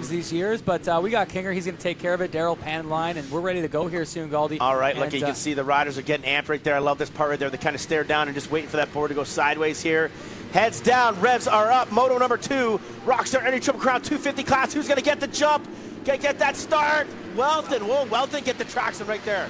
problems these years, but we got Kinger. He's going to take care of it. Daryl pan line, and we're ready to go here soon, Galdi. All right, look, you can see the riders are getting amped right there. I love this part right there. They kind of stare down and just waiting for that board to go sideways here. Heads down, revs are up. Moto number 2, Rockstar MX Triple Crown 250 class. Who's going to get the jump? Get that start? Welton. Whoa, Welton get the traction right there.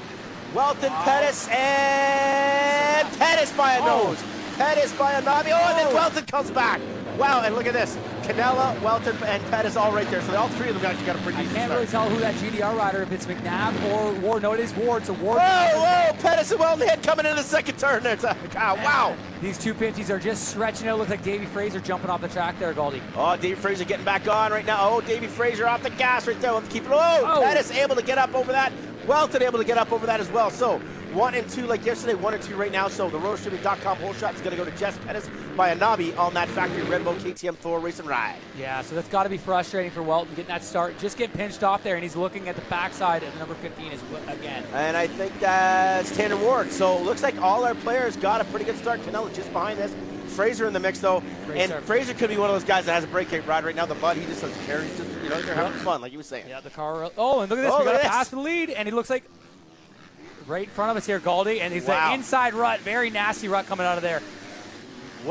Welton, Pettis, and Pettis by a nose. Pettis by a knobby. Oh, and then Welton comes back. Wow, and look at this. Canella, Welton, and Pettis all right there. So all three of them actually got a pretty decent start. I can't really tell who that GDR rider, if it's McNabb or Ward. No, it is Ward. So Ward. Whoa, Pettis and Welton hit coming into the second turn. There's wow. These 250s are just stretching out. Look like Davey Fraser jumping off the track there, Galdi. Oh, Davey Fraser getting back on right now. Oh, Davey Fraser off the gas right there. Let's keep it. Oh, Pettis able to get up over that. Welton able to get up over that as well. So 1 and 2 like yesterday, 1 and 2 right now. So the roadstreaming.com whole shot is going to go to Jess Pettis by a knobby on that factory Red Bull KTM Thor race and ride. Yeah, so that's got to be frustrating for Walton getting that start. Just get pinched off there, and he's looking at the backside of number 15 again. And I think that's Tanner Ward. So it looks like all our players got a pretty good start. Canella just behind this. Fraser in the mix though, Fraser could be one of those guys that has a break ride right now. The Bud, he just doesn't care. He's just, they're having fun, like you were saying. Yeah, the car. Oh, and look at this. We got a pass for the lead, and he looks like right in front of us here, Galdi, and he's the inside rut, very nasty rut coming out of there.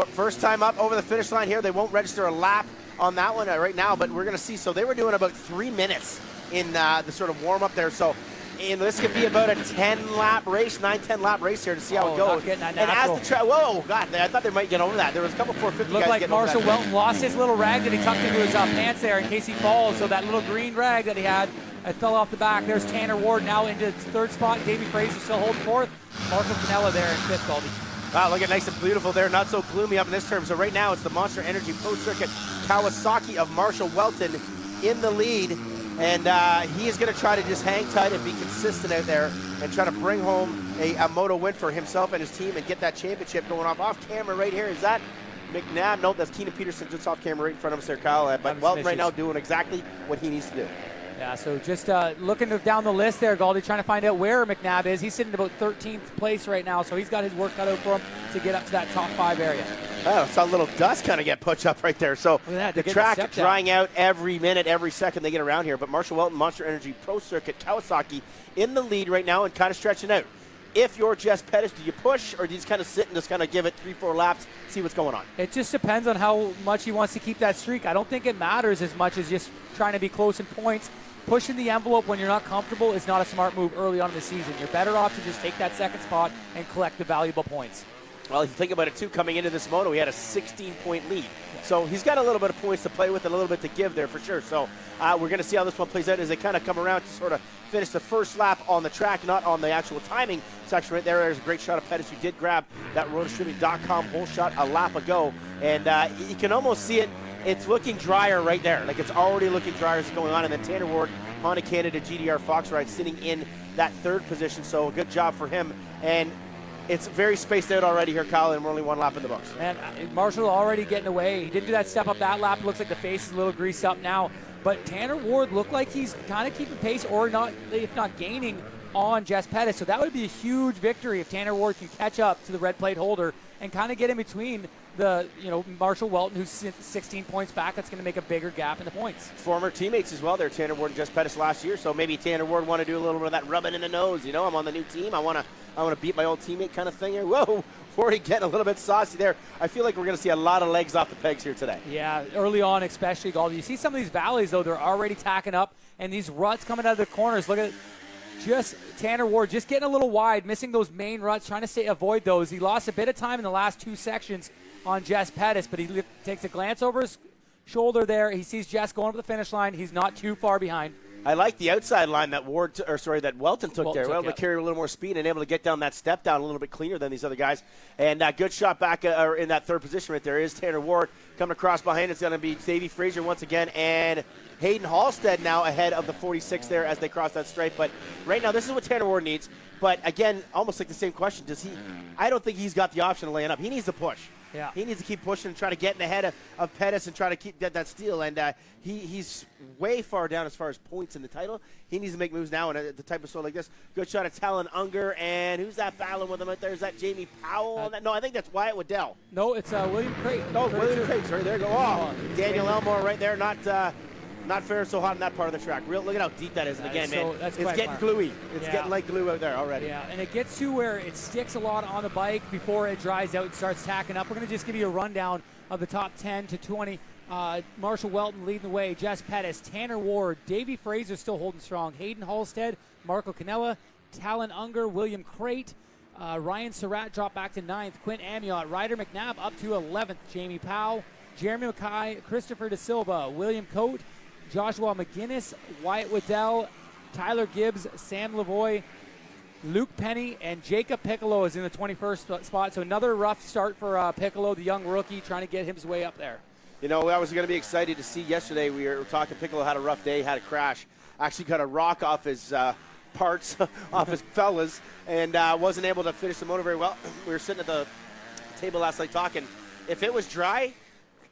First time up over the finish line here. They won't register a lap on that one right now, but we're going to see. So they were doing about 3 minutes in the sort of warm up there. So. And this could be about a 10-lap race, 9-10 lap race here to see how it goes. And as the track, whoa, God, I thought they might get over that. There was a couple 450 Looked guys like getting Marshall over that. Welton lost his little rag that he tucked into his pants there in case he falls. So that little green rag that he had, it fell off the back. There's Tanner Ward now into third spot. Davey Fraser still holding fourth. Marco Canella there in fifth, Galdi. Wow, looking nice and beautiful there. Not so gloomy up in this term. So right now it's the Monster Energy Pro Circuit Kawasaki of Marshall Welton in the lead. And he is going to try to just hang tight and be consistent out there and try to bring home a moto win for himself and his team and get that championship going off camera right here. Is that McNabb? Nope, that's Keenan Peterson just off camera right in front of us there, Kyle. But Welton right now doing exactly what he needs to do. Yeah, so just looking down the list there, Galdi, trying to find out where McNabb is. He's sitting at about 13th place right now, so he's got his work cut out for him to get up to that top 5 area. Oh, saw a little dust kind of get pushed up right there. So the track drying out every minute, every second they get around here. But Marshall Welton, Monster Energy Pro Circuit, Kawasaki in the lead right now and kind of stretching out. If you're Jess Pettis, do you push or do you just kind of sit and just kind of give it 3-4 laps, see what's going on? It just depends on how much he wants to keep that streak. I don't think it matters as much as just trying to be close in points. Pushing the envelope when you're not comfortable is not a smart move early on in the season. You're better off to just take that second spot and collect the valuable points. Well, if you think about it, too, coming into this moto, he had a 16-point lead. So he's got a little bit of points to play with and a little bit to give there for sure. So we're going to see how this one plays out as they kind of come around to sort of finish the first lap on the track, not on the actual timing section right there. There's a great shot of Pettis who did grab that roadstreaming.com whole shot a lap ago. And you can almost see it. It's looking drier right there. Like it's already looking drier as it's going on. And then Tanner Ward, Honda Canada GDR Fox Ride sitting in that third position. So a good job for him. And it's very spaced out already here, Kyle, and we're only 1 lap in the books. And Marshall already getting away. He didn't do that step up that lap. It looks like the face is a little greased up now. But Tanner Ward looked like he's kind of keeping pace or not, if not gaining on Jess Pettis. So that would be a huge victory if Tanner Ward can catch up to the red plate holder and kind of get in between the, Marshall Welton, who's 16 points back. That's going to make a bigger gap in the points. Former teammates as well there, Tanner Ward and Jess Pettis last year. So maybe Tanner Ward want to do a little bit of that rubbing in the nose. I'm on the new team. I want to beat my old teammate kind of thing here. Whoa, already getting a little bit saucy there. I feel like we're going to see a lot of legs off the pegs here today. Yeah, early on especially, Galdi. You see some of these valleys, though, they're already tacking up, and these ruts coming out of the corners. Look at it. Just Tanner Ward just getting a little wide, missing those main ruts, trying to avoid those. He lost a bit of time in the last 2 sections on Jess Pettis, but he takes a glance over his shoulder there. He sees Jess going up the finish line. He's not too far behind. I like the outside line that Welton took there. Able to carry a little more speed and able to get down that step down a little bit cleaner than these other guys. And good shot back in that third position right there is Tanner Ward coming across behind. It's going to be Davey Fraser once again and Hayden Halstead now ahead of the 46 there as they cross that stripe. But right now, this is what Tanner Ward needs. But again, almost like the same question. I don't think he's got the option of laying up. He needs to push. Yeah. He needs to keep pushing and try to get in ahead of Pettis and try to get that steal. And he's way far down as far as points in the title. He needs to make moves now. And the type of sort like this, good shot of Talon Unger. And who's that battling with him out there? Is that Jamie Powell? No, I think that's Wyatt Waddell. No, it's William Crate. Oh, William Crate. Sorry, there you go. Oh, Daniel Elmore right there. Not Not fair, so hot in that part of the track. Look at how deep that is. And again, man, it's getting gluey. It's getting like glue out there already. Yeah, and it gets to where it sticks a lot on the bike before it dries out and starts tacking up. We're going to just give you a rundown of the top 10 to 20. Marshall Walton leading the way. Jess Pettis, Tanner Ward, Davey Fraser still holding strong. Hayden Halstead, Marco Canella, Talon Unger, William Crate, Ryan Surratt dropped back to 9th. Quint Amiot, Ryder McNabb up to 11th. Jamie Powell, Jeremy Mackay, Christopher Da Silva, William Coate, Joshua McGinnis, Wyatt Waddell, Tyler Gibbs, Sam Lavoie, Luke Penny, and Jacob Piccolo is in the 21st spot. So another rough start for Piccolo, the young rookie, trying to get his way up there. You know, I was going to be excited to see yesterday. We were talking, Piccolo had a rough day, had a crash. Actually got a rock off his parts, off his fellas, and wasn't able to finish the motor very well. We were sitting at the table last night talking. If it was dry,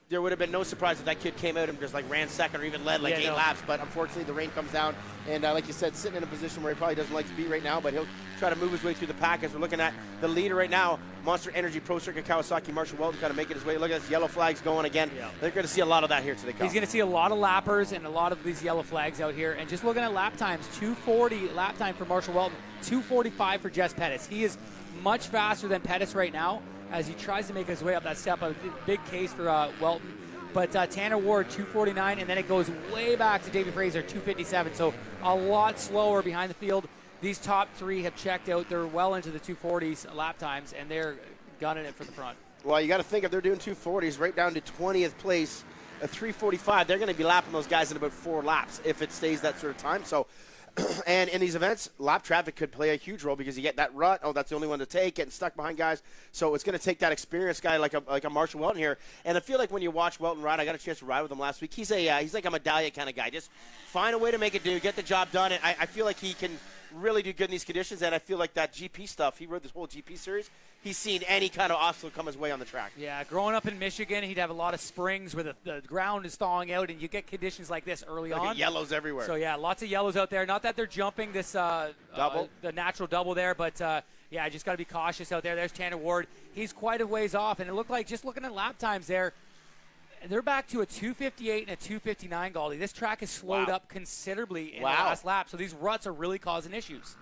there would have been no surprise if that kid came out and just like ran second or even led like 8 laps. But unfortunately, the rain comes down, and like you said, sitting in a position where he probably doesn't like to be right now. But he'll try to move his way through the pack. As we're looking at the leader right now, Monster Energy Pro Circuit Kawasaki, Marshall Walton, kind of making his way. Look at this yellow flags going again. Yeah. They're going to see a lot of that here today. He's going to see a lot of lappers and a lot of these yellow flags out here. And just looking at lap times, 2:40 lap time for Marshall Walton, 2:45 for Jess Pettis. He is much faster than Pettis right now as he tries to make his way up that step. A big case for Walton. But Tanner Ward, 2:49, and then it goes way back to Davey Fraser, 2:57. So a lot slower behind the field. These top 3 have checked out. They're well into the 2:40s lap times, and they're gunning it for the front. Well, you got to think if they're doing 2:40s right down to 20th place, at 3:45, they're going to be lapping those guys in about 4 laps if it stays that sort of time. So, and in these events, lap traffic could play a huge role because you get that rut. Oh, that's the only one to take, getting stuck behind guys. So it's going to take that experienced guy like a Marshall Walton here. And I feel like when you watch Walton ride, I got a chance to ride with him last week. He's like a medallion kind of guy. Just find a way to make it do, get the job done. And I feel like he can really do good in these conditions. And I feel like that GP stuff, he rode this whole GP series. He's seen any kind of obstacle come his way on the track. Yeah, growing up in Michigan, he'd have a lot of springs where the ground is thawing out, and you get conditions like this early on. Yellows everywhere. So, yeah, lots of yellows out there. Not that they're jumping this double, the natural double there, but, yeah, just got to be cautious out there. There's Tanner Ward. He's quite a ways off, and it looked like just looking at lap times there, they're back to a 2:58 and a 2:59, Galdi. This track has slowed up considerably in the last lap, so these ruts are really causing issues.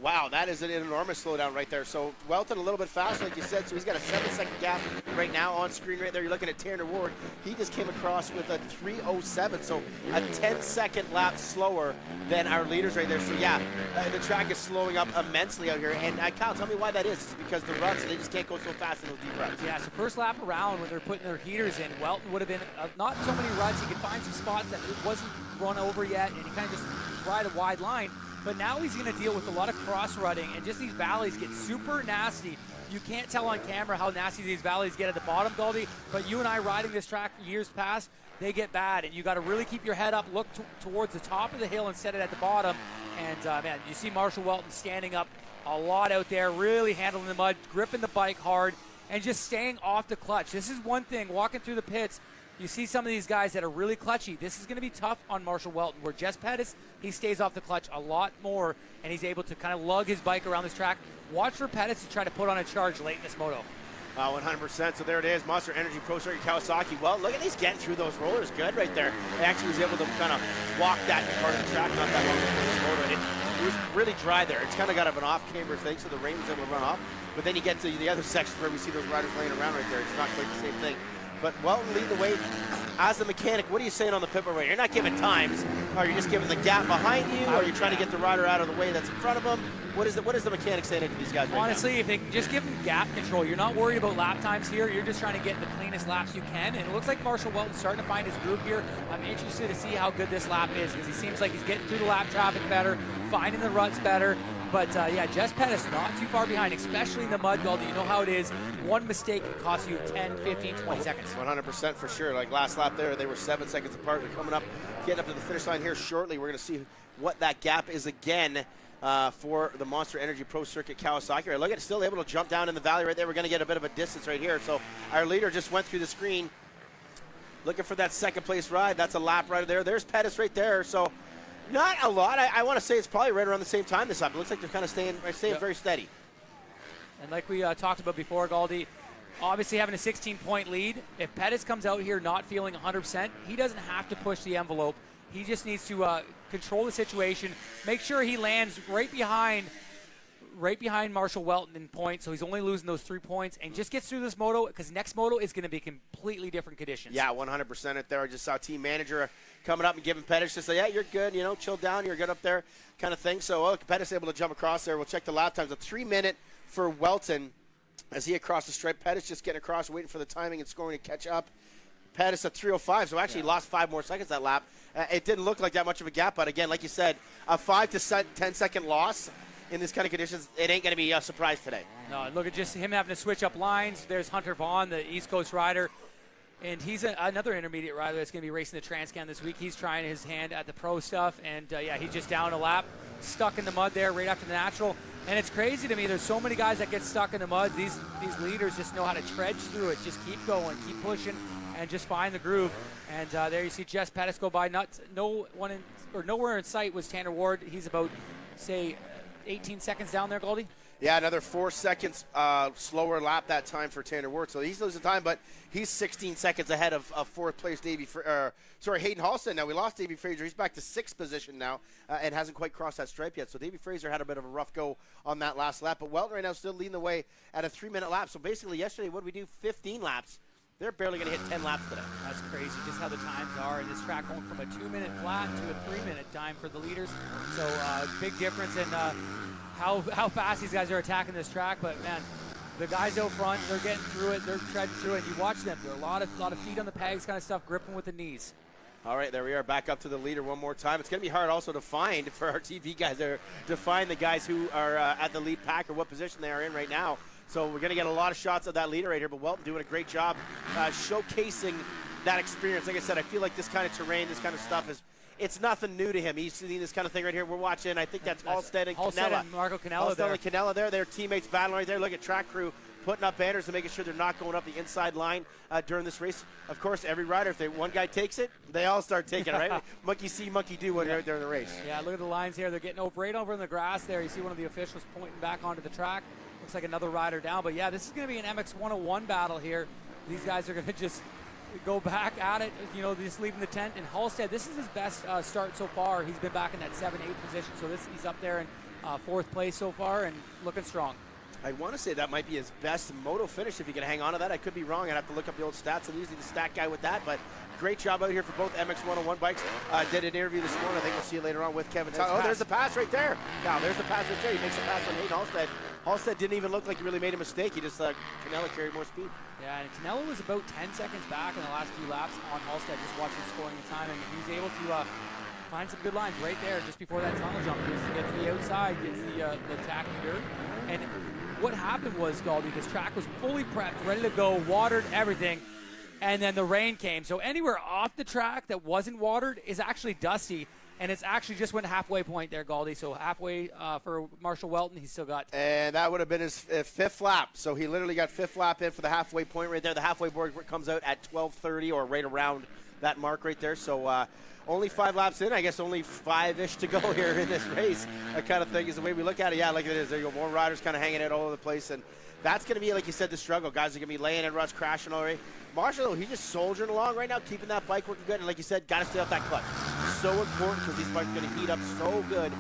Wow, that is an enormous slowdown right there. So Walton a little bit faster, like you said, so he's got a 7-second gap right now on screen right there. You're looking at Tanner Ward. He just came across with a 3:07, so a 10-second lap slower than our leaders right there. So, yeah, the track is slowing up immensely out here. And, Kyle, tell me why that is. It's because the ruts, they just can't go so fast in those deep ruts. Yeah, so first lap around when they're putting their heaters in, Walton would have been not so many ruts. He could find some spots that it wasn't run over yet, and he kind of just ride a wide line. But now he's going to deal with a lot of cross-rutting, and just these valleys get super nasty. You can't tell on camera how nasty these valleys get at the bottom, Goldie, but you and I riding this track years past, they get bad, and you got to really keep your head up, look towards the top of the hill instead of at the bottom. And, man, you see Marshall Walton standing up a lot out there, really handling the mud, gripping the bike hard, and just staying off the clutch. This is one thing, walking through the pits, you see some of these guys that are really clutchy. This is going to be tough on Marshall Walton, where Jess Pettis, he stays off the clutch a lot more, and he's able to kind of lug his bike around this track. Watch for Pettis to try to put on a charge late in this moto. 100%. So there it is, Monster Energy Pro Circuit Kawasaki. Well, look at these getting through those rollers good right there. He actually was able to kind of walk that part of the track not that long before this moto. And it was really dry there. It's kind of got an off-camber thing, so the rain was able to run off. But then you get to the other sections where we see those riders laying around right there. It's not quite the same thing. But Walton leading the way. As the mechanic, what are you saying on the pit road? You're not giving times. Are you just giving the gap behind you? Or are you trying to get the rider out of the way that's in front of him? What is the mechanic saying to these guys right Honestly, now? if they can just give them gap control, you're not worried about lap times here. You're just trying to get the cleanest laps you can. And it looks like Marshall Walton's starting to find his groove here. I'm interested to see how good this lap is because he seems like he's getting through the lap traffic better, finding the ruts better. But, yeah, Jess Pettis not too far behind, especially in the mud, Goldie. You know how it is. One mistake can cost you 10, 15, 20 seconds. 100% for sure. Like last lap there, they were 7 seconds apart. They're coming up, getting up to the finish line here shortly. We're going to see what that gap is again for the Monster Energy Pro Circuit Kawasaki. Right, look at it, still able to jump down in the valley right there. We're going to get a bit of a distance right here. So our leader just went through the screen looking for that second place ride. That's a lap right there. There's Pettis right there. So not a lot. I want to say it's probably right around the same time this time. It looks like they're kind of staying very steady. And like we talked about before, Galdi, obviously having a 16-point lead, if Pettis comes out here not feeling 100%, he doesn't have to push the envelope He just needs to control the situation, make sure he lands right behind Marshall Welton in points, so he's only losing those 3 points, and just gets through this moto, because next moto is going to be completely different conditions. Yeah, 100% it there. I just saw team manager coming up and giving Pettis just say, yeah, you're good, chill down, you're good up there kind of thing. So Pettis able to jump across there. We'll check the lap times. A 3-minute for Welton as he across the stripe. Pettis just getting across, waiting for the timing and scoring to catch up. Pettis at 3:05, so actually lost 5 more seconds that lap. It didn't look like that much of a gap, but again, like you said, a 5 to 10 second loss in this kind of conditions, it ain't going to be a surprise today. No, look at just him having to switch up lines. There's Hunter Vaughn, the East Coast rider, and he's another intermediate rider that's going to be racing the Transcan this week. He's trying his hand at the pro stuff, and he's just down a lap, stuck in the mud there right after the natural. And it's crazy to me. There's so many guys that get stuck in the mud. These leaders just know how to trudge through it. Just keep going, keep pushing, and just find the groove. And there you see Jess Pettis go by. Nowhere in sight was Tanner Ward. He's about, say, 18 seconds down there, Goldie. Yeah, another 4 seconds slower lap that time for Tanner Ward. So he's losing time, but he's 16 seconds ahead of fourth place Hayden Halstead. Now we lost Davey Fraser. He's back to 6th position now and hasn't quite crossed that stripe yet. So Davey Fraser had a bit of a rough go on that last lap. But Welton right now still leading the way at a 3-minute lap. So basically yesterday, what did we do? 15 laps. They're barely going to hit 10 laps today. That's crazy, just how the times are. And this track going from a 2-minute flat to a 3-minute time for the leaders. So big difference in how fast these guys are attacking this track. But, man, the guys out front, they're getting through it. They're treading through it. You watch them. There are a lot of feet on the pegs kind of stuff, gripping with the knees. All right, there we are, back up to the leader one more time. It's going to be hard also to find, for our TV guys there, to find the guys who are at the lead pack or what position they are in right now. So we're going to get a lot of shots of that leader right here, but Welton doing a great job showcasing that experience. Like I said, I feel like this kind of terrain, this kind of stuff it's nothing new to him. He's seen this kind of thing right here. We're watching, I think that's Halstead and Canella. And Marco Canella Halstead there. and Canella there. Their teammates battling right there. Look at track crew putting up banners and making sure they're not going up the inside line during this race. Of course, every rider, if one guy takes it, they all start taking it, right? Monkey see, monkey do when they're out there in the race. Yeah, look at the lines here. They're getting right over in the grass there. You see one of the officials pointing back onto the track. Looks like another rider down. But, yeah, this is going to be an MX 101 battle here. These guys are going to just go back at it, just leaving the tent. And Halstead, this is his best start so far. He's been back in that 7-8 position. So he's up there in 4th place so far and looking strong. I want to say that might be his best moto finish if he can hang on to that. I could be wrong. I'd have to look up the old stats. I'm usually the stat guy with that, but great job out here for both MX 101 bikes. Did an interview this morning. I think we'll see you later on with Kevin. There's the pass right there. Now, there's the pass right there. He makes a pass on Hayden Halstead. Halstead didn't even look like he really made a mistake. He just Canella carried more speed. Yeah, and Canella was about 10 seconds back in the last few laps on Halstead, just watching scoring the time, and he was able to find some good lines right there just before that tunnel jump. He gets to the outside, gets the tacky dirt. And what happened was, Galdi, this track was fully prepped, ready to go, watered, everything, and then the rain came. So anywhere off the track that wasn't watered is actually dusty, and it's actually just went halfway point there, Galdi. So halfway for Marshall Welton, he's still got. And that would have been his 5th lap. So he literally got 5th lap in for the halfway point right there. The halfway board comes out at 12:30 or right around that mark right there. So only 5 laps in. I guess only 5-ish to go here in this race. That kind of thing is the way we look at it. Yeah, like it is. There you go. More riders kind of hanging out all over the place. And that's going to be, like you said, the struggle. Guys are going to be laying in ruts, crashing already. Marshall, he's just soldiering along right now, keeping that bike working good. And like you said, got to stay off that clutch. So important because these bikes are going to heat up so good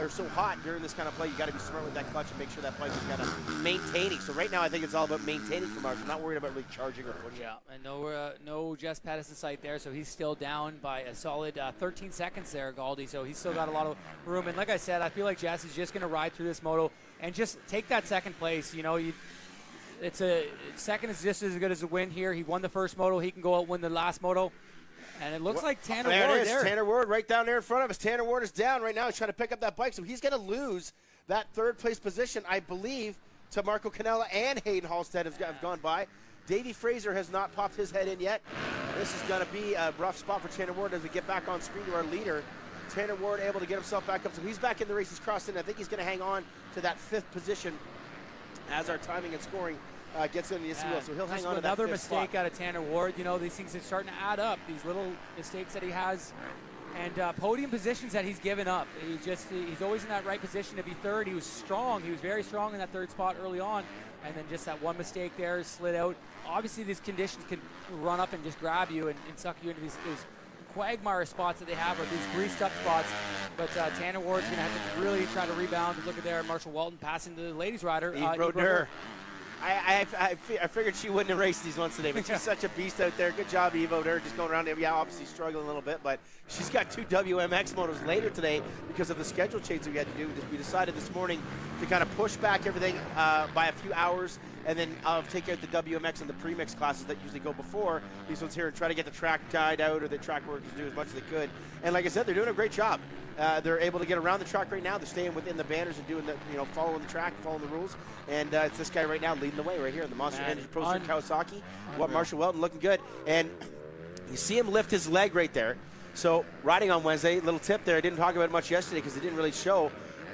or so hot during this kind of play. You got to be smart with that clutch and make sure that bike is kind of maintaining. So right now, I think it's all about maintaining for Marshall. Not worried about really charging or pushing. Yeah, and no Jess Pettis in sight there, so he's still down by a solid 13 seconds there, Galdi. So he's still got a lot of room. And like I said, I feel like Jess is just going to ride through this moto and just take that second place. It's a second is just as good as a win here. He won the first moto. He can go out and win the last moto. And it looks like Tanner Ward there. It is. There. Tanner Ward right down there in front of us. Tanner Ward is down right now. He's trying to pick up that bike. So he's going to lose that 3rd place position, I believe, to Marco Canella and Hayden Halstead have gone by. Davey Fraser has not popped his head in yet. This is going to be a rough spot for Tanner Ward as we get back on screen to our leader. Tanner Ward able to get himself back up. So he's back in the race. He's crossed in. I think he's going to hang on to that 5th position as our timing and scoring gets in the wheel. So he'll hang on to that 5th another mistake spot. Out of Tanner Ward. These things are starting to add up. These little mistakes that he has. And podium positions that he's given up. He's always in that right position to be 3rd. He was strong. He was very strong in that 3rd spot early on. And then just that one mistake there slid out. Obviously, these conditions can run up and just grab you and suck you into these quagmire spots that they have are these greased up spots. But Tanner Ward's going to have to really try to rebound. Look at there, Marshall Walton passing the ladies rider. Eve Brodeur. I figured she wouldn't have raced these ones today, but she's such a beast out there. Good job, Eve Brodeur, just going around. Yeah, obviously struggling a little bit, but she's got 2 WMX motos later today because of the schedule change that we had to do. We decided this morning to kind of push back everything by a few hours, and then take out the WMX and the premix classes that usually go before these ones here and try to get the track died out or the track workers do as much as they could. And like I said, they're doing a great job. They're able to get around the track right now. They're staying within the banners and doing the, following the track, following the rules. And it's this guy right now leading the way right here, the Monster Energy Pro Street Kawasaki. Marshall Walton looking good. And you see him lift his leg right there. So riding on Wednesday, little tip there. I didn't talk about it much yesterday because it didn't really show.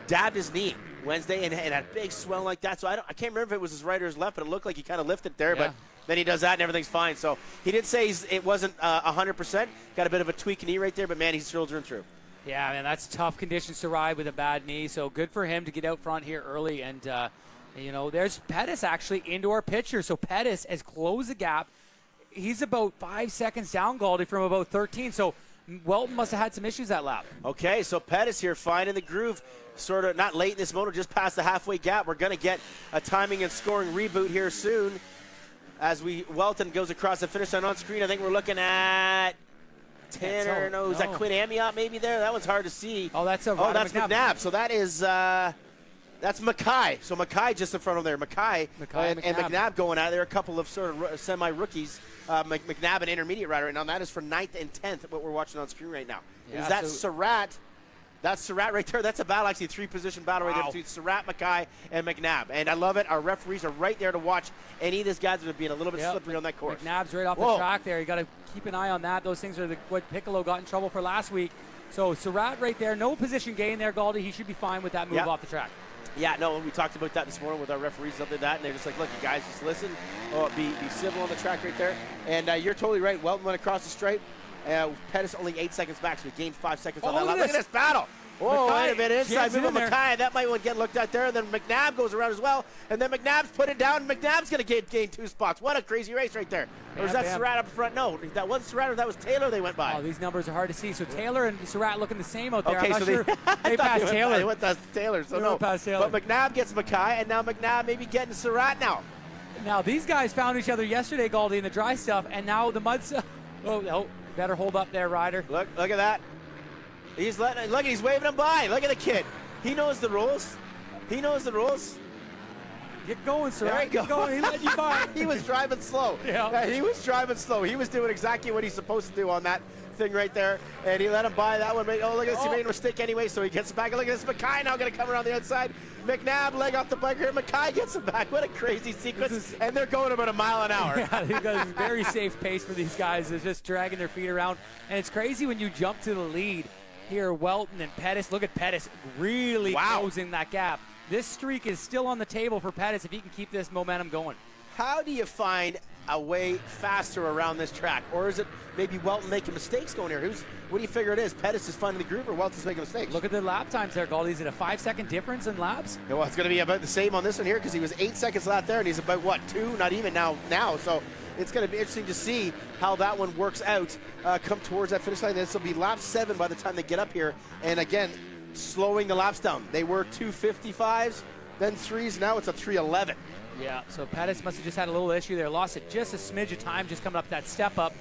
Dabbed his knee Wednesday and had a big swell like that. So I can't remember if it was his right or his left, but it looked like he kind of lifted there. Yeah. But then he does that and everything's fine. So he did say it wasn't 100%. Got a bit of a tweak knee right there, but man, he's through. Yeah, man, that's tough conditions to ride with a bad knee. So good for him to get out front here early. And, there's Pettis actually indoor picture. So Pettis has closed the gap. He's about 5 seconds down, Galdi, from about 13. So Walton must have had some issues that lap. Okay, so Pettis here finding the groove, sort of not late in this moto, just past the halfway gap. We're going to get a timing and scoring reboot here soon as Walton goes across the finish line on screen. I think we're looking at Tanner. No, is that Quinn Amiot maybe there? That one's hard to see. Oh, that's McNabb. So that is that's Mackay. So Mackay just in front of there. Mackay and McNabb going out there. A couple of sort of semi-rookies. McNabb, an intermediate rider right now. And that is for 9th and 10th, what we're watching on screen right now. Yeah, is that Surratt? That's Surratt right there. That's a battle, actually, a 3-position battle right there between Surratt, Mackay, and McNabb. And I love it. Our referees are right there to watch any of these guys that are being a little bit slippery on that course. McNabb's right off the track there. You got to keep an eye on that. Those things are what Piccolo got in trouble for last week. So Surratt right there. No position gain there, Galdi. He should be fine with that move off the track. Yeah, no, we talked about that this morning with our referees up at that, and they're just like, look, you guys just listen, be civil on the track right there. And you're totally right. Welton went across the stripe. Pettis only 8 seconds back, so he gained 5 seconds on that lap. Look at this battle. Whoa, wait a minute. Inside move of Mackay. That might get looked at there. And then McNabb goes around as well. And then McNabb's put it down. McNabb's going to gain 2 spots. What a crazy race right there. Or is that Surratt up front? No, that wasn't Surratt, or that was Taylor they went by. Oh, these numbers are hard to see. So Taylor and Surratt looking the same out there. Okay, I'm not sure. They passed Taylor. They went past Taylor. So no. Past Taylor. But McNabb gets Mackay, and now McNabb maybe getting Surratt now. Now, these guys found each other yesterday, Galdi, in the dry stuff, and now the mud stuff. Oh, better hold up there, Ryder. Look at that. He's he's waving him by. Look at the kid. He knows the rules. Get going, sir. There you go. Going. He let you by. He was driving slow. Yeah, he was driving slow. He was doing exactly what he's supposed to do on that thing right there, and he let him by that one. Oh, look at this. He made a mistake anyway, so he gets it back. Look at this. Mackay now going to come around the outside. McNabb leg off the bike here. Mackay gets him back. What a crazy sequence. And they're going about a mile an hour. Yeah, these guys, very safe pace for these guys. They're just dragging their feet around. And it's crazy when you jump to the lead. Here, Walton and Pettis. Look at Pettis really closing that gap. This streak is still on the table for Pettis if he can keep this momentum going. How do you find a way faster around this track? Or is it maybe Walton making mistakes going here? What do you figure it is? Pettis is finding the groove or Walton's making mistakes? Look at the lap times there, Galdi. Is it a 5-second difference in laps? Yeah, well, it's going to be about the same on this one here because he was 8 seconds lap there and he's about, 2? Not even now. So it's going to be interesting to see how that one works out come towards that finish line. This will be lap 7 by the time they get up here. And again, slowing the laps down. They were 2:55s, then 3s. Now it's a 3:11. Yeah, so Pettis must have just had a little issue there. Lost it just a smidge of time just coming up that step up.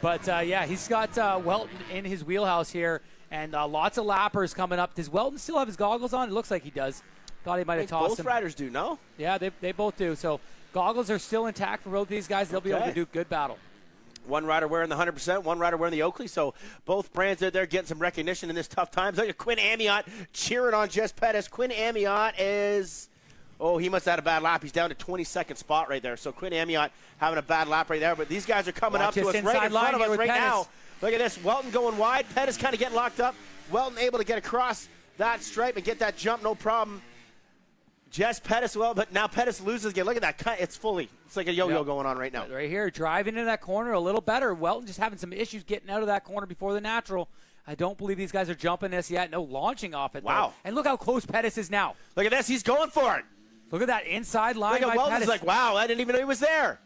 But, he's got Walton in his wheelhouse here. And lots of lappers coming up. Does Walton still have his goggles on? It looks like he does. Thought he might have tossed them. Both riders do, no? Yeah, they both do. So goggles are still intact for both these guys. They'll be able to do good battle. One rider wearing the 100%, one rider wearing the Oakley. So both brands are there getting some recognition in this tough times. Look at Quinn Amiot cheering on Jess Pettis. Quinn Amiot is, he must have had a bad lap. He's down to 22nd spot right there. So Quinn Amiot having a bad lap right there. But these guys are coming up to us right in front of us right now. Look at this. Welton going wide. Pettis kind of getting locked up. Welton able to get across that stripe and get that jump, no problem. Jess Pettis, but now Pettis loses again. Look at that. It's like a yo-yo going on right now. Right here, driving into that corner a little better. Welton just having some issues getting out of that corner before the natural. I don't believe these guys are jumping this yet. No launching off it. Wow. Though. And look how close Pettis is now. Look at this. He's going for it. Look at that inside line. Look at Welton's like, wow, I didn't even know he was there.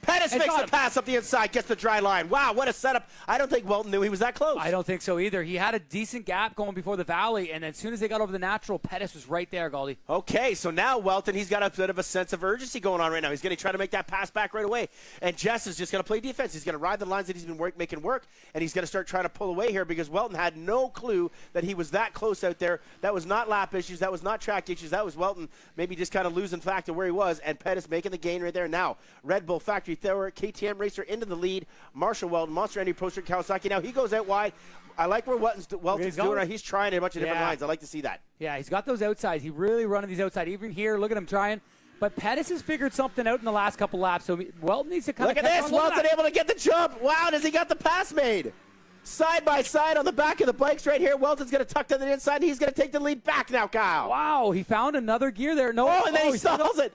Pettis makes the pass up the inside, gets the dry line. Wow, what a setup. I don't think Walton knew he was that close. I don't think so either. He had a decent gap going before the valley, and as soon as they got over the natural, Pettis was right there, Galdi. Okay, so now Walton, he's got a bit of a sense of urgency going on right now. He's going to try to make that pass back right away. And Jess is just going to play defense. He's going to ride the lines that he's been making work, and he's going to start trying to pull away here because Walton had no clue that he was that close out there. That was not lap issues. That was not track issues. That was Walton maybe just kind of losing fact of where he was, and Pettis making the gain right there. Now, Red Bull Factory Thrower, KTM Racer into the lead. Marshall Walton, Monster Energy Pro Street Kawasaki. Now he goes out wide. I like where Walton's doing right. He's trying a bunch of different lines. I like to see that. Yeah, he's got those outsides. He really running these outside. Even here, look at him trying. But Pettis has figured something out in the last couple laps, so Walton needs to kind of look at this. Walton able to get the jump. Wow, does he got the pass made? Side by side on the back of the bikes right here. Walton's going to tuck to the inside, and he's going to take the lead back now, Kyle. Wow, he found another gear there. No, and then he stalls it.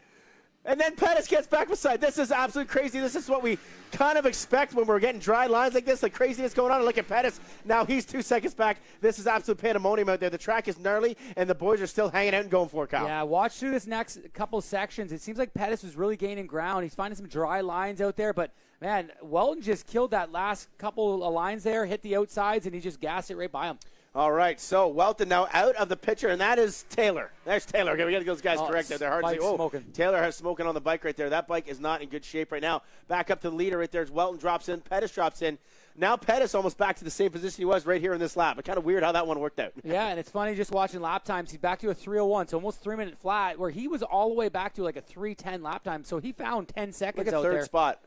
And then Pettis gets back beside. This is absolutely crazy. This is what we kind of expect when we're getting dry lines like this, like craziness going on. And look at Pettis. Now he's 2 seconds back. This is absolute pandemonium out there. The track is gnarly, and the boys are still hanging out and going for it, Kyle. Yeah, watch through this next couple sections. It seems like Pettis was really gaining ground. He's finding some dry lines out there, but man, Walton just killed that last couple of lines there, hit the outsides, and he just gassed it right by him. All right, so Walton now out of the picture, and that is Taylor. There's Taylor. Okay, we got to get those guys corrected. They're hard to see. Smoking. Taylor has smoking on the bike right there. That bike is not in good shape right now. Back up to the leader right there as Walton drops in. Pettis drops in. Now Pettis almost back to the same position he was right here in this lap. It's kind of weird how that one worked out. Yeah, and it's funny just watching lap times. He's back to a 3:01, so almost 3 minute flat, where he was all the way back to like a 3:10 lap time. So he found 10 seconds out there. Look at third spot.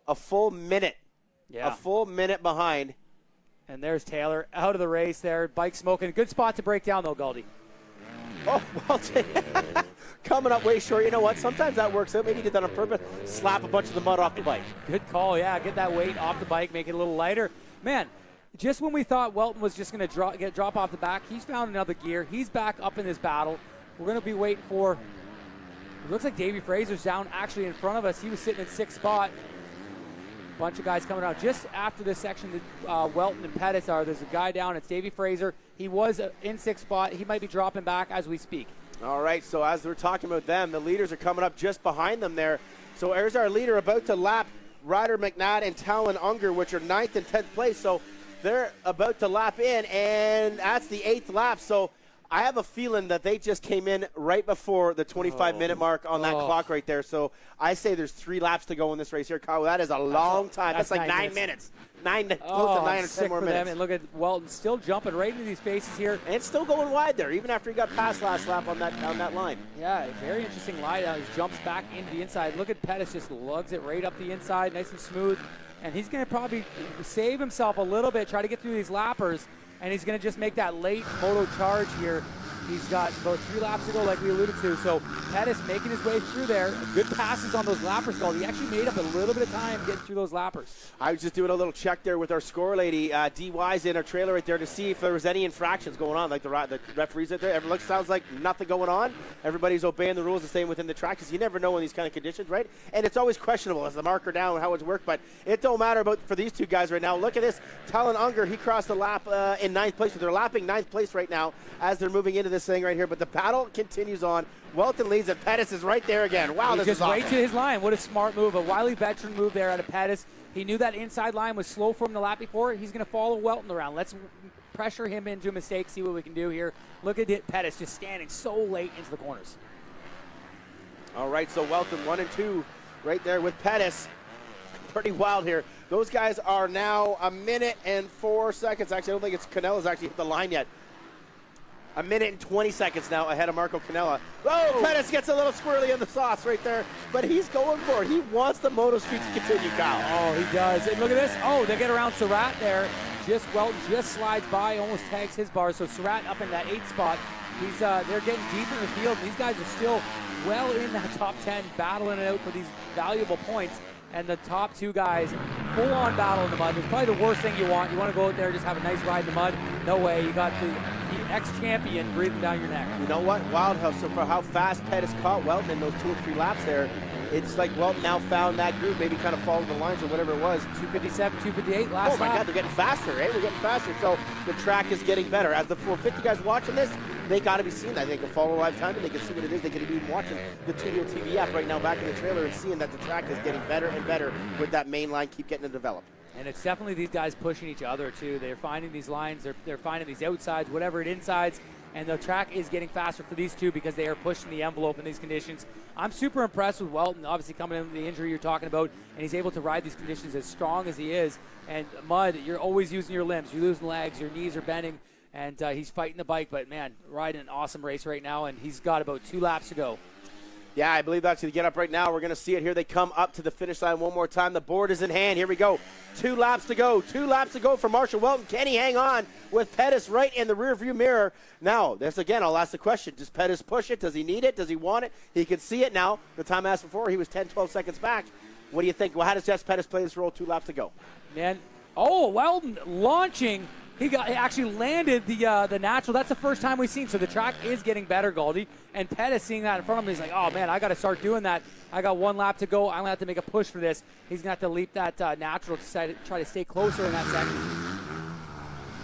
A full minute. Yeah. A full minute behind. And there's Taylor out of the race there. Bike smoking. Good spot to break down, though, Galdi. Oh, Walton coming up way short. You know what? Sometimes that works out. Maybe he did that on purpose. Slap a bunch of the mud off the bike. Good call, yeah. Get that weight off the bike, make it a little lighter. Man, just when we thought Walton was just going to drop off the back, he's found another gear. He's back up in this battle. We're going to be waiting for, it looks like Davey Fraser's down actually in front of us. He was sitting in 6th spot. Bunch of guys coming out just after this section that Walton and Pettis are. There's a guy down. It's Davey Fraser. He was in 6th spot. He might be dropping back as we speak. All right, so as we're talking about them, the leaders are coming up just behind them there. So there's our leader about to lap Ryder McNabb and Talon Unger, which are 9th and 10th place. So they're about to lap in, and that's the 8th lap. So I have a feeling that they just came in right before the 25-minute mark on that clock right there. So I say there's 3 laps to go in this race here, Kyle. That is a long time. That's like 9 minutes. Close to 9 or 10 more minutes. Them. And look at Walton still jumping right into these faces here. And still going wide there, even after he got past last lap on that line. Yeah, very interesting line. He jumps back into the inside. Look at Pettis, just lugs it right up the inside, nice and smooth. And he's going to probably save himself a little bit, try to get through these lappers. And he's going to just make that late moto charge here. He's got about 3 laps to go, like we alluded to. So Pettis making his way through there. Good passes on those lappers, though. He actually made up a little bit of time getting through those lappers. I was just doing a little check there with our score lady, DY's in our trailer right there to see if there was any infractions going on, like the referees out there. It sounds like nothing going on. Everybody's obeying the rules and staying within the track because you never know in these kind of conditions, right? And it's always questionable. Is the marker down and how it's worked? But it don't matter for these two guys right now. Look at this. Talon Unger, he crossed the lap in 9th place. So they're lapping 9th place right now as they're moving into this thing right here. But the battle continues on. Walton leads and Pettis is right there again. Wow, this is awesome. Just wait to his line. What a smart move. A wily veteran move there out of Pettis. He knew that inside line was slow for him the lap before. He's going to follow Walton around. Let's pressure him into a mistake, see what we can do here. Look at it, Pettis just standing so late into the corners. All right, so Walton 1 and 2 right there with Pettis. Pretty wild here. Those guys are now 1 minute and 4 seconds. Actually, I don't think it's Canella's actually hit the line yet. 1 minute and 20 seconds now ahead of Marco Canella. Oh, Pettis gets a little squirrely in the sauce right there, but he's going for it. He wants the moto streak to continue, Kyle. Oh, he does. And look at this. Oh, they get around Surratt there. Walton just slides by, almost tags his bar. So Surratt up in that 8th spot. They're getting deep in the field. These guys are still well in that top 10, battling it out for these valuable points. And the top 2 guys, full-on battle in the mud. It's probably the worst thing you want. You want to go out there and just have a nice ride in the mud. No way. You got the ex-champion breathing down your neck. You know what? Wild for how fast Pettis caught Walton in those 2 or 3 laps there. it's like Walton now found that groove, maybe kind of followed the lines or whatever it was. 257, 258 last Oh my lap. God, they're getting faster, eh? We're getting faster. So the track is getting better. As the 450 guys watching this, they got to be seeing that. They can follow live time and they can see what it is. They can be watching the Tudio TV app right now back in the trailer and seeing that the track is getting better and better with that main line. Keep getting it developed. And it's definitely these guys pushing each other too. They're finding these lines, they're finding these outsides, whatever it insides, and the track is getting faster for these two because they are pushing the envelope in these conditions. I'm super impressed with Walton, obviously coming in with the injury you're talking about, and he's able to ride these conditions as strong as he is. And mud, you're always using your limbs, you're losing legs, your knees are bending, and he's fighting the bike, but man, riding an awesome race right now, and he's got about 2 laps to go. Yeah, I believe that's going to get up right now. We're going to see it here. They come up to the finish line one more time. The board is in hand. Here we go. 2 laps to go. 2 laps to go for Marshall Walton. Can he hang on with Pettis right in the rearview mirror? Now, this again, I'll ask the question. Does Pettis push it? Does he need it? Does he want it? He can see it now. The time I asked before, he was 10, 12 seconds back. What do you think? Well, how does Jess Pettis play this role? 2 laps to go. Man, Walton launching. He actually landed the natural. That's the first time we've seen. So the track is getting better, Goldie. And Pettis seeing that in front of him, he's like, oh, man, I got to start doing that. I got 1 lap to go. I'm going to have to make a push for this. He's going to have to leap that natural to try to stay closer in that section.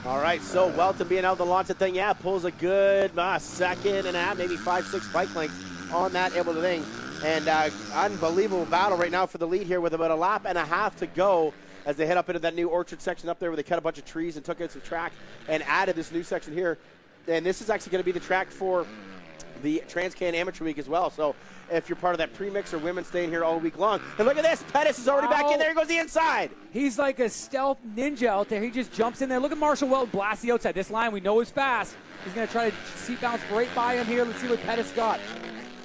All right, so Walton being able to launch the thing, pulls a good second and a half, maybe 5-6 bike lengths on that able to thing. And unbelievable battle right now for the lead here with about 1.5 laps to go, as they head up into that new orchard section up there where they cut a bunch of trees and took out some track and added this new section here. And this is actually going to be the track for the Trans-Can Amateur Week as well. So if you're part of that premix or women staying here all week long. And look at this. Pettis is already back in there. He goes the inside. He's like a stealth ninja out there. He just jumps in there. Look at Marshall Walton blast the outside. This line we know is fast. He's going to try to seat bounce right by him here. Let's see what Pettis got.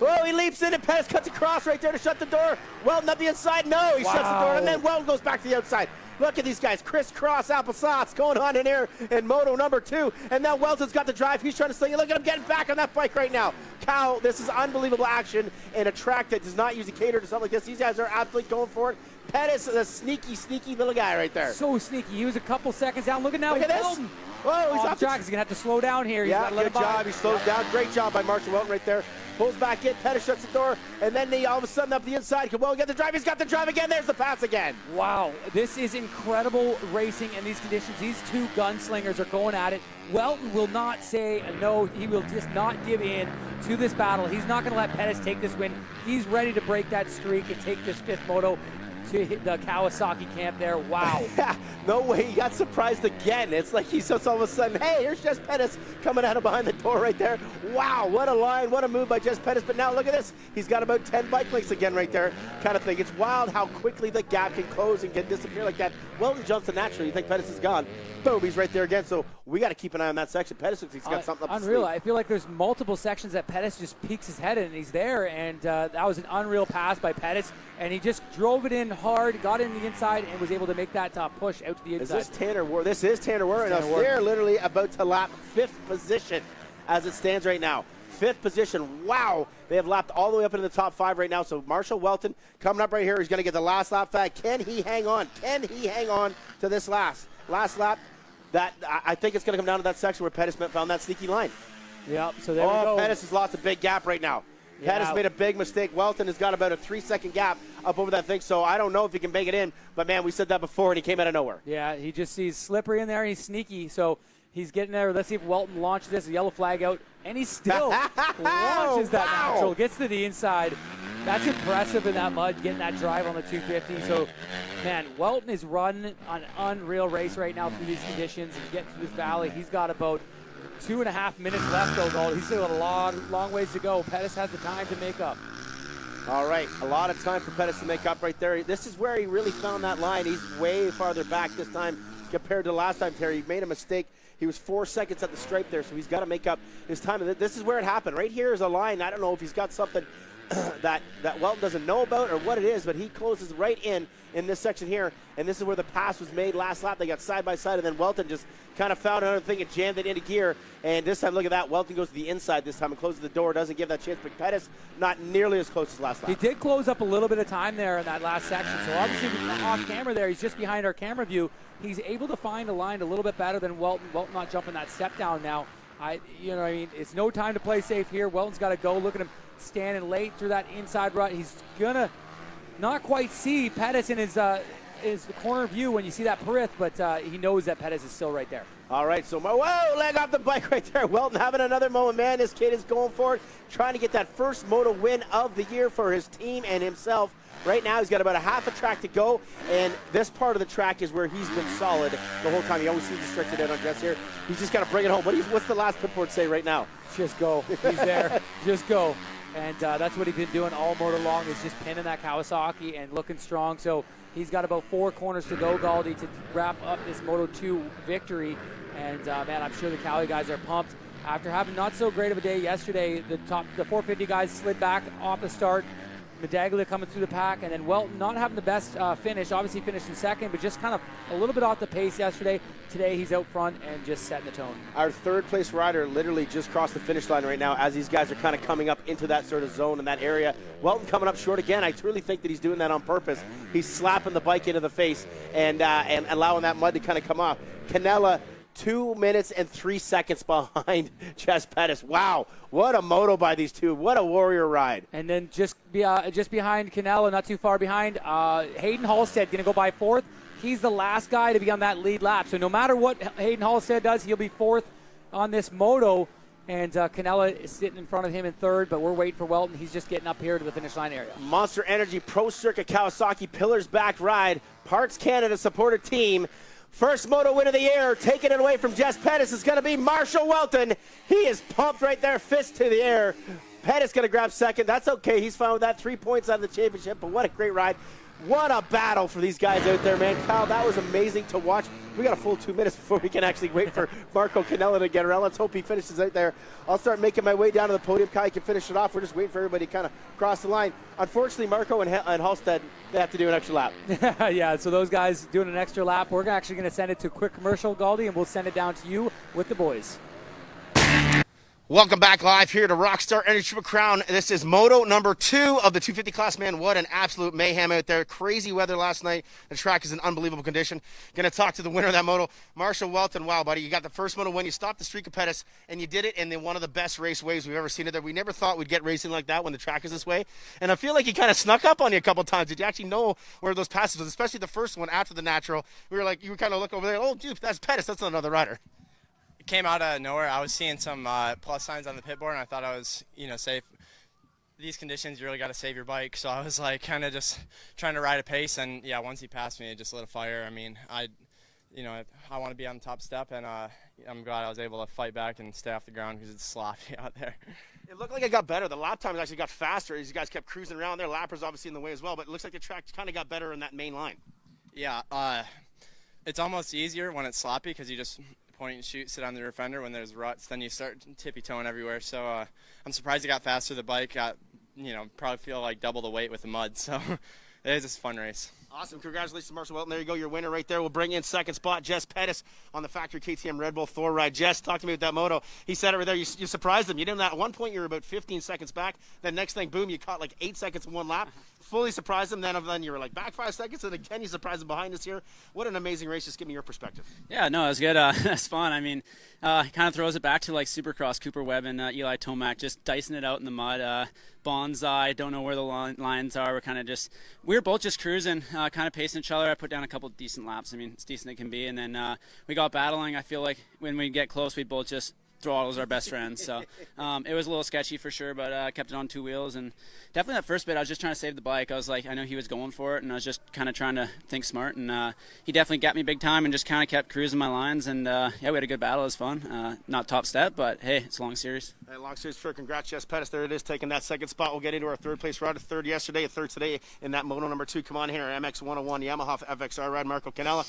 Oh, he leaps in and Pettis cuts across right there to shut the door. Walton up the inside. No, he shuts the door. And then Walton goes back to the outside. Look at these guys, crisscross applesauce going on in here in moto number 2. And now Walton's got the drive. He's trying to sling it. Look at him getting back on that bike right now. Cal, this is unbelievable action in a track that does not usually cater to something like this. These guys are absolutely going for it. Pettis is a sneaky, sneaky little guy right there. So sneaky. He was a couple seconds down. Look at now. Look at this. Whoa, he's off the track. He's going to have to slow down here. Yeah, good job. He slows down. Great job by Marshall Walton right there. Pulls back in. Pettis shuts the door. And then all of a sudden up the inside. Well, get the drive. He's got the drive again. There's the pass again. Wow. This is incredible racing in these conditions. These two gunslingers are going at it. Walton will not say no. He will just not give in to this battle. He's not going to let Pettis take this win. He's ready to break that streak and take this 5th moto to hit the Kawasaki camp there. Wow. Yeah, no way. He got surprised again. It's like he's just all of a sudden, hey, here's Jess Pettis coming out of behind the door right there. Wow, what a line, what a move by Jess Pettis. But now look at this. He's got about 10 bike lengths again right there kind of thing. It's wild how quickly the gap can close and can disappear like that. Walton jumps in naturally. You think Pettis is gone. Boom, he's right there again. So we got to keep an eye on that section. Pettis looks like he's got something up his unreal. sleeve. I feel like there's multiple sections that Pettis just peeks his head in, and he's there. And that was an unreal pass by Pettis. And he just drove it in hard, got in the inside, and was able to make that push out to the inside. Is this Tanner Ward? This is Tanner Ward. They're literally about to lap 5th position as it stands right now. 5th position. Wow. They have lapped all the way up into the top 5 right now. So Marshall Walton coming up right here. He's going to get the last lap back. Can he hang on? Can he hang on to this last lap? That I think it's going to come down to that section where Pettis found that sneaky line. Yep. So there we go. Pettis has lost a big gap right now. Yeah. Pettis made a big mistake. Walton has got about a 3-second gap up over that thing, so I don't know if he can make it in. But, man, we said that before, and he came out of nowhere. Yeah, he's slippery in there. He's sneaky, so he's getting there. Let's see if Walton launches this. A yellow flag out, and he still launches that natural. Gets to the inside. That's impressive in that mud, getting that drive on the 250. So, man, Walton is running an unreal race right now through these conditions and getting through this valley. He's got about 2.5 minutes left, though. He's still got a long ways to go. Pettis has the time to make up. All right, a lot of time for Pettis to make up right there. This is where he really found that line. He's way farther back this time compared to last time, Terry. He made a mistake. He was 4 seconds at the stripe there, so he's got to make up his time. This is where it happened. Right here is a line. I don't know if he's got something that Walton doesn't know about or what it is, but he closes right in this section here, and this is where the pass was made last lap. They got side by side, and then Walton just kind of found another thing and jammed it into gear. And this time, look at that. Walton goes to the inside this time and closes the door. Doesn't give that chance, but Pettis not nearly as close as last lap. He did close up a little bit of time there in that last section. So obviously off camera there, he's just behind our camera view. He's able to find a line a little bit better than Walton. Walton not jumping that step down now. It's no time to play safe here. Walton's got to go. Look at him standing late through that inside rut. He's gonna not quite see Pettis in his corner view when you see that perith, but he knows that Pettis is still right there. All right, so whoa, leg off the bike right there. Welton having another moment, man. This kid is going for it, trying to get that first moto win of the year for his team and himself. Right now, he's got about a half a track to go, and this part of the track is where he's been solid the whole time. He always seems to stretch it out on Jess here. He's just got to bring it home. What's the last pit board say right now? Just go. He's there. Just go. And that's what he's been doing all motor long, is just pinning that Kawasaki and looking strong. So he's got about 4 corners to go, Galdi, to wrap up this Moto 2 victory. And, man, I'm sure the Cali guys are pumped. After having not so great of a day yesterday, the 450 guys slid back off the start. Medaglia coming through the pack, and then Welton not having the best finish. Obviously finished in second, but just kind of a little bit off the pace yesterday. Today he's out front and just setting the tone. Our third place rider literally just crossed the finish line right now as these guys are kind of coming up into that sort of zone in that area. Welton coming up short again. I truly think that he's doing that on purpose. He's slapping the bike into the face and allowing that mud to kind of come off. Canella 2 minutes and 3 seconds behind Jess Pettis. Wow, what a moto by these two. What a warrior ride. And then just behind Canella, not too far behind, Hayden Halstead going to go by 4th. He's the last guy to be on that lead lap. So no matter what Hayden Halstead does, he'll be 4th on this moto. And Canella is sitting in front of him in 3rd, but we're waiting for Welton. He's just getting up here to the finish line area. Monster Energy Pro Circuit Kawasaki Pillars back ride. Parts Canada supported team. First moto win of the year, taking it away from Jess Pettis is going to be Marshall Welton. He is pumped right there, fist to the air. Pettis going to grab second. That's okay. He's fine with that. 3 points out of the championship, but what a great ride. What a battle for these guys out there, man. Kyle, that was amazing to watch. We got a full 2 minutes before we can actually wait for Marco Canella to get around. Let's hope he finishes out there. I'll start making my way down to the podium. Kyle, you can finish it off. We're just waiting for everybody to kind of cross the line. Unfortunately, Marco and Halstead, they have to do an extra lap. Yeah, so those guys doing an extra lap. We're actually going to send it to a quick commercial, Galdi, and we'll send it down to you with the boys. Welcome back live here to Rockstar Energy Triple Crown. This is moto number 2 of the 250 class. Man, what an absolute mayhem out there. Crazy weather last night. The track is in unbelievable condition. Going to talk to the winner of that moto, Marshall Welton. Wow, buddy, you got the first moto win. You stopped the streak of Pettis, and you did it in one of the best raceways we've ever seen it there. We never thought we'd get racing like that when the track is this way. And I feel like he kind of snuck up on you a couple times. Did you actually know where those passes was, especially the first one after the natural? We were like, you were kind of looking over there. Oh, dude, that's Pettis. That's not another rider. Came out of nowhere. I was seeing some plus signs on the pit board, and I thought I was, safe. These conditions, you really got to save your bike. So I was like, kind of just trying to ride a pace, and yeah, once he passed me, it just lit a fire. I mean, I want to be on the top step, and I'm glad I was able to fight back and stay off the ground because it's sloppy out there. It looked like it got better. The lap times actually got faster as you guys kept cruising around there. Lappers obviously in the way as well, but it looks like the track kind of got better in that main line. Yeah, it's almost easier when it's sloppy because you just point and shoot, sit on the rear fender. When there's ruts, then you start tippy-toeing everywhere. So I'm surprised it got faster. The bike got, probably feel like double the weight with the mud. So it was just a fun race. Awesome. Congratulations, Marshall Welton. There you go, your winner right there. We'll bring in second spot, Jess Pettis on the factory KTM Red Bull Thor ride. Jess, talk to me with that moto. He said over there, you surprised him. You didn't. At one point, you were about 15 seconds back. Then next thing, boom, you caught like 8 seconds in one lap. Fully surprised him. Then you were like back 5 seconds, and again, you surprised him behind us here. What an amazing race. Just give me your perspective. Yeah, no, it was good. It's fun. I mean, it kind of throws it back to like Supercross, Cooper Webb and Eli Tomac, just dicing it out in the mud. Bonsai, don't know where the lines are. We were both just cruising, kind of pacing each other. I put down a couple decent laps. I mean, it's decent it can be. And then we got battling. I feel like when we get close, we both just throttle as our best friends. So it was a little sketchy for sure, but kept it on 2 wheels. And definitely that first bit, I was just trying to save the bike. I was like, I know he was going for it, and I was just kind of trying to think smart. And he definitely got me big time and just kind of kept cruising my lines. And yeah, we had a good battle. It was fun. Not top step, but hey, it's a long series. Hey, long series for congrats, Jess Pettis. There it is, taking that second spot. We'll get into our third place ride. A third yesterday, a third today in that moto number 2. Come on here, our MX 101 Yamaha FXR ride, Marco Canella.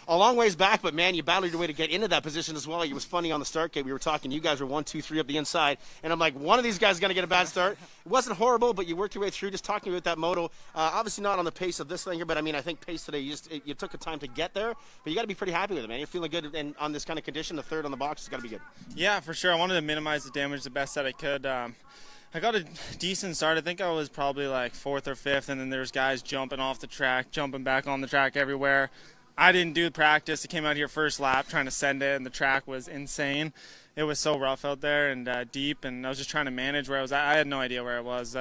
A long ways back, but man, you battled your way to get into that position as well. It was funny on the start gate. We were talking, you guys were 1, 2, 3 up the inside, and I'm like, one of these guys is going to get a bad start. It wasn't horrible, but you worked your way through. Just talking about that moto, obviously not on the pace of this thing here, but I mean, I think pace today, you took the time to get there, but you got to be pretty happy with it, man. You're feeling good, and on this kind of condition, the third on the box has got to be good. Yeah, for sure. I wanted to minimize the damage the best that I could. I got a decent start. I think I was probably like 4th or 5th, and then there's guys jumping off the track, jumping back on the track everywhere. I didn't do practice. I came out here first lap trying to send it, and the track was insane. It was so rough out there and deep, and I was just trying to manage where I was at. I had no idea where I was.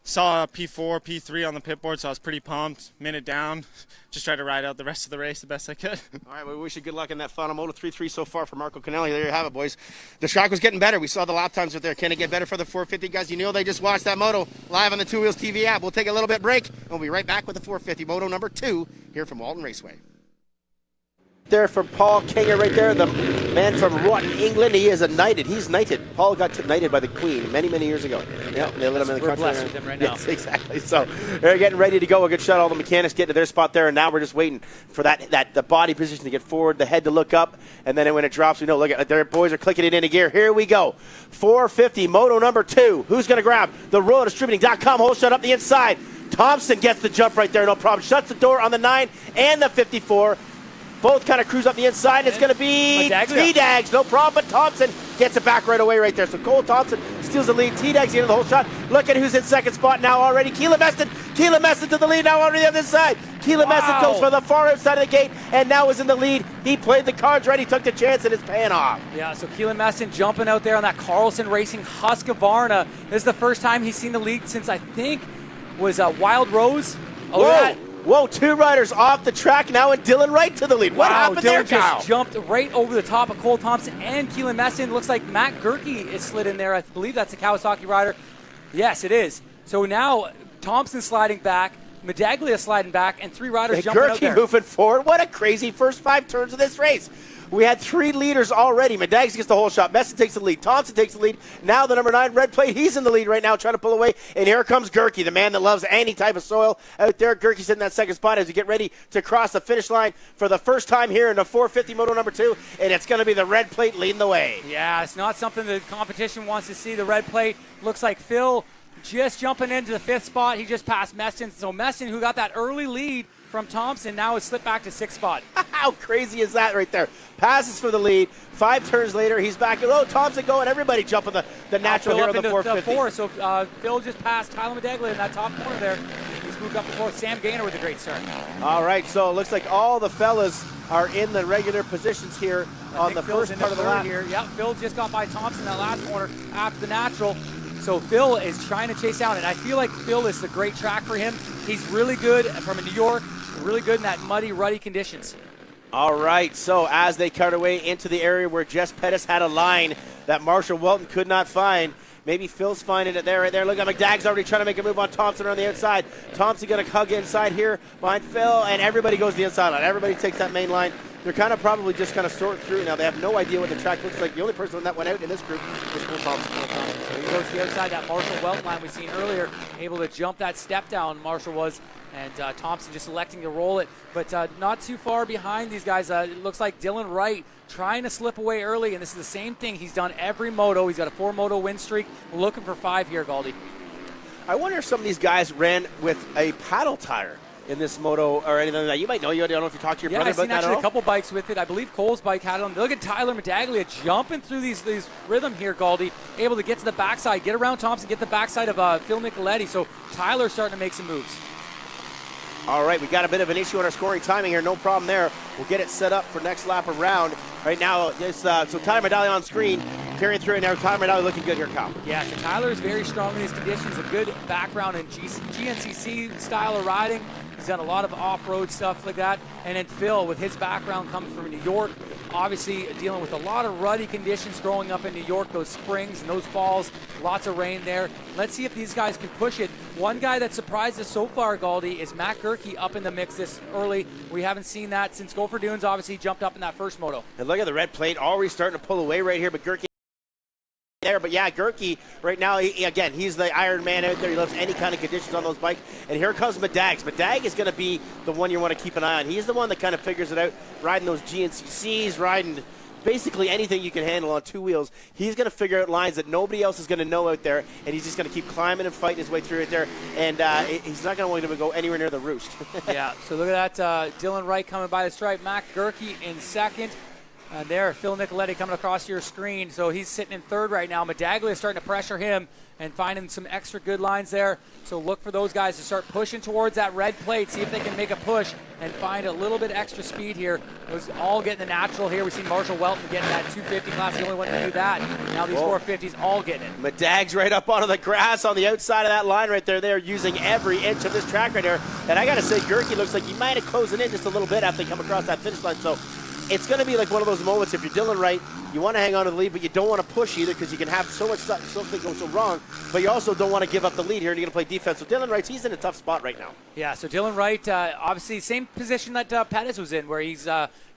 Saw a P4, P3 on the pit board, so I was pretty pumped. Minute down, just tried to ride out the rest of the race the best I could. All right, we wish you good luck in that final Moto 3-3 so far for Marco Canelli. There you have it, boys. The track was getting better. We saw the lap times right there. Can it get better for the 450 guys? You know they just watched that moto live on the Two Wheels TV app. We'll take a little bit break, and we'll be right back with the 450 moto number 2 here from Walton Raceway. There for Paul Kinger right there, the man from Rockton, England. He is a knighted. He's knighted. Paul got knighted by the Queen many, many years ago. Yeah, they let him in the country. We're blessed with him right now. Yes, exactly. So they're getting ready to go. A good shot. All the mechanics get to their spot there, and now we're just waiting for the body position to get forward, the head to look up, and then when it drops, we know. Look at their boys are clicking it into gear. Here we go. 450 moto number 2. Who's going to grab the RoyalDistributing.com whole shot up the inside? Thompson gets the jump right there, no problem. Shuts the door on the 9 and the 54. Both kind of cruise up the inside. It's going to be T-Dags, no problem, but Thompson gets it back right away right there. So Cole Thompson steals the lead. T-Dags the end of the whole shot. Look at who's in second spot now already. Keelan Meston to the lead now already on this side. Keelan Meston goes for the far outside of the gate and now is in the lead. He played the cards right. He took the chance and it's paying off. Yeah, so Keelan Meston jumping out there on that Carlson Racing Husqvarna. This is the first time he's seen the lead since I think was Wild Rose. Whoa, 2 riders off the track now and Dylan Wright to the lead. What happened there, Kyle? Just jumped right over the top of Cole Thompson and Keelan Meston. Looks like Matt Gerke is slid in there. I believe that's a Kawasaki rider. Yes, it is. So now Thompson sliding back, Medaglia sliding back, and 3 riders jumping out there. Gerke moving forward. What a crazy first 5 turns of this race. We had 3 leaders already. Medags gets the whole shot. Meston takes the lead. Thompson takes the lead. Now the number 9 red plate. He's in the lead right now trying to pull away. And here comes Gerke, the man that loves any type of soil out there. Gerke's in that second spot as we get ready to cross the finish line for the first time here in the 450 moto number 2. And it's going to be the red plate leading the way. Yeah, it's not something the competition wants to see. The red plate looks like Phil just jumping into the 5th spot. He just passed Meston. So Meston, who got that early lead from Thompson, now has slipped back to 6th spot. How crazy is that right there? Passes for the lead. 5 turns later, he's back. Thompson going. Everybody jumping the natural hero of the 450. So Phil just passed Tyler Medaglia in that top corner there. He's moved up to 4th. Sam Gaynor with a great start. All right, so it looks like all the fellas are in the regular positions here on the first part of the lap. Here. Yep, Phil just got by Thompson that last corner after the natural. So Phil is trying to chase down, and I feel like Phil is a great track for him. He's really good from New York, really good in that muddy, ruddy conditions. All right, so as they cut away into the area where Jess Pettis had a line that Marshall Walton could not find, maybe Phil's finding it there, right there. Look at McDag's already trying to make a move on Thompson on the outside. Thompson going to hug inside here behind Phil, and everybody goes to the inside line. Everybody takes that main line. They're kind of probably just kind of sorting through now. They have no idea what the track looks like. The only person that went out in this group was Cole Thompson. So he goes to the outside, that Marshall Welton line we seen earlier, able to jump that step down, Marshall was, and Thompson just electing to roll it, but not too far behind these guys. It looks like Dylan Wright trying to slip away early, and this is the same thing he's done every moto. He's got a 4-moto win streak, looking for 5 here, Galdi. I wonder if some of these guys ran with a paddle tire in this moto or anything like that. You might know. I don't know if you talked to your brother about that at all. Yeah, I've seen actually a couple bikes with it. I believe Cole's bike had it on. Look at Tyler Medaglia jumping through these rhythm here, Galdi, able to get to the backside, get around Thompson, get the backside of Phil Nicoletti. So Tyler's starting to make some moves. All right, we got a bit of an issue on our scoring timing here. No problem there. We'll get it set up for next lap around. Right now, so Tyler Medaglia on screen, carrying through it now. Tyler Medaglia looking good here, Kyle. Yeah, so Tyler is very strong in these conditions. A good background in GNCC style of riding. He's done a lot of off-road stuff like that. And then Phil, with his background coming from New York, obviously dealing with a lot of ruddy conditions growing up in New York, those springs and those falls, lots of rain there. Let's see if these guys can push it. One guy that surprised us so far, Galdi, is Matt Gerke up in the mix this early. We haven't seen that since Gopher Dunes obviously jumped up in that first moto. And look at the red plate already starting to pull away right here, but Gerke there. But yeah, Gerke right now, again, he's the Iron Man out there. He loves any kind of conditions on those bikes. And here comes Medags. Medag is going to be the one you want to keep an eye on. He's the one that kind of figures it out, riding those GNCCs, riding basically anything you can handle on 2 wheels. He's going to figure out lines that nobody else is going to know out there, and he's just going to keep climbing and fighting his way through it there. And he's not going to want him to go anywhere near the roost. Yeah, so look at that. Dylan Wright coming by the stripe. Matt Gerke in second. And there, Phil Nicoletti coming across your screen. So he's sitting in third right now. Medaglia is starting to pressure him and finding some extra good lines there. So look for those guys to start pushing towards that red plate, see if they can make a push and find a little bit extra speed here. Those all getting the natural here. We've seen Marshall Welton getting that 250 class, the only one to do that. Now these 450s all getting it. Medag's right up onto the grass on the outside of that line right there. They're using every inch of this track right there. And I got to say, Gerke looks like he might have closed it in just a little bit after they come across that finish line. So it's going to be like one of those moments, if you're Dylan Wright, you want to hang on to the lead, but you don't want to push either because you can have so much stuff, something go so wrong, but you also don't want to give up the lead here and you're going to play defense. So Dylan Wright, he's in a tough spot right now. Yeah, so Dylan Wright, obviously same position that Pettis was in, where he's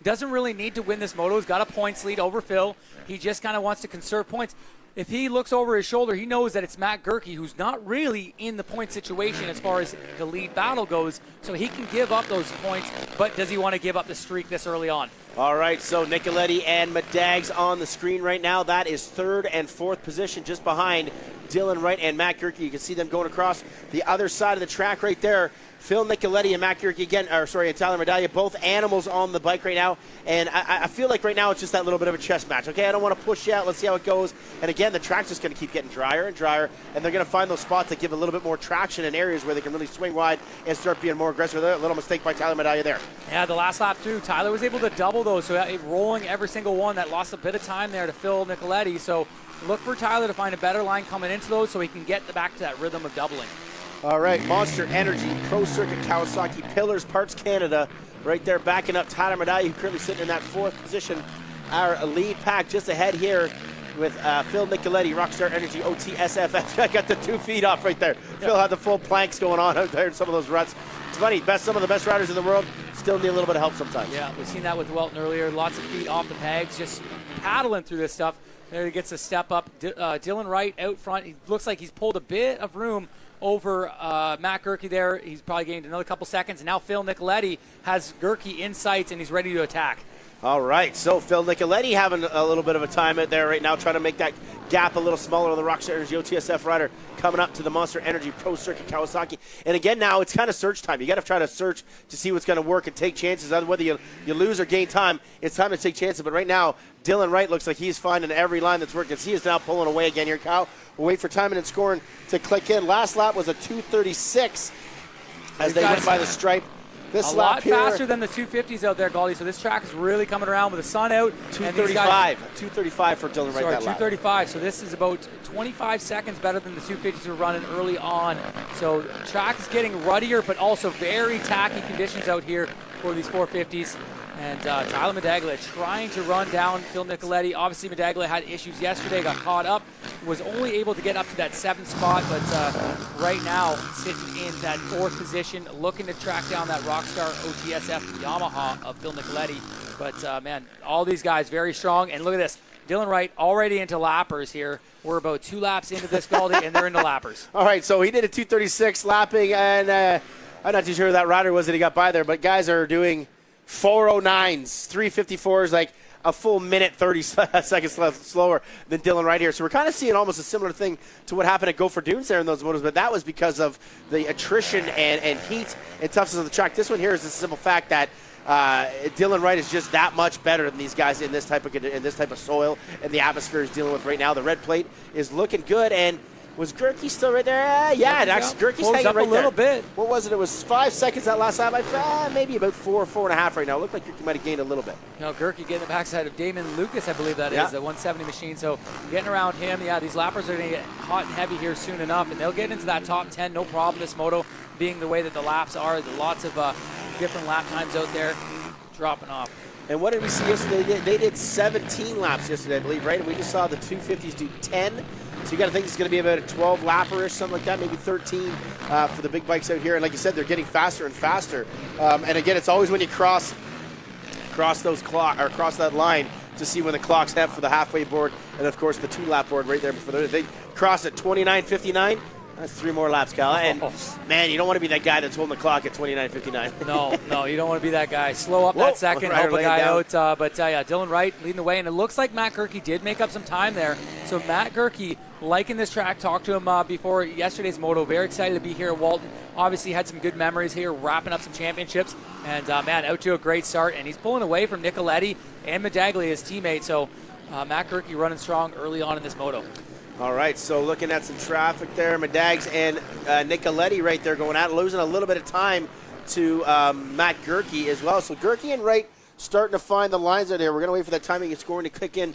doesn't really need to win this moto. He's got a points lead over Phil. He just kind of wants to conserve points. If he looks over his shoulder, he knows that it's Matt Gerke, who's not really in the point situation as far as the lead battle goes, so he can give up those points, but does he want to give up the streak this early on? All right, so Nicoletti and Medag's on the screen right now. That is third and fourth position just behind Dylan Wright and Matt Gerke. You can see them going across the other side of the track right there. Phil Nicoletti and Matt Gerke again, and Tyler Medaglia, both animals on the bike right now. And I feel like right now it's just that little bit of a chess match. Okay, I don't want to push you out. Let's see how it goes. And again, the track's just going to keep getting drier and drier, and they're going to find those spots that give a little bit more traction in areas where they can really swing wide and start being more aggressive. A little mistake by Tyler Medaglia there. Yeah, the last lap too, Tyler was able to double those, so rolling every single one. That lost a bit of time there to Phil Nicoletti. So look for Tyler to find a better line coming into those so he can get back to that rhythm of doubling. All right, Monster Energy, Pro Circuit Kawasaki, Pillars, Parts Canada, right there backing up Tyler Medaglia, who's currently sitting in that fourth position. Our lead pack just ahead here with Phil Nicoletti, Rockstar Energy, OTSFF. I got the 2 feet off right there. Yeah. Phil had the full planks going on out there in some of those ruts. It's funny, some of the best riders in the world still need a little bit of help sometimes. Yeah, we've seen that with Walton earlier. Lots of feet off the pegs, just paddling through this stuff. There he gets a step up. Dylan Wright out front. He looks like he's pulled a bit of room over Matt Gerke there. He's probably gained another couple seconds. And now Phil Nicoletti has Gerke in sights, and he's ready to attack. All right, so Phil Nicoletti having a little bit of a time out there right now, trying to make that gap a little smaller on the Rockstar Energy OTSF rider coming up to the Monster Energy Pro Circuit Kawasaki. And again, now it's kind of search time. You got to try to search to see what's going to work and take chances. Whether you lose or gain time, it's time to take chances. But right now, Dylan Wright looks like he's finding every line that's working. He is now pulling away again here, Kyle. We'll wait for timing and scoring to click in. Last lap was a 2:36 as they went by the stripe. This a lap lot here, faster than the 250s out there, Galdi. So this track is really coming around with the sun out. 2:35. 2:35 for Dylan Wright. Sorry, that lap. 2:35. So this is about 25 seconds better than the 250s were running early on. So track is getting ruddier, but also very tacky conditions out here for these 450s. And Tyler Medaglia trying to run down Phil Nicoletti. Obviously, Medaglia had issues yesterday, got caught up, was only able to get up to that 7th spot, but right now sitting in that 4th position, looking to track down that Rockstar OTSF Yamaha of Phil Nicoletti. But, man, all these guys very strong. And look at this. Dylan Wright already into lappers here. We're about 2 laps into this, Galdi, and they're into lappers. All right, so he did a 2:36 lapping, and I'm not too sure who that rider was that he got by there, but guys are doing 4:09s, 3:54s, like a full minute 30 seconds slower than Dylan Wright here. So we're kind of seeing almost a similar thing to what happened at Gopher Dunes there in those motos, but that was because of the attrition and heat and toughness of the track. This one here is the simple fact that Dylan Wright is just that much better than these guys in this type of soil and the atmosphere he's dealing with right now. The red plate is looking good, and was Gerke still right there? Yeah, actually, Gerke's hanging up right a little there. bit. What was it? It was 5 seconds that last lap. Maybe about 4.5 right now. It looked like Gerke might have gained a little bit. No, Gerke getting the backside of Damon Lucas, I believe that is, the 170 machine. So getting around him, yeah, these lappers are going to get hot and heavy here soon enough, and they'll get into that top 10, no problem. This moto being the way that the laps are, lots of different lap times out there dropping off. And what did we see yesterday? They did 17 laps yesterday, I believe, right? And we just saw the 250s do 10. So you got to think it's going to be about a 12 lapper or something like that, maybe 13 for the big bikes out here. And like you said, they're getting faster and faster. And again, it's always when you cross that line to see when the clock's set for the halfway board, and of course the 2-lap board right there before they cross at 29:59. That's 3 more laps, Kyle. And man, you don't want to be that guy that's holding the clock at 29:59. No, you don't want to be that guy. Slow up that second, help a guy out. But yeah, Dylan Wright leading the way, and it looks like Matt Gerke did make up some time there. So Matt Gerke, liking this track, talked to him before yesterday's moto. Very excited to be here at Walton. Obviously had some good memories here, wrapping up some championships. And man, out to a great start, and he's pulling away from Nicoletti and Medaglia, his teammate. So Matt Gerke running strong early on in this moto. All right, so looking at some traffic there, Medags and Nicoletti right there going out, losing a little bit of time to Matt Gerke as well. So Gerke and Wright starting to find the lines out there. We're going to wait for that timing and scoring to kick in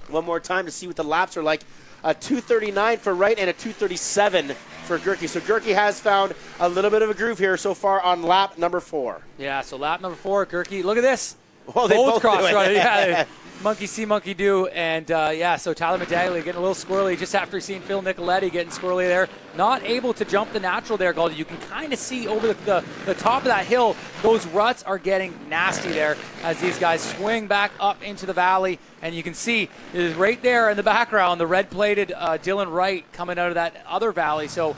one more time to see what the laps are like. A 2:39 for Wright and a 2:37 for Gerke. So Gerke has found a little bit of a groove here so far on lap number 4. Yeah, so lap number 4, Gerke. Look at this. Well, they both cross do it. running. Yeah, monkey see, monkey do. And yeah, so Tyler Medaglia getting a little squirrely just after seeing Phil Nicoletti getting squirrely there. Not able to jump the natural there, Goldie. You can kind of see over the top of that hill, those ruts are getting nasty there as these guys swing back up into the valley. And you can see it is right there in the background, the red-plated Dylan Wright coming out of that other valley. So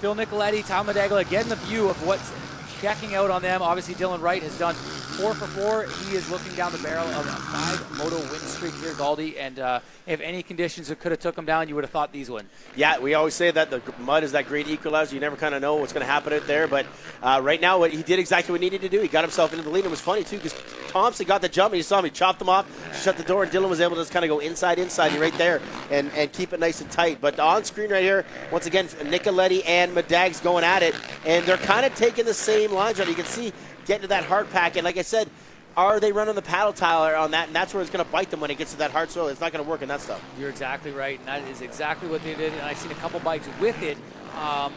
Phil Nicoletti, Tyler Medaglia getting the view of what's checking out on them. Obviously, Dylan Wright has done 4 for 4. He is looking down the barrel of a 5-moto win streak here, Galdi. And if any conditions that could have took him down, you would have thought these would. Yeah, we always say that the mud is that great equalizer. You never kind of know what's going to happen out there. But right now, he did exactly what he needed to do. He got himself into the lead. It was funny, too, because Thompson got the jump. And you saw him. He chopped him off, shut the door, and Dylan was able to just kind of go inside right there and keep it nice and tight. But on screen right here, once again, Nicoletti and Medags going at it. And they're kind of taking the same lines on. You can see getting to that hard pack. And like I said, are they running the paddle tire on that? And that's where it's going to bite them when it gets to that hard soil. It's not going to work in that stuff. You're exactly right. And that is exactly what they did. And I've seen a couple bikes with it.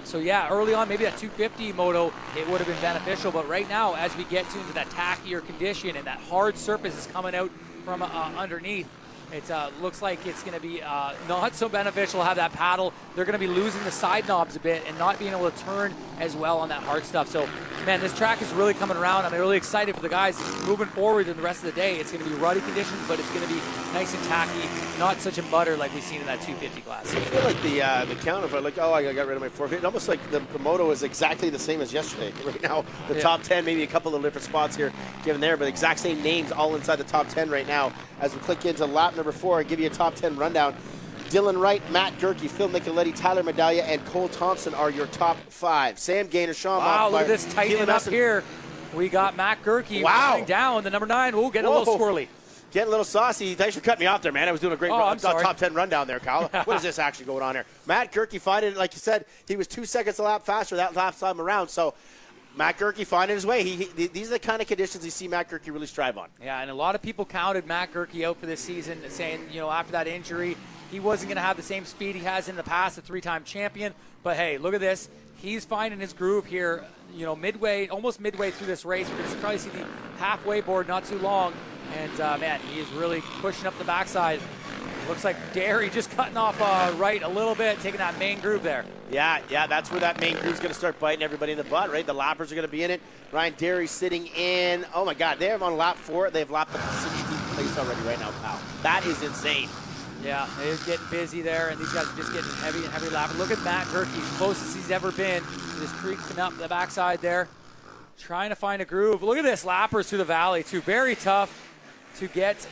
So, yeah, early on, maybe that 250 moto, it would have been beneficial. But right now, as we get into that tackier condition and that hard surface is coming out from underneath, it looks like it's going to be not so beneficial to have that paddle. They're going to be losing the side knobs a bit and not being able to turn as well on that hard stuff. So, man, this track is really coming around. I'm really excited for the guys moving forward in the rest of the day. It's going to be ruddy conditions, but it's going to be nice and tacky, not such a mutter like we've seen in that 250 class. I feel like the counter, like, oh, I got rid of my 450. Almost like the moto is exactly the same as yesterday. Right now, the top 10, maybe a couple of different spots here given there, but exact same names all inside the top 10 right now. As we click into lap number 4 and give you a top 10 rundown. Dylan Wright, Matt Gerke, Phil Nicoletti, Tyler Medaglia, and Cole Thompson are your top 5. Sam Gaynor, Sean Wow, look at this tightening up here. We got Matt Gerke running down the number 9. Ooh, getting a little squirrely. Getting a little saucy. Thanks for cutting me off there, man. I was doing a great top 10 rundown there, Kyle. What is this actually going on here? Matt Gerke finding it, like you said, he was 2 seconds a lap faster that last time around. So Matt Gerke finding his way. These are the kind of conditions you see Matt Gerke really strive on. Yeah, and a lot of people counted Matt Gerke out for this season, saying, after that injury, he wasn't going to have the same speed he has in the past, a 3-time champion. But hey, look at this. He's finding his groove here, almost midway through this race. We're going to probably see the halfway board not too long. And, man, he is really pushing up the backside. Looks like Derry just cutting off right a little bit, taking that main groove there. Yeah, that's where that main groove's going to start biting everybody in the butt, right? The lappers are going to be in it. Ryan Derry sitting in, oh my God, they're on lap 4. They've lapped up to 16th place already right now, pal. That is insane. Yeah, they're getting busy there, and these guys are just getting heavy and heavy lapping. Look at Matt Gerke, he's closest he's ever been. Just creaking up the backside there, trying to find a groove. Look at this, lappers through the valley, too. Very tough to get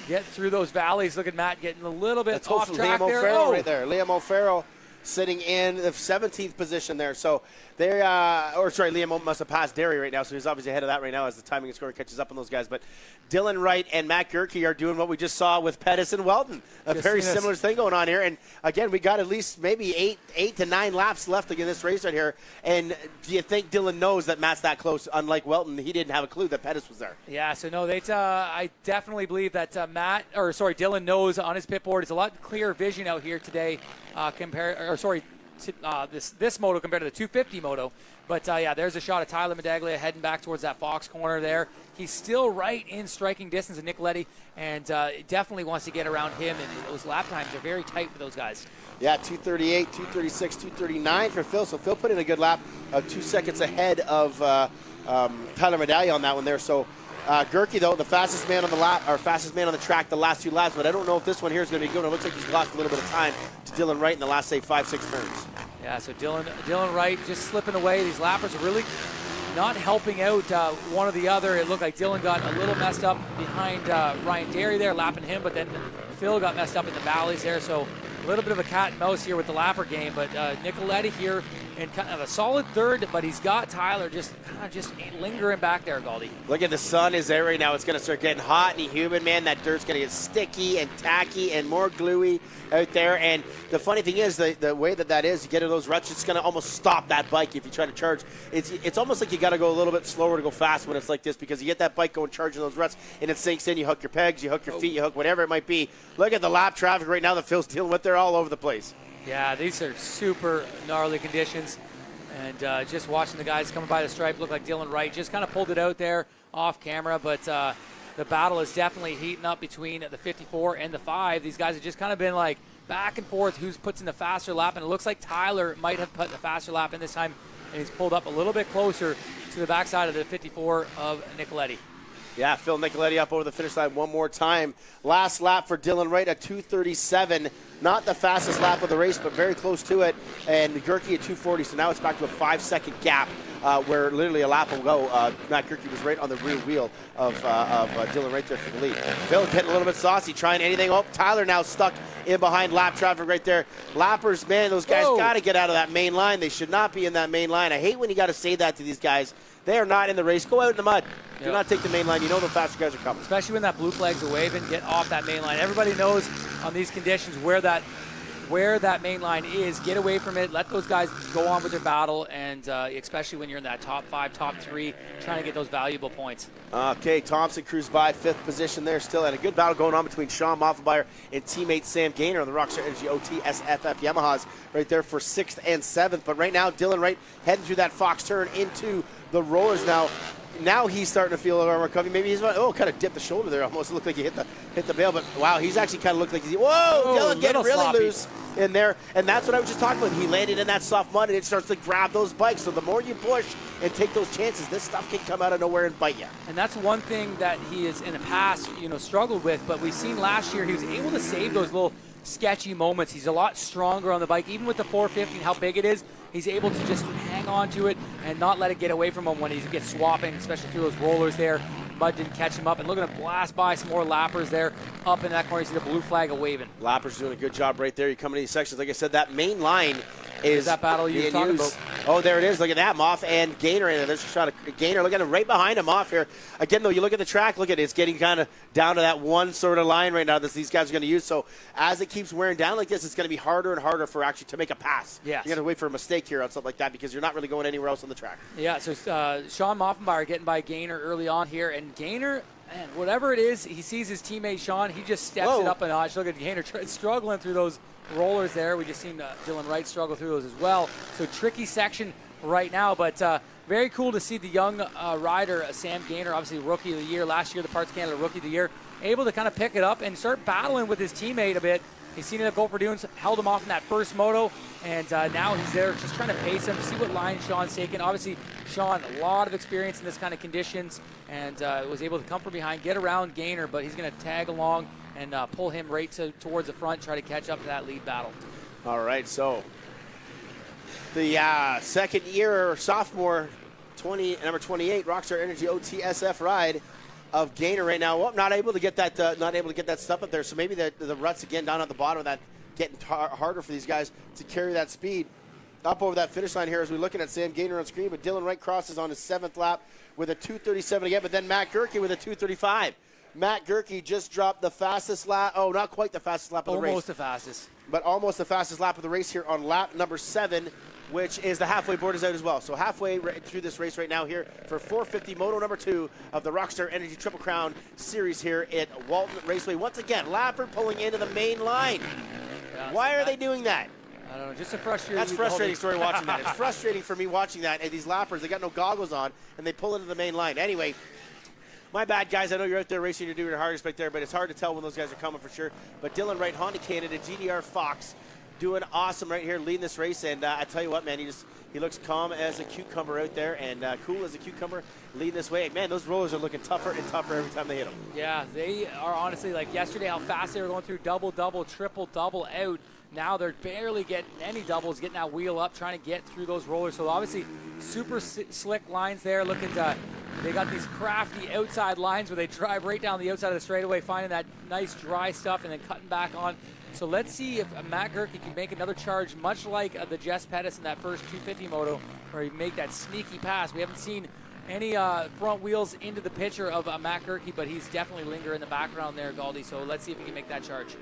through those valleys. Look at Matt getting a little bit off track there. O'Farrell right there. Liam O'Farrell sitting in the 17th position there. So they, Liam must have passed Derry right now, so he's obviously ahead of that right now as the timing and scoring catches up on those guys. But Dylan Wright and Matt Gerke are doing what we just saw with Pettis and Walton. A very similar thing going on here. And again, we got at least maybe eight to 9 laps left in this race right here. And do you think Dylan knows that Matt's that close? Unlike Walton, he didn't have a clue that Pettis was there. Yeah, so no, I definitely believe that Dylan knows on his pit board. It's a lot clearer vision out here today this moto compared to the 250 moto. But, there's a shot of Tyler Medaglia heading back towards that Fox corner there. He's still right in striking distance of Nicoletti, and definitely wants to get around him, and those lap times are very tight for those guys. Yeah, 2:38, 2:36, 2:39 for Phil. So Phil put in a good lap, 2 seconds ahead of Tyler Medaglia on that one there. So Gerke, though, the fastest man on the lap, or fastest man on the track the last 2 laps, but I don't know if this one here is going to be good. It looks like he's lost a little bit of time to Dylan Wright in the last, say, 5-6 turns. Yeah, so Dylan Wright just slipping away. These lappers are really not helping out one or the other. It looked like Dylan got a little messed up behind Ryan Derry there, lapping him, but then Phil got messed up in the valleys there. So a little bit of a cat and mouse here with the lapper game, but Nicoletti here in kind of a solid third, but he's got Tyler just lingering back there, Galdi. Look at the sun is there right now. It's going to start getting hot and humid, man. That dirt's going to get sticky and tacky and more gluey out there. And the funny thing is, the way that is, you get in those ruts, it's going to almost stop that bike if you try to charge. It's almost like you got to go a little bit slower to go fast when it's like this, because you get that bike going charging those ruts and it sinks in. You hook your pegs, you hook your feet, you hook whatever it might be. Look at the lap traffic right now that Phil's dealing with. They're all over the place. Yeah, these are super gnarly conditions. And just watching the guys coming by the stripe, look like Dylan Wright just kind of pulled it out there off camera. But the battle is definitely heating up between the 54 and the 5. These guys have just kind of been like back and forth who's puts in the faster lap. And it looks like Tyler might have put the faster lap in this time. And he's pulled up a little bit closer to the backside of the 54 of Nicoletti. Yeah, Phil Nicoletti up over the finish line one more time. Last lap for Dylan Wright at 2:37. Not the fastest lap of the race, but very close to it. And Gerke at 2:40. So now it's back to a 5-second gap where literally a lap will go. Matt Gerke was right on the rear wheel of Dylan Wright there for the lead. Phil getting a little bit saucy, trying anything. Oh, Tyler now stuck in behind lap traffic right there. Lappers, man, those guys got to get out of that main line. They should not be in that main line. I hate when you got to say that to these guys. They are not in the race. Go out in the mud. Do not take the main line. You know the faster guys are coming. Especially when that blue flag's are waving, get off that main line. Everybody knows on these conditions where that main line is. Get away from it. Let those guys go on with their battle, and especially when you're in that top 5, top 3, trying to get those valuable points. Okay, Thompson cruised by 5th position there still, and a good battle going on between Sean Moffenbauer and teammate Sam Gaynor on the Rockstar Energy OTSFF Yamahas right there for 6th and 7th. But right now, Dylan Wright heading through that Fox turn into the rollers now. Now he's starting to feel a little more comfy. Maybe he's kind of dipped the shoulder there. Almost looked like he hit the bail, but wow, he's actually kind of looked like he's Dylan getting really sloppy loose in there, and that's what I was just talking about. He landed in that soft mud, and it starts to grab those bikes. So the more you push and take those chances, this stuff can come out of nowhere and bite you. And that's one thing that he has in the past, struggled with. But we've seen last year he was able to save those little sketchy moments. He's a lot stronger on the bike, even with the 450 and how big it is. He's able to just hang on to it and not let it get away from him when he gets swapping, especially through those rollers there. Mud didn't catch him up. And looking to blast by some more lappers there up in that corner. You see the blue flag waving. Lappers doing a good job right there. You come into these sections. Like I said, that main line is that battle you were talking about. Oh, there it is. Look at that. Moff and Gaynor in there. There's a shot of Gaynor. Look at him right behind him off here. Again, though, you look at the track. Look at it. It's getting kind of down to that one sort of line right now that these guys are going to use. So as it keeps wearing down like this, it's going to be harder and harder for actually to make a pass. Yes. You're going to wait for a mistake here on something like that because you're not really going anywhere else on the track. Yeah, so Sean Moffenbauer getting by Gaynor early on here. And Gaynor, man, whatever it is, he sees his teammate Sean. He just steps it up a notch. Look at Gaynor struggling through those rollers there. We just seen Dylan Wright struggle through those as well. So tricky section right now, but very cool to see the young rider, Sam Gaynor, obviously Rookie of the Year. Last year, the Parts Canada Rookie of the Year, able to kind of pick it up and start battling with his teammate a bit. He's seen it at Go for Dunes, held him off in that first moto, and now he's there just trying to pace him, see what line Sean's taking. Obviously, Sean, a lot of experience in this kind of conditions, and was able to come from behind, get around Gaynor, but he's going to tag along and pull him right towards the front, try to catch up to that lead battle. All right, so the second year sophomore, number 28, Rockstar Energy OTSF ride of Gaynor right now. Well, not able to get that stuff up there. So maybe the ruts again down at the bottom of that getting harder for these guys to carry that speed up over that finish line here as we're looking at Sam Gaynor on screen. But Dylan Wright crosses on his 7th lap with a 2:37 again. But then Matt Gerke with a 2:35. Matt Gerke just dropped the fastest lap. Oh, not quite the fastest lap of the race. Almost the fastest. But almost the fastest lap of the race here on lap number 7, which is the halfway board is out as well. So halfway through this race right now here for 450 Moto number 2 of the Rockstar Energy Triple Crown Series here at Walton Raceway. Once again, lapper pulling into the main line. Yeah, Why are they doing that? I don't know, just a frustrating. That's frustrating story watching that. It's frustrating for me watching that. And these lappers, they got no goggles on, and they pull into the main line. Anyway, my bad, guys. I know you're out there racing. You're doing your hardest back there, but it's hard to tell when those guys are coming for sure. But Dylan Wright, Honda Canada, GDR Fox, doing awesome right here, leading this race. And I tell you what, man, he looks calm as a cucumber out there and cool as a cucumber leading this way. Man, those rollers are looking tougher and tougher every time they hit them. Yeah, they are honestly, like yesterday, how fast they were going through double, triple, double out. Now they're barely getting any doubles, getting that wheel up, trying to get through those rollers. So obviously, super slick lines there. Looking to, they got these crafty outside lines where they drive right down the outside of the straightaway, finding that nice dry stuff and then cutting back on So let's see if Matt Gerke can make another charge, much like the Jess Pettis in that first 250 moto, where he make that sneaky pass. We haven't seen any front wheels into the picture of Matt Gerke, but he's definitely lingering in the background there, Galdi. So let's see if he can make that charge.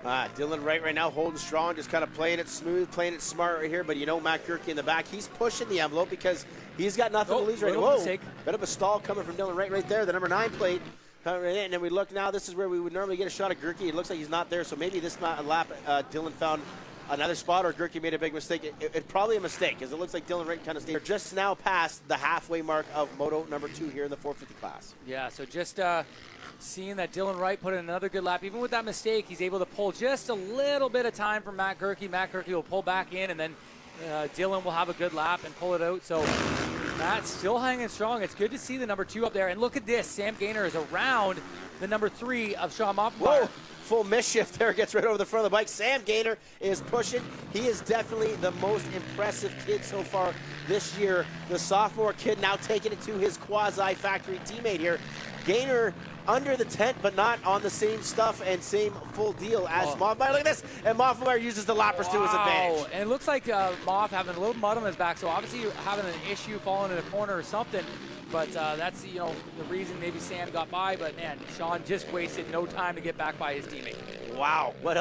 Dylan Wright right now holding strong, just kind of playing it smooth, playing it smart right here. But you know, Matt Gerke in the back, he's pushing the envelope because he's got nothing to lose right now. Whoa, bit of a stall coming from Dylan Wright right there, the number 9 plate. And then we look now, this is where we would normally get a shot at Gerke. It looks like he's not there, so maybe this lap Dylan found another spot, or Gerke made a big mistake. It's probably a mistake, because it looks like Dylan Wright kind of stayed. They're just now past the halfway mark of moto number 2 here in the 450 class. Yeah, so just seeing that Dylan Wright put in another good lap. Even with that mistake, he's able to pull just a little bit of time from Matt Gerke. Matt Gerke will pull back in, and then Dylan will have a good lap and pull it out. So Matt's still hanging strong. It's good to see the number 2 up there. And look at this. Sam Gaynor is around the number 3 of Sean Moffenbauer. Whoa, full mischief there. Gets right over the front of the bike. Sam Gaynor is pushing. He is definitely the most impressive kid so far this year. The sophomore kid now taking it to his quasi-factory teammate here. Gaynor under the tent, but not on the same stuff and same full deal as Moffenbauer. Look at this. And Moffenbauer uses the lappers to his advantage. And it looks like Moff having a little mud on his back, so obviously having an issue falling in a corner or something. But that's the reason maybe Sam got by. But man, Sean just wasted no time to get back by his teammate. Wow, what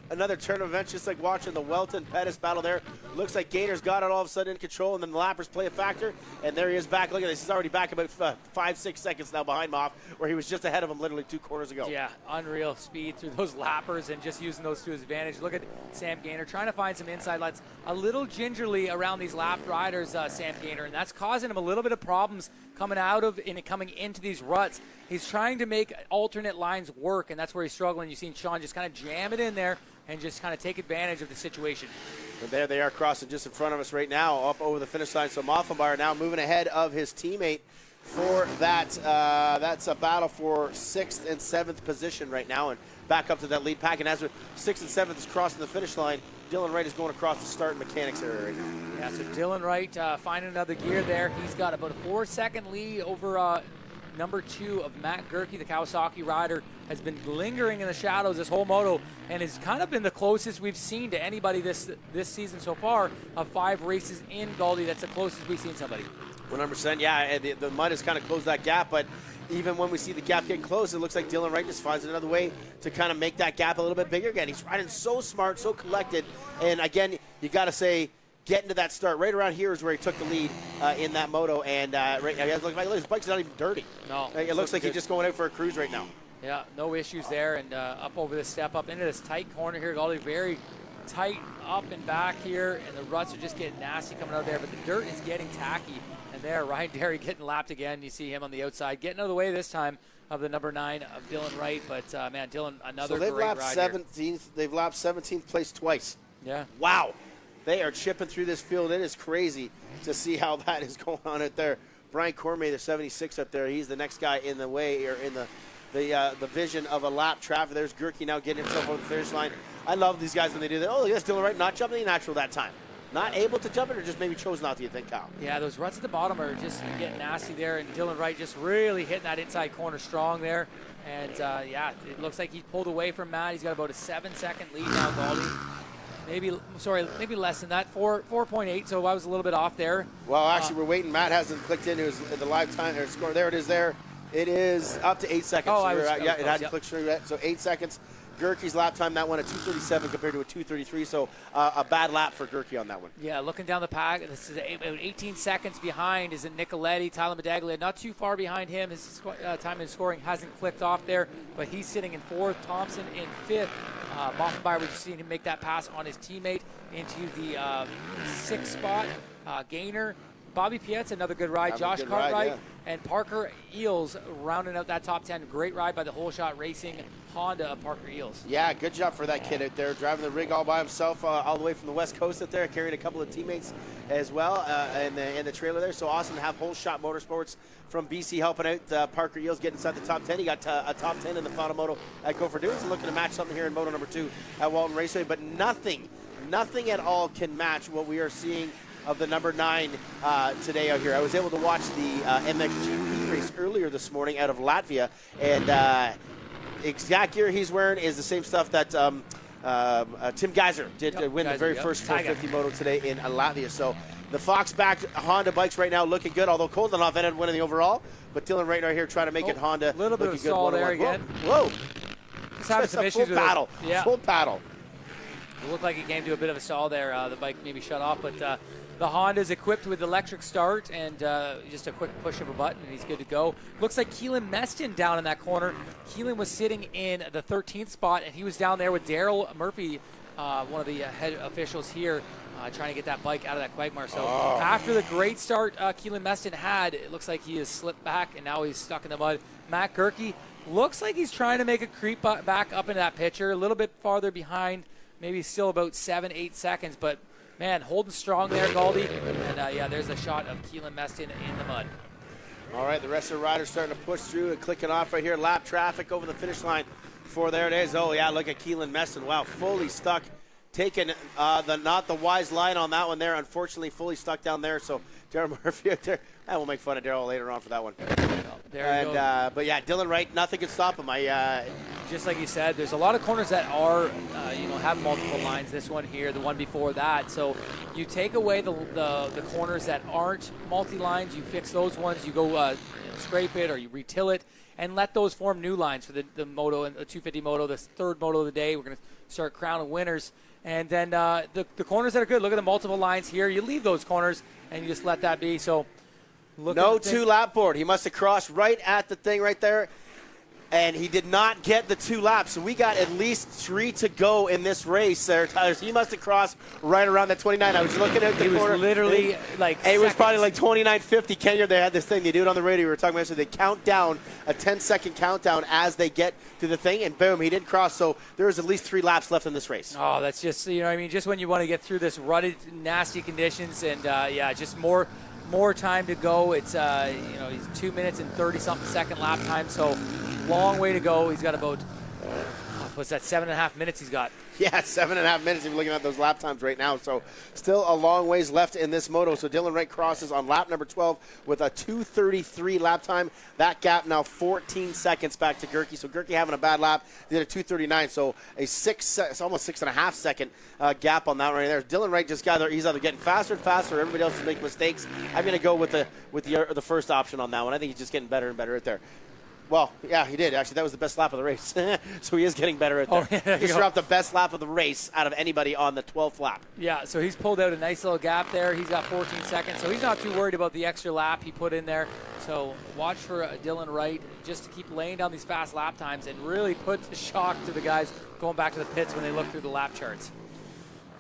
another turn of events, just like watching the Walton Pettis battle there. Looks like Gaynor's got it all of a sudden in control, and then the lappers play a factor. And there he is back. Look at this. He's already back about 5-6 seconds now behind Moff, where he was just ahead of him literally 2 corners ago. Yeah, unreal speed through those lappers and just using those to his advantage. Look at Sam Gaynor trying to find some inside lights. A little gingerly around these lap riders, Sam Gaynor, and that's causing him a little bit of problems coming out of and coming into these ruts. He's trying to make alternate lines work, and that's where he's struggling. You've seen Sean just kind of jam it in there and just kind of take advantage of the situation. And there they are crossing just in front of us right now, up over the finish line. So Moffenbauer now moving ahead of his teammate for that. That's a battle for 6th and 7th position right now, and back up to that lead pack. And as 6th and 7th is crossing the finish line, Dylan Wright is going across the start mechanics area right now. Yeah, so Dylan Wright finding another gear there. He's got about a 4-second lead over number 2 of Matt Gerke. The Kawasaki rider has been lingering in the shadows this whole moto and has kind of been the closest we've seen to anybody this season so far of 5 races in Galdi. That's the closest we've seen somebody. 100%, yeah, and the mud has kind of closed that gap, but even when we see the gap getting close, it looks like Dylan Wright just finds another way to kind of make that gap a little bit bigger again. He's riding so smart, so collected, and again, you got to say, getting to that start right around here is where he took the lead in that moto, and right now, look, his bike's not even dirty. No, it looks like he's just going out for a cruise right now. Yeah, no issues there, and up over this step up into this tight corner here. Galdi very tight up and back here, and the ruts are just getting nasty coming out there, but the dirt is getting tacky. And there, Ryan Derry getting lapped again. You see him on the outside, getting out of the way this time of the number 9 of Dylan Wright. But, man, Dylan, another great ride here. They've lapped 17th place twice. Yeah. Wow. They are chipping through this field. It is crazy to see how that is going on out there. Brian Cormier, the 76 up there, he's the next guy in the way, or in the vision of a lap traffic. There's Gerke now getting himself over the finish line. I love these guys when they do that. Oh, yes, Dylan Wright not jumping the natural that time. Not able to jump it, or just maybe chose not to, you think, Kyle? Yeah, those ruts at the bottom are just getting nasty there, and Dylan Wright just really hitting that inside corner strong there. And, yeah, it looks like he pulled away from Matt. He's got about a 7-second lead now, Galdi. Maybe less than that, 4.8, so I was a little bit off there. Well, actually, we're waiting. Matt hasn't clicked into the live time or score. There it is there. It is up to 8 seconds. Oh, it hadn't clicked through yet, so 8 seconds. Gerke's lap time, that one at 2:37 compared to a 2:33, so a bad lap for Gerke on that one. Yeah, looking down the pack, this is about 18 seconds behind is Nicoletti. Tyler Medaglia not too far behind him. His time in scoring hasn't clicked off there, but he's sitting in 4th. Thompson in 5th. Moffenbauer, we've seen him make that pass on his teammate into the 6th spot. Gaynor. Bobby Pietz, another good ride. Josh Cartwright and Parker Eels rounding out that top 10. Great ride by the Whole Shot Racing Honda of Parker Eels. Yeah, good job for that kid out there, driving the rig all by himself, all the way from the West Coast out there, carrying a couple of teammates as well in the trailer there. So awesome to have Whole Shot Motorsports from BC helping out Parker Eels get inside the top 10. He got a top 10 in the final moto at Go for Dunes, and looking to match something here in moto number 2 at Walton Raceway, but nothing at all can match what we are seeing of the number 9 today out here. I was able to watch the MXGP race earlier this morning out of Latvia, and exact gear he's wearing is the same stuff that Tim Geiser did win the very first 450 moto today in Latvia. So the Fox-backed Honda bikes right now looking good, although Koldenhoff ended up winning the overall. But Dylan right here trying to make it Honda. A little bit of good stall there again. Whoa. He's having some issues with paddle. it. Yeah. Full paddle. It looked like he came to a bit of a stall there. The bike maybe shut off, but the Honda is equipped with electric start and just a quick push of a button, and he's good to go. Looks like Keelan Meston down in that corner. Keelan was sitting in the 13th spot, and he was down there with Daryl Murphy, one of the head officials here, trying to get that bike out of that quagmire. So after the great start Keelan Meston had, it looks like he has slipped back, and now he's stuck in the mud. Matt Gerke looks like he's trying to make a creep back up into that picture, a little bit farther behind, maybe still about 7-8 seconds, but man, holding strong there, Galdi. And yeah, there's a shot of Keelan Meston in the mud. All right, the rest of the riders starting to push through and clicking off right here. Lap traffic over the finish line for there it is. Oh yeah, look at Keelan Meston. Wow, fully stuck. Taking not the wise line on that one there. Unfortunately, fully stuck down there. So Daryl Murphy out there. I will make fun of Daryl later on for that one. There you go. But yeah, Dylan Wright, nothing can stop him. Just like you said, there's a lot of corners that are, have multiple lines. This one here, the one before that. So you take away the corners that aren't multi-lines, you fix those ones, you go scrape it or you retill it, and let those form new lines for the moto and the 250 moto, the third moto of the day. We're going to start crowning winners. And then the corners that are good, look at the multiple lines here. You leave those corners and you just let that be. So no two-lap board. He must have crossed right at the thing right there. And he did not get the 2 laps. So we got at least 3 to go in this race there, Tyler. So he must have crossed right around that 29. I was looking at the corner. It was literally like it was probably like 29:50. Kenya, they had this thing. They do it on the radio. We were talking about it. So they count down, a 10-second countdown as they get to the thing. And boom, he didn't cross. So there was at least 3 laps left in this race. Oh, that's just, just when you want to get through this rutted, nasty conditions. And, just more time to go. It's, he's 2 minutes and 30-something second lap time. So long way to go. He's got about, what's that, 7.5 minutes he's got. Yeah, 7.5 minutes if you're looking at those lap times right now. So still a long ways left in this moto. So Dylan Wright crosses on lap number 12 with a 2:33 lap time. That gap now 14 seconds back to Gerke. So Gerke having a bad lap. They did a 2:39. So it's almost 6.5 second gap on that right there. Dylan Wright just got there. He's either getting faster and faster or everybody else is making mistakes. I'm going to go with the first option on that one. I think he's just getting better and better right there. Well, yeah, he did. Actually, that was the best lap of the race. So he is getting better at that. Yeah, he dropped the best lap of the race out of anybody on the 12th lap. Yeah, so he's pulled out a nice little gap there. He's got 14 seconds, so he's not too worried about the extra lap he put in there. So watch for Dylan Wright just to keep laying down these fast lap times and really put the shock to the guys going back to the pits when they look through the lap charts.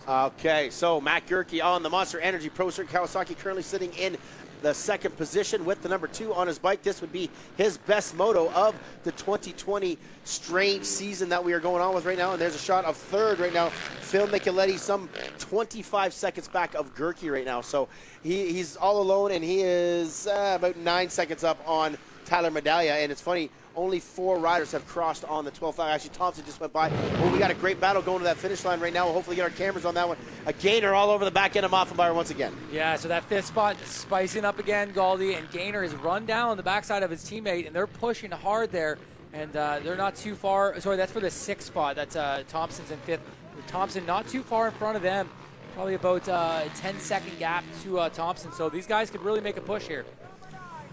Okay, so Matt Gerke on the Monster Energy Pro Circuit Kawasaki, currently sitting in the second position with the number 2 on his bike. This would be his best moto of the 2020 strange season that we are going on with right now. And there's a shot of third right now. Phil Micheletti, some 25 seconds back of Gerke right now. So he's all alone, and he is about 9 seconds up on Tyler Medaglia. And it's funny, only 4 riders have crossed on the 12th lap. Actually, Thompson just went by. Well, we got a great battle going to that finish line right now. We'll hopefully get our cameras on that one. A Gainer all over the back end of Moffenbauer once again. Yeah, so that 5th spot spicing up again, Galdi, and Gainer has run down on the backside of his teammate, and they're pushing hard there, and they're not too far. Sorry, that's for the 6th spot. That's Thompson's in 5th. Thompson not too far in front of them, probably about a 10-second gap to Thompson. So these guys could really make a push here.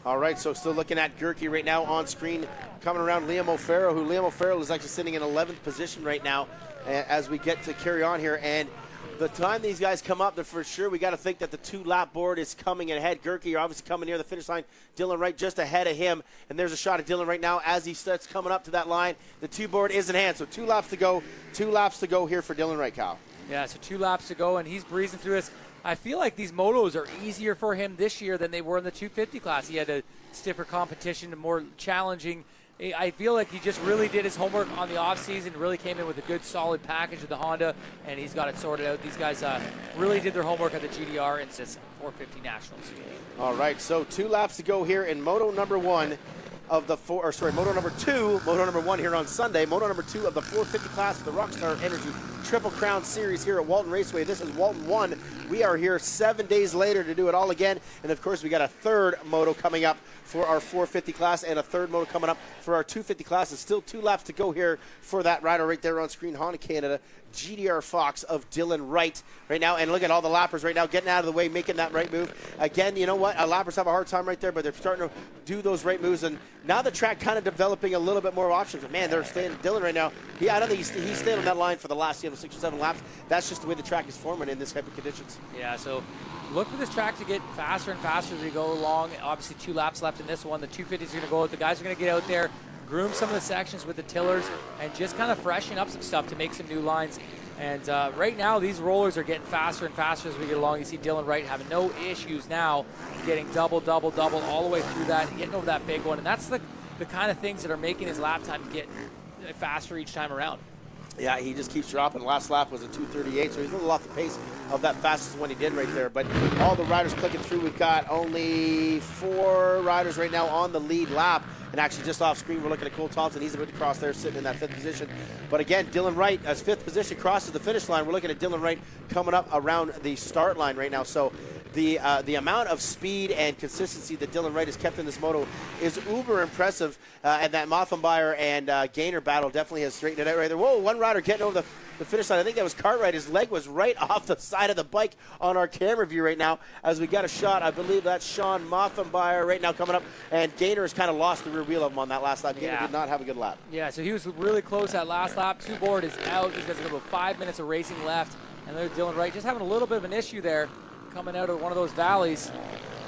All right, so still looking at Gerke right now on screen, coming around Liam O'Farrell, who Liam O'Farrell is actually sitting in 11th position right now as we get to carry on here. And the time these guys come up, for sure, we got to think that the 2-lap board is coming ahead. Gerke, you're obviously coming near the finish line. Dylan Wright just ahead of him. And there's a shot of Dylan right now as he starts coming up to that line. The 2 board is in hand, so 2 laps to go. 2 laps to go here for Dylan Wright, Kyle. Yeah, so 2 laps to go, and he's breezing through this. I feel like these motos are easier for him this year than they were in the 250 class. He had a stiffer competition, a more challenging. I feel like he just really did his homework on the offseason, really came in with a good, solid package of the Honda, and he's got it sorted out. These guys really did their homework at the GDR and it's 450 Nationals. All right, so 2 laps to go here in moto number 1 of the moto number 2, moto number 1 here on Sunday, moto number 2 of the 450 class of the Rockstar Energy Triple Crown Series here at Walton Raceway. This is Walton 1. We are here 7 days later to do it all again. And of course, we got a third moto coming up for our 450 class and a third moto coming up for our 250 class. There's still 2 laps to go here for that rider right there on screen, Honda Canada, GDR Fox of Dylan Wright right now. And look at all the lappers right now getting out of the way, making that right move. Again, you know what? Lappers have a hard time right there, but they're starting to do those right moves. And now the track kind of developing a little bit more options. But man, they're staying. Dylan right now, I don't think he's staying on that line for the last 6 or 7 laps. That's just the way the track is forming in this type of conditions. Yeah, so look for this track to get faster and faster as we go along. Obviously, 2 laps left in this one. The 250 is going to go out. The guys are going to get out there, groom some of the sections with the tillers, and just kind of freshen up some stuff to make some new lines. And right now, these rollers are getting faster and faster as we get along. You see Dylan Wright having no issues now, getting double all the way through that, and getting over that big one. And that's the kind of things that are making his lap time get faster each time around. Yeah, he just keeps dropping. Last lap was a 2:38, so he's a little off the pace of that fastest one he did right there. But all the riders clicking through. We've got only 4 riders right now on the lead lap. And actually just off screen, we're looking at Cole Thompson. He's about to cross there, sitting in that 5th position. But again, Dylan Wright, as 5th position, crosses the finish line. We're looking at Dylan Wright coming up around the start line right now. So the amount of speed and consistency that Dylan Wright has kept in this moto is uber impressive. And that Mothenbauer and Gaynor battle definitely has straightened it out right there. Whoa, one rider getting over the finish line. I think that was Cartwright. His leg was right off the side of the bike on our camera view right now as we got a shot. I believe that's Sean Mothenbauer right now coming up. And Gaynor has kind of lost the rear wheel of him on that last lap. Gaynor did not have a good lap. Yeah, so he was really close that last lap. 2 board is out. He's got about 5 minutes of racing left. And there's Dylan Wright just having a little bit of an issue there coming out of one of those valleys.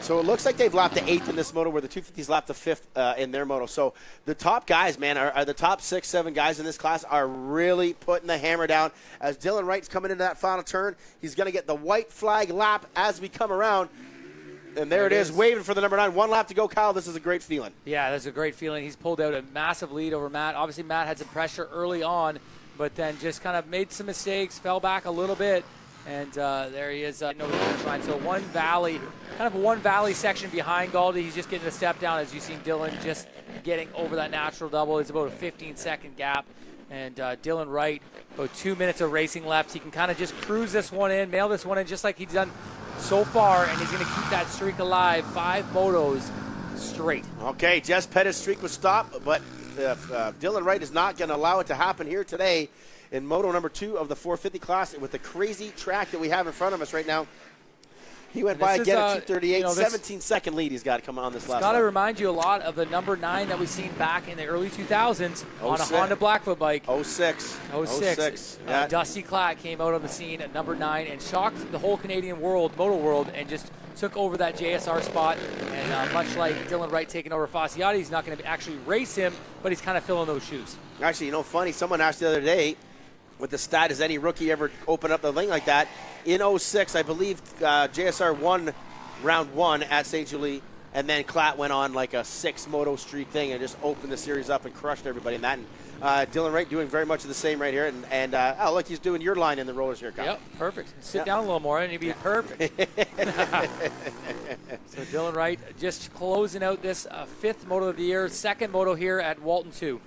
So it looks like they've lapped the 8th in this moto, where the 250s lapped the 5th in their moto. So the top guys, man, are the top 6, 7 guys in this class are really putting the hammer down. As Dylan Wright's coming into that final turn, he's going to get the white flag lap as we come around. And there it is, waving for the number 9. 1 lap to go, Kyle. This is a great feeling. Yeah, that's a great feeling. He's pulled out a massive lead over Matt. Obviously, Matt had some pressure early on, but then just kind of made some mistakes, fell back a little bit. And there he is over the finish line. So one valley section behind Galdi. He's just getting a step down, as you've seen Dylan just getting over that natural double. It's about a 15-second gap. And Dylan Wright, about 2 minutes of racing left. He can kind of just cruise this one in, mail this one in just like he's done so far. And he's going to keep that streak alive. 5 motos straight. Okay, Jess Pettis' streak was stopped, but Dylan Wright is not going to allow it to happen here today in moto number 2 of the 450 class with the crazy track that we have in front of us right now. He went by again at 2:38, 17-second lead he's got coming on this last got to lap. remind you a lot of the number 9 that we've seen back in the early 2000s on a Honda Blackfoot bike. 06. Yeah. Dusty Klatt came out on the scene at number 9 and shocked the whole Canadian moto world and just took over that JSR spot. And much like Dylan Wright taking over Fasciotti, he's not going to actually race him, but he's kind of filling those shoes. Actually, funny, someone asked the other day, with the stat, has any rookie ever opened up the thing like that? In 06, I believe JSR won round 1 at St. Julie, and then Klatt went on like a 6-moto streak thing and just opened the series up and crushed everybody in that. And Dylan Wright doing very much of the same right here. And oh, look, he's doing your line in the rollers here, Kyle. Yep, perfect. Sit down a little more and you'd be perfect. So Dylan Wright just closing out this 5th moto of the year, 2nd moto here at Walton 2.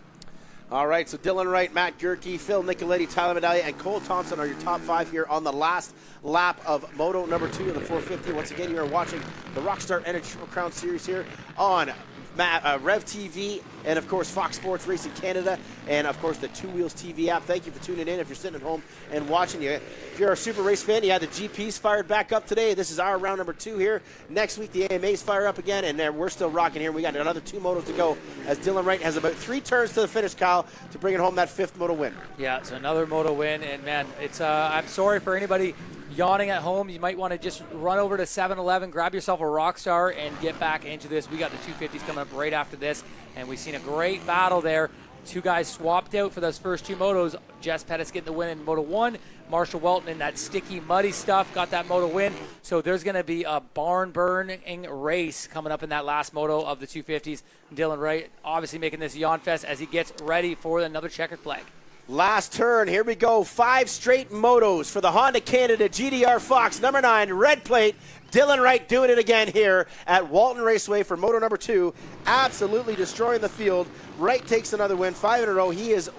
All right, so Dylan Wright, Matt Gerke, Phil Nicoletti, Tyler Medaglia, and Cole Thompson are your top 5 here on the last lap of moto number 2 of the 450. Once again, you are watching the Rockstar MX Tour Rd series here on Rev TV, and of course Fox Sports Racing Canada, and of course the Two Wheels TV app. Thank you for tuning in. If you're sitting at home and watching, if you're a super race fan, you had the GPs fired back up today. This is our round number 2 here. Next week the AMAs fire up again, and we're still rocking here. We got another 2 motos to go as Dylan Wright has about 3 turns to the finish, Kyle, to bring it home that 5th moto win. Yeah, it's another moto win, and man, it's I'm sorry for anybody yawning at home. You might want to just run over to 7-Eleven, grab yourself a Rockstar, and get back into this. We got the 250s coming up right after this, and we've seen a great battle there. 2 guys swapped out for those first 2 motos. Jess Pettis getting the win in Moto 1. Marshall Walton in that sticky, muddy stuff got that moto win. So there's going to be a barn-burning race coming up in that last moto of the 250s. Dylan Wright obviously making this yawn fest as he gets ready for another checkered flag. Last turn, here we go. 5 straight motos for the Honda Canada GDR Fox, number 9, red plate, Dylan Wright doing it again here at Walton Raceway for moto number 2, absolutely destroying the field. Wright takes another win, 5 in a row. He is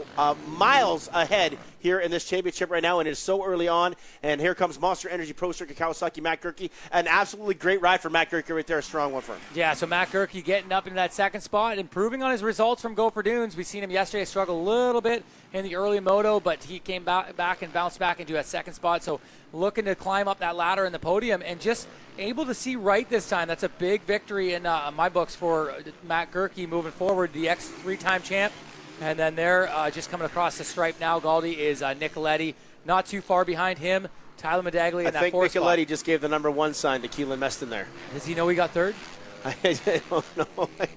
miles ahead here in this championship right now, and it is so early on. And here comes Monster Energy Pro Circuit Kawasaki, Matt Gerke. An absolutely great ride for Matt Gerke right there, a strong one for him. Yeah, so Matt Gerke getting up into that second spot, improving on his results from Gopher Dunes. We've seen him yesterday struggle a little bit in the early moto, but he came back and bounced back into that second spot. So looking to climb up that ladder in the podium and just able to see Wright this time. That's a big victory in my books for Matt Gerke moving forward, the ex-3-time champ. And then they're just coming across the stripe now. Galdi is Nicoletti, not too far behind him. Tyler Medaglia in that fourth spot. I think Nicoletti just gave the number 1 sign to Keelan Meston there. Does he know he got third? I don't know. I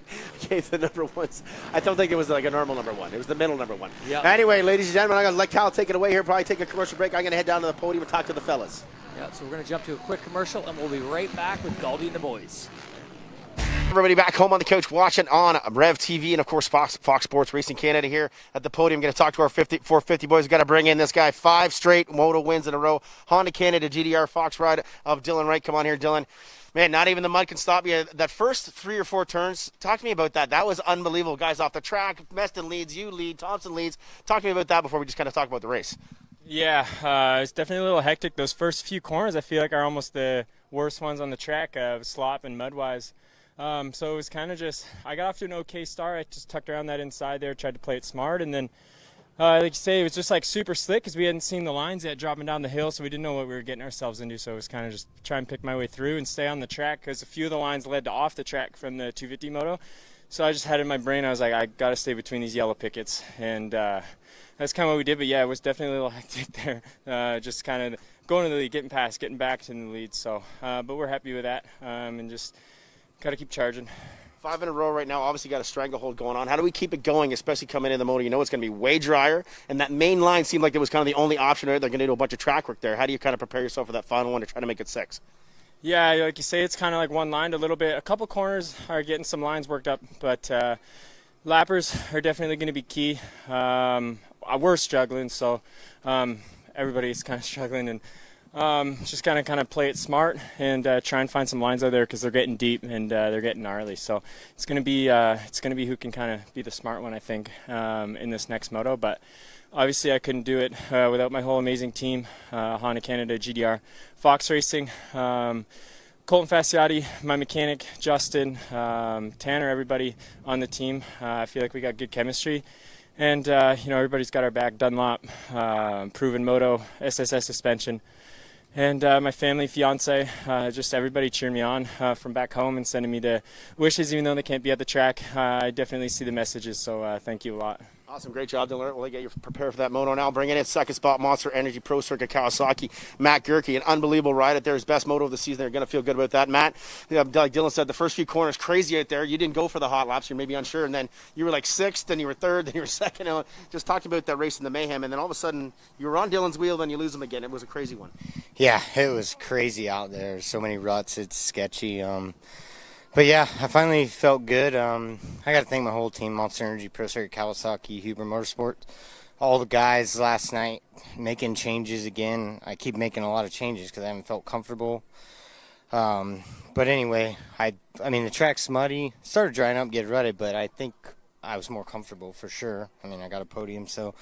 gave the number 1. I don't think it was like a normal number 1. It was the middle number 1. Yep. Anyway, ladies and gentlemen, I'm going to let Cal take it away here. Probably take a commercial break. I'm going to head down to the podium and talk to the fellas. Yeah, so we're going to jump to a quick commercial, and we'll be right back with Galdi and the boys. Everybody back home on the couch watching on Rev TV and, of course, Fox Sports Racing Canada here at the podium. Going to talk to our 450 boys. We've got to bring in this guy. 5 straight moto wins in a row. Honda Canada GDR Fox ride of Dylan Wright. Come on here, Dylan. Man, not even the mud can stop you. That first 3 or 4 turns, talk to me about that. That was unbelievable. Guys off the track. Meston leads, you lead, Thompson leads. Talk to me about that before we just kind of talk about the race. Yeah, it's definitely a little hectic. Those first few corners I feel like are almost the worst ones on the track, slop and mud-wise. So it was kind of just, I got off to an okay start. I just tucked around that inside there, tried to play it smart, and then, like you say, it was just like super slick because we hadn't seen the lines yet dropping down the hill, so we didn't know what we were getting ourselves into. So it was kind of just try and pick my way through and stay on the track because a few of the lines led to off the track from the 250 moto. So I just had in my brain, I was like, I got to stay between these yellow pickets, and that's kind of what we did. But yeah, it was definitely a little hectic there, just kind of going to the lead, getting past, getting back to the lead. So, but we're happy with that, and just got to keep charging. 5 in a row right now. Obviously got a stranglehold going on. How do we keep it going, especially coming in the moto? You know it's going to be way drier, and that main line seemed like it was kind of the only option there. They're going to do a bunch of track work there. How do you kind of prepare yourself for that final one to try to make it 6? Yeah, like you say, it's kind of like one lined a little bit. A couple corners are getting some lines worked up, but lappers are definitely going to be key. We're struggling, so everybody's kind of struggling, and just kind of play it smart and try and find some lines out there because they're getting deep and they're getting gnarly. So it's going to be who can kind of be the smart one, I think, in this next moto. But obviously, I couldn't do it without my whole amazing team: Honda Canada, GDR, Fox Racing, Colton Fasciati, my mechanic, Justin, Tanner, everybody on the team. I feel like we got good chemistry. And, everybody's got our back. Dunlop, Proven Moto, SSS suspension. And my family, fiance, just everybody cheering me on from back home and sending me the wishes, even though they can't be at the track. I definitely see the messages, so thank you a lot. Awesome. Great job, Dylan. We'll get you prepared for that moto now. Bringing in second spot, Monster Energy Pro Circuit Kawasaki, Matt Gerke. An unbelievable ride out there. His best moto of the season. They're going to feel good about that. Matt, like Dylan said, the first few corners, crazy out there. You didn't go for the hot laps. You're maybe unsure. And then you were like 6th, then you were 3rd, then you were 2nd. Just talking about that race in the mayhem. And then all of a sudden, you were on Dylan's wheel, then you lose him again. It was a crazy one. Yeah, it was crazy out there. So many ruts. It's sketchy. But yeah, I finally felt good. I got to thank my whole team: Monster Energy, Pro Circuit, Kawasaki, Huber Motorsport, all the guys last night making changes again. I keep making a lot of changes because I haven't felt comfortable. But anyway, I mean the track's muddy. It started drying up, get rutted, but I think I was more comfortable for sure. I mean, I got a podium, so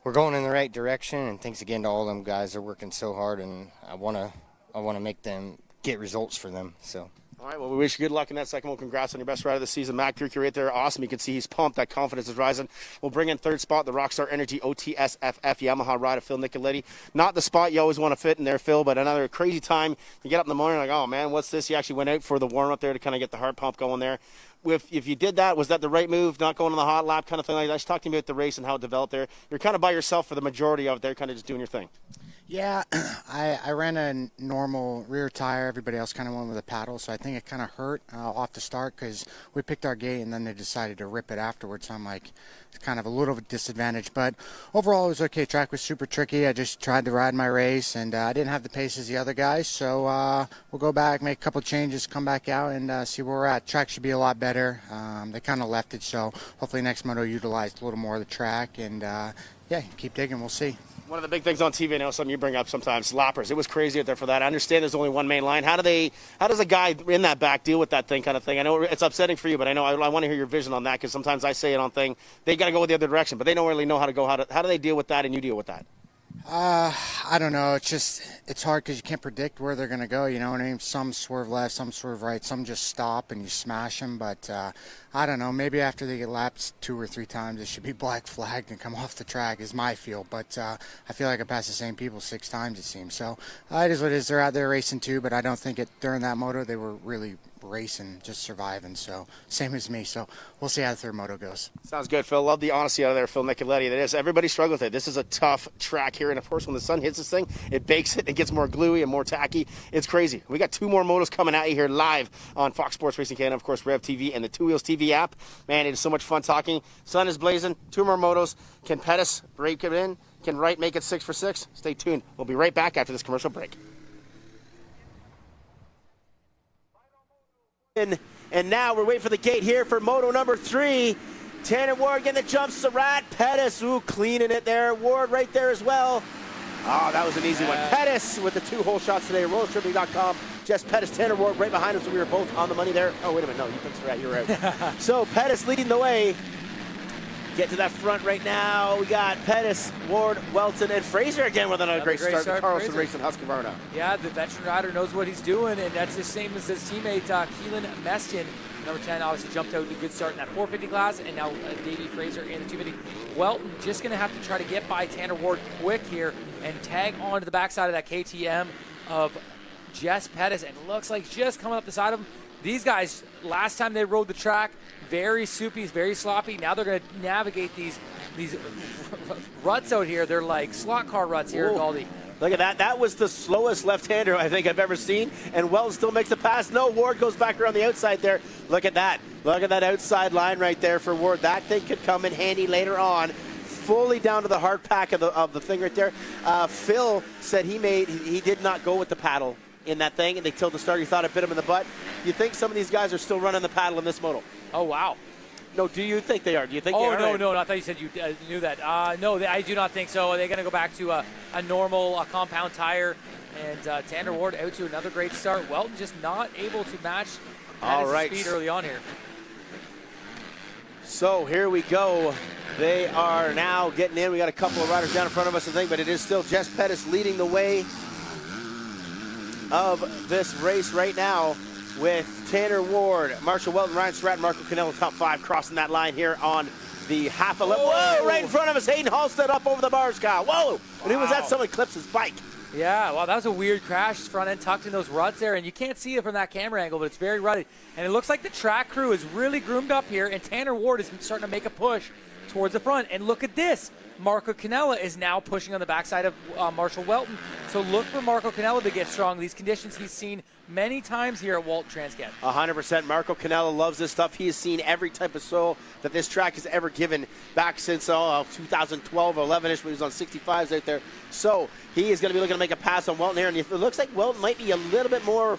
we're going in the right direction. And thanks again to all them guys. They're working so hard, and I wanna make them get results for them. So. All right, well, we wish you good luck in that second one. Congrats on your best ride of the season. Matt Gerke right there, awesome. You can see he's pumped. That confidence is rising. We'll bring in third spot, the Rockstar Energy OTSFF Yamaha ride of Phil Nicoletti. Not the spot you always want to fit in there, Phil, but another crazy time. You get up in the morning like, oh, man, what's this? You actually went out for the warm-up there to kind of get the heart pump going there. If you did that, was that the right move, not going on the hot lap kind of thing like that? Just talk to me about the race and how it developed there. You're kind of by yourself for the majority of it there, kind of just doing your thing. Yeah, I ran a normal rear tire. Everybody else kind of went with a paddle, so I think it kind of hurt off the start because we picked our gate and then they decided to rip it afterwards. So I'm like, it's kind of a little bit disadvantage. But overall, it was okay. Track was super tricky. I just tried to ride my race, and I didn't have the pace as the other guys. So we'll go back, make a couple changes, come back out, and see where we're at. Track should be a lot better. They kind of left it, so hopefully next moto utilized a little more of the track. And, yeah, keep digging. We'll see. One of the big things on TV, I know something you bring up sometimes, lappers. It was crazy out there for that. I understand there's only one main line. How does a guy in that back deal with that thing kind of thing? I know it's upsetting for you, but I know I want to hear your vision on that, because sometimes I say it on thing, they got to go the other direction, but they don't really know how to go. How do they deal with that, and you deal with that? I don't know. It's hard because you can't predict where they're going to go. You know what I mean? Some swerve left, some swerve right, some just stop and you smash them. But I don't know. Maybe after they get lapped 2 or 3 times, it should be black flagged and come off the track is my feel. But I feel like I passed the same people 6 times, it seems. So it is what it is. They're out there racing too, but I don't think during that moto they were really racing, just surviving. So same as me. So we'll see how the third moto goes. Sounds good, Phil. Love the honesty out of there, Phil Nicoletti. That is, everybody struggles with it. This is a tough track here, and of course when the sun hits this thing, it bakes it. It gets more gluey and more tacky. It's crazy. We got 2 more motos coming at you here live on Fox Sports Racing Canada, of course Rev TV and the Two Wheels TV app. Man, it is so much fun talking. Sun is blazing. 2 more motos. Can Pettis break it in? Can Wright make it 6 for 6? Stay tuned. We'll be right back after this commercial break. And now we're waiting for the gate here for moto number 3. Tanner Ward getting the jump. Surratt, Pettis, cleaning it there. Ward right there as well. Oh, that was an easy one. Pettis with the 2 hole shots today. RollersTribute.com. Jess Pettis, Tanner Ward right behind us, so we were both on the money there. Oh, wait a minute. No, you picked Surratt. You're right. So Pettis leading the way. Get to that front right now. We got Pettis, Ward, Welton, and Fraser again with another great start. The Carlson Racing Husqvarna. Yeah, the veteran rider knows what he's doing, and that's the same as his teammate, Keelan Meston. Number 10 obviously jumped out with a good start in that 450 class, and now Davey Fraser in the 250. Welton just going to have to try to get by Tanner Ward quick here and tag onto the backside of that KTM of Jess Pettis, and looks like just coming up the side of him. These guys, last time they rode the track, very soupy, very sloppy. Now they're going to navigate these ruts out here. They're like slot car ruts here at Galdi. Look at that. That was the slowest left-hander I think I've ever seen. And Welton still makes the pass. No, Ward goes back around the outside there. Look at that. Look at that outside line right there for Ward. That thing could come in handy later on. Fully down to the hard pack of the thing right there. Phil said he did not go with the paddle in that thing, and until the start he thought it bit him in the butt. You think some of these guys are still running the paddle in this moto? Oh, wow. No, do you think they are? Do you think they are? Oh, no, I thought you said you knew that. No, I do not think so. They're going to go back to a normal compound tire, and Tanner Ward out to another great start. Welton just not able to match Pettis' speed early on here. So here we go. They are now getting in. We got a couple of riders down in front of us, I think, but it is still Jess Pettis leading the way of this race right now, with Tanner Ward, Marshall Welton, Ryan Surratt, and Marco Canella top 5 crossing that line here on the half 11. Whoa, right in front of us, Hayden Halstead up over the bars, Kyle. Whoa, and who was that? Someone clips his bike. Yeah, well, that was a weird crash. His front end tucked in those ruts there, and you can't see it from that camera angle, but it's very rutty. And it looks like the track crew is really groomed up here, and Tanner Ward is starting to make a push towards the front. And look at this. Marco Canella is now pushing on the backside of Marshall Welton. So look for Marco Canella to get strong. These conditions he's seen many times here at Walton Transcam. 100%. Marco Canella loves this stuff. He has seen every type of soil that this track has ever given back since 2012 or 11-ish when he was on 65s out there. So he is going to be looking to make a pass on Welton here. And it looks like Welton might be a little bit more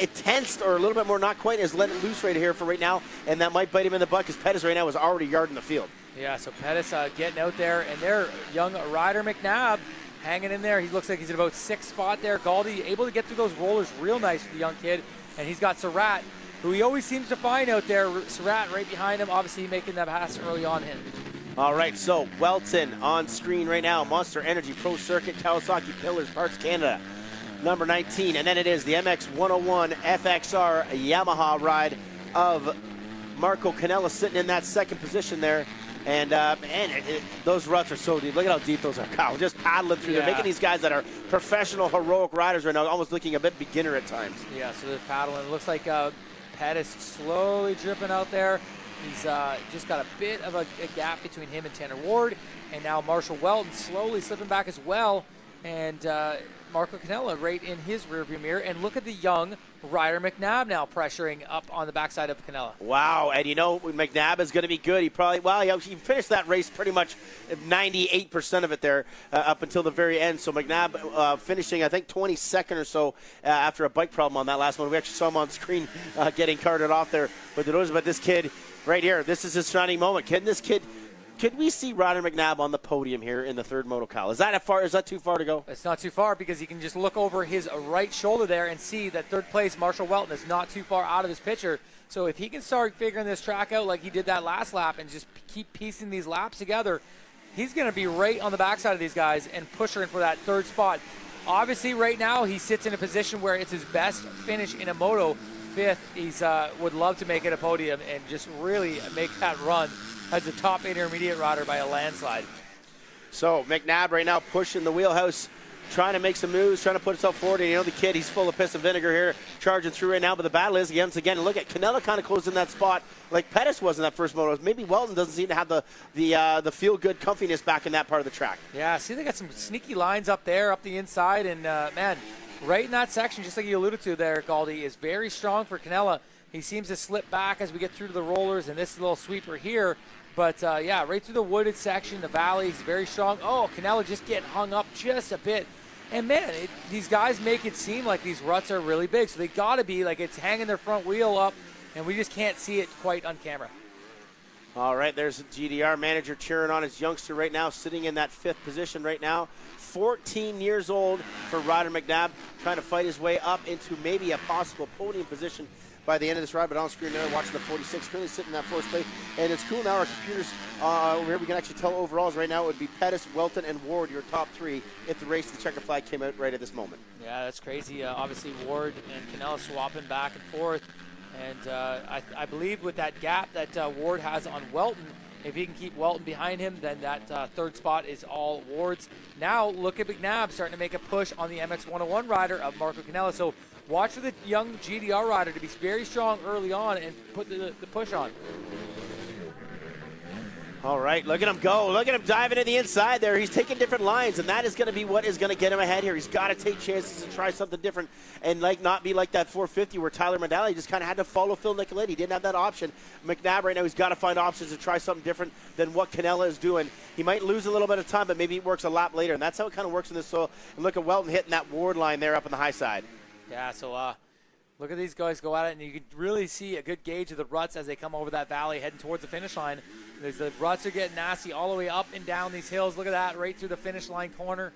intense, or a little bit more not quite as let it loose right here for right now. And that might bite him in the butt, because Pettis right now is already yarding the field. Yeah, so Pettis getting out there, and their young rider McNabb hanging in there. He looks like he's in about 6th spot there. Galdi able to get through those rollers real nice for the young kid. And he's got Surratt, who he always seems to find out there. Surratt right behind him, obviously making that pass early on him. All right, so Welton on screen right now. Monster Energy Pro Circuit, Kawasaki Pillars, Parts Canada, number 19. And then it is the MX 101 FXR Yamaha ride of Marco Canella sitting in that 2nd position there. And those ruts are so deep. Look at how deep those are, Kyle. Just paddling through. They're making these guys that are professional, heroic riders right now almost looking a bit beginner at times. Yeah, so they're paddling. It looks like Pettis slowly dripping out there. He's just got a bit of a gap between him and Tanner Ward. And now Marshall Welton slowly slipping back as well. And Marco Canella right in his rearview mirror. And look at the young Ryder McNabb now pressuring up on the backside of Canella. Wow, and you know, McNabb is going to be good. He probably, he finished that race pretty much 98% of it there up until the very end. So McNabb finishing, I think, 22nd or so after a bike problem on that last one. We actually saw him on screen getting carted off there with the nose. But this kid right here, this is his shining moment. Can this kid Could we see Ryder McNabb on the podium here in the third moto, Kyle? Is that too far to go? It's not too far because you can just look over his right shoulder there and see that third place Marshall Welton is not too far out of his picture. So if he can start figuring this track out like he did that last lap and just keep piecing these laps together, he's going to be right on the backside of these guys and pushing for that third spot. Obviously, right now, he sits in a position where it's his best finish in a moto. Fifth, he's would love to make it a podium and just really make that run as a top intermediate rider by a landslide. So McNabb right now pushing the wheelhouse, trying to make some moves, trying to put himself forward. And you know the kid, he's full of piss and vinegar here, charging through right now. But the battle is once again. Look at Canella kind of closed in that spot like Pettis was in that first moto. Maybe Walton doesn't seem to have the feel good comfiness back in that part of the track. Yeah, see they got some sneaky lines up there, up the inside, and man, right in that section, just like you alluded to there, Galdi, is very strong for Canella. He seems to slip back as we get through to the rollers and this little sweeper here. But, yeah, right through the wooded section, the valley, he's very strong. Oh, Canella just getting hung up just a bit. And, man, these guys make it seem like these ruts are really big. So they got to be like it's hanging their front wheel up, and we just can't see it quite on camera. All right, there's the GDR manager cheering on his youngster right now, sitting in that fifth position right now. 14 years old for Ryder McNabb, trying to fight his way up into maybe a possible podium position by the end of this ride. But on screen there, watching the 46, currently sitting in that fourth place. And it's cool now, our computers over here, we can actually tell overalls right now. It would be Pettis, Welton, and Ward, your top three, if the race, the checker flag came out right at this moment. Yeah, that's crazy. Obviously, Ward and Canella swapping back and forth. And I believe with that gap that Ward has on Welton, if he can keep Welton behind him, then that third spot is all Ward's. Now, look at McNabb starting to make a push on the MX 101 rider of Marco Canella. So watch for the young GDR rider to be very strong early on and put the push on. All right, look at him go. Look at him diving in the inside there. He's taking different lines, and that is going to be what is going to get him ahead here. He's got to take chances and try something different and not be like that 450 where Tyler Medali just kind of had to follow Phil Nicoletti. He didn't have that option. McNabb right now, he's got to find options to try something different than what Canella is doing. He might lose a little bit of time, but maybe it works a lap later, and that's how it kind of works in this. So, and look at Welton hitting that Ward line there up on the high side. Yeah, so look at these guys go at it, and you can really see a good gauge of the ruts as they come over that valley heading towards the finish line. The ruts are getting nasty all the way up and down these hills. Look at that, right through the finish line corner.